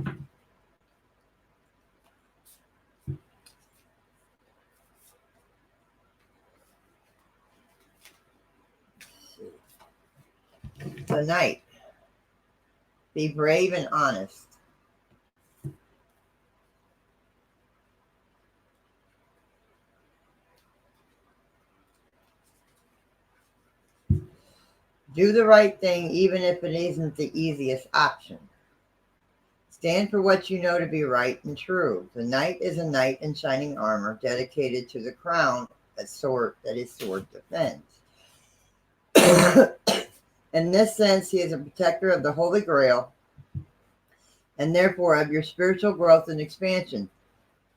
Tonight, be brave and honest. Do the right thing even if it isn't the easiest option. Stand for what you know to be right and true. The knight is a knight in shining armor dedicated to the crown that his sword defends. In this sense, he is a protector of the Holy Grail and therefore of your spiritual growth and expansion.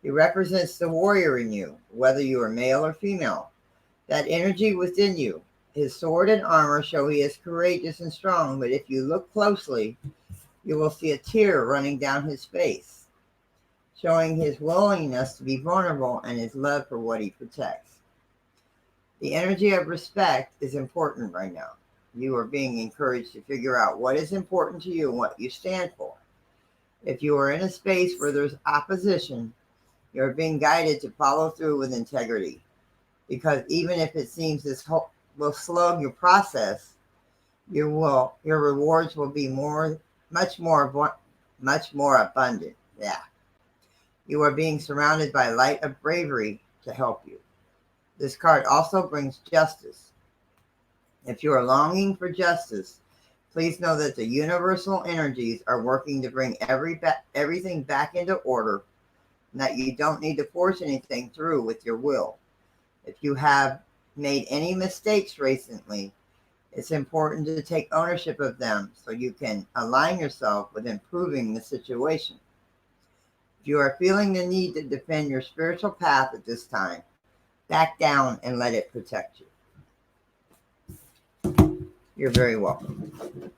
He represents the warrior in you, whether you are male or female. That energy within you. His sword and armor show he is courageous and strong, but if you look closely, you will see a tear running down his face, showing his willingness to be vulnerable and his love for what he protects. The energy of respect is important right now. You are being encouraged to figure out what is important to you and what you stand for. If you are in a space where there's opposition, you're being guided to follow through with integrity. Because even if it seems this will slow your process, your rewards will be much more abundant. Yeah. You are being surrounded by light of bravery to help you. This card also brings justice. If you are longing for justice, please know that the universal energies are working to bring everything back into order, and that you don't need to force anything through with your will. If you have made any mistakes recently, it's important to take ownership of them so you can align yourself with improving the situation. If you are feeling the need to defend your spiritual path at this time, back down and let it protect you. You're very welcome.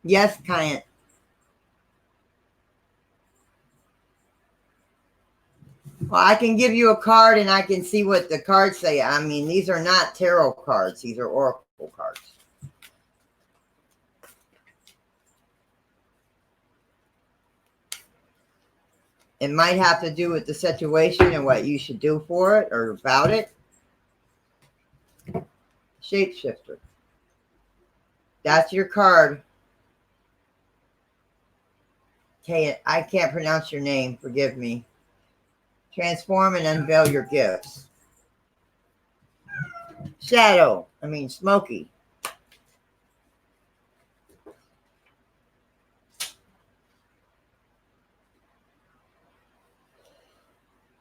Yes, client. Well, I can give you a card and I can see what the cards say. I mean, these are not tarot cards. These are oracle cards. It might have to do with the situation and what you should do for it or about it. Shapeshifter. That's your card. Okay, I can't pronounce your name. Forgive me. Transform and unveil your gifts. Smoky.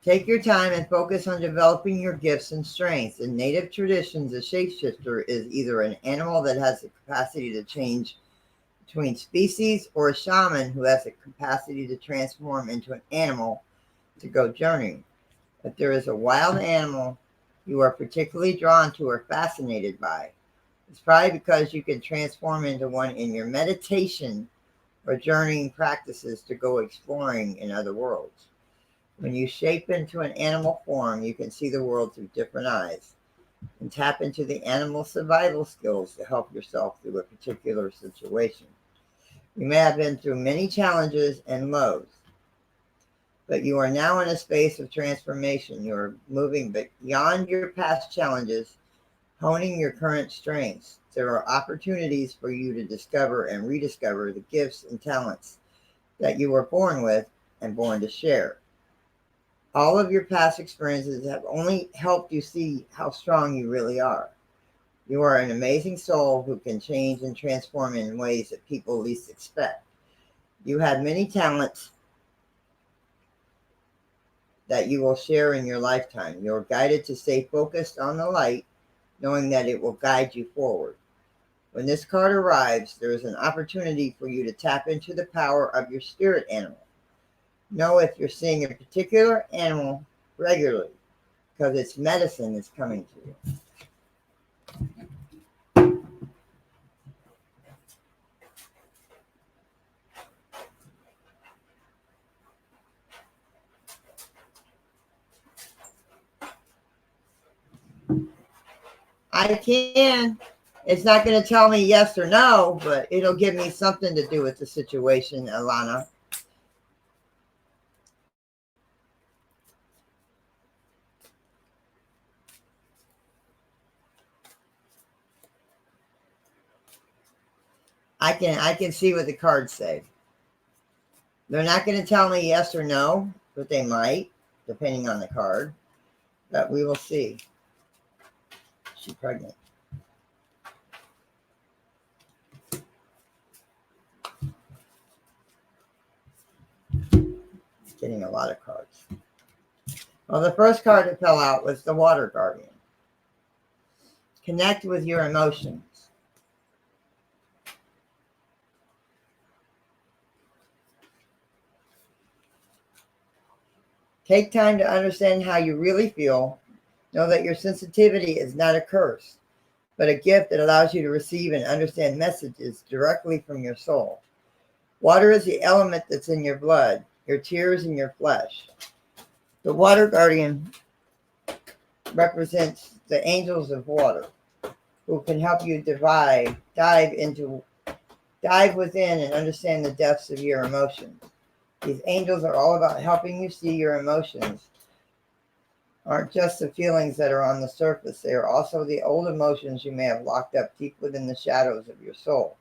Take your time and focus on developing your gifts and strengths. In native traditions, a shapeshifter is either an animal that has the capacity to change between species or a shaman who has the capacity to transform into an animal to go journeying. If there is a wild animal you are particularly drawn to or fascinated by, it's probably because you can transform into one in your meditation or journeying practices to go exploring in other worlds. When you shape into an animal form, you can see the world through different eyes and tap into the animal survival skills to help yourself through a particular situation. You may have been through many challenges and lows, but you are now in a space of transformation. You are moving beyond your past challenges, honing your current strengths. There are opportunities for you to discover and rediscover the gifts and talents that you were born with and born to share. All of your past experiences have only helped you see how strong you really are. You are an amazing soul who can change and transform in ways that people least expect. You have many talents that you will share in your lifetime. You're guided to stay focused on the light, knowing that it will guide you forward. When this card arrives, there is an opportunity for you to tap into the power of your spirit animal. Know if you're seeing a particular animal regularly, because its medicine is coming to you. I can. It's not going to tell me yes or no, but it'll give me something to do with the situation, Alana. I can see what the cards say. They're not going to tell me yes or no, but they might, depending on the card. But we will see. She's pregnant. Getting a lot of cards. Well, the first card that fell out was the Water Guardian. Connect with your emotions. Take time to understand how you really feel. Know that your sensitivity is not a curse, but a gift that allows you to receive and understand messages directly from your soul. Water is the element that's in your blood, your tears, and your flesh. The Water Guardian represents the angels of water, who can help you dive within and understand the depths of your emotions. These angels are all about helping you see your emotions aren't just the feelings that are on the surface. They are also the old emotions you may have locked up deep within the shadows of your soul.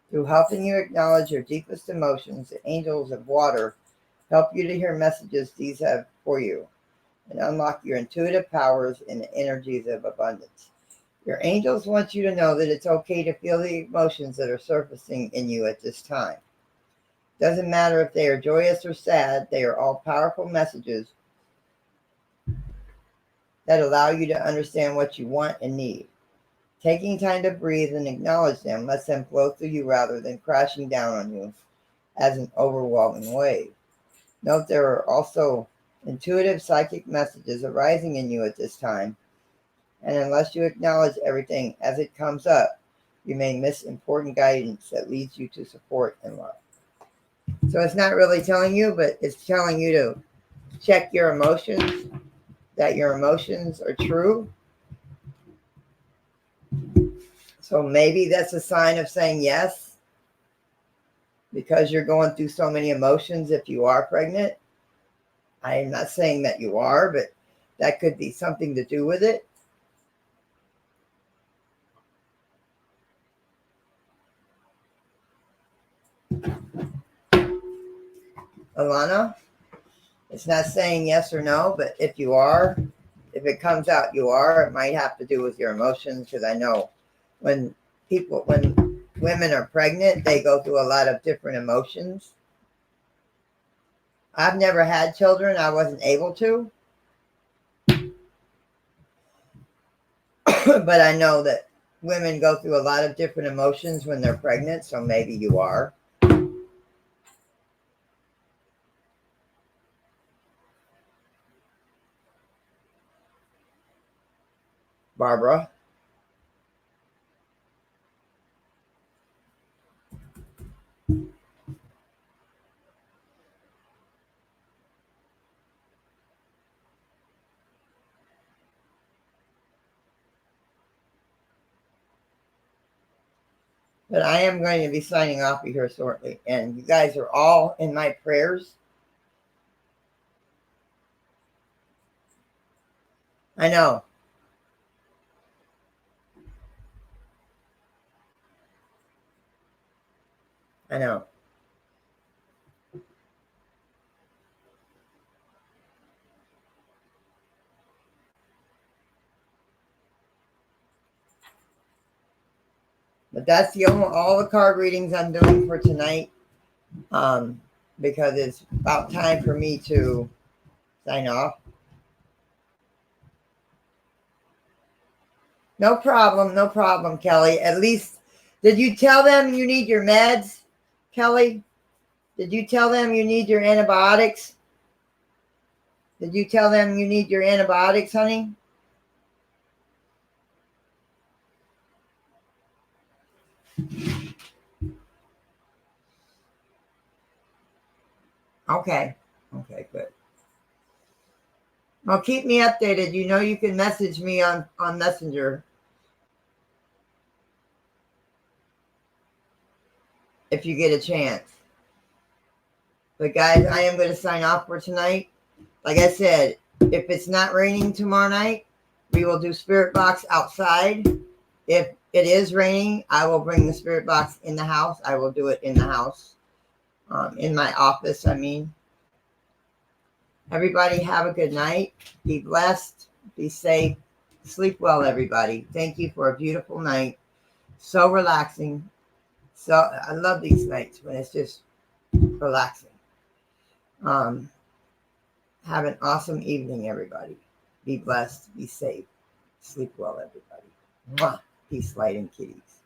Through helping you acknowledge your deepest emotions, the angels of water help you to hear messages these have for you and unlock your intuitive powers and the energies of abundance. Your angels want you to know that it's okay to feel the emotions that are surfacing in you at this time. Doesn't matter if they are joyous or sad, they are all powerful messages that allow you to understand what you want and need. Taking time to breathe and acknowledge them lets them flow through you rather than crashing down on you as an overwhelming wave. Note there are also intuitive psychic messages arising in you at this time, and unless you acknowledge everything as it comes up, you may miss important guidance that leads you to support and love. So it's not really telling you, but it's telling you to check your emotions, that your emotions are true. So maybe that's a sign of saying yes, because you're going through so many emotions if you are pregnant. I'm not saying that you are, but that could be something to do with it. Alana, it's not saying yes or no, but if you are, if it comes out you are, it might have to do with your emotions, because I know when women are pregnant, they go through a lot of different emotions. I've never had children. I wasn't able to. But I know that women go through a lot of different emotions when they're pregnant, so maybe you are. Barbara. But I am going to be signing off here shortly, and you guys are all in my prayers. I know. I know. But that's all the card readings I'm doing for tonight, because it's about time for me to sign off. No problem, no problem, Kelly. At least, did you tell them you need your meds, Kelly? Did you tell them you need your antibiotics? Did you tell them you need your antibiotics, honey? Okay. Okay, good. Well, keep me updated. You know you can message me on Messenger if you get a chance. But guys, I am going to sign off for tonight. Like I said, if it's not raining tomorrow night, we will do Spirit Box outside. If it is raining, I will bring the Spirit Box in the house. I will do it in the house, in my office, I mean. Everybody have a good night. Be blessed. Be safe. Sleep well, everybody. Thank you for a beautiful night. So relaxing. So I love these nights when it's just relaxing. Have an awesome evening, everybody. Be blessed. Be safe. Sleep well, everybody. Mwah. Peace, light, and kitties.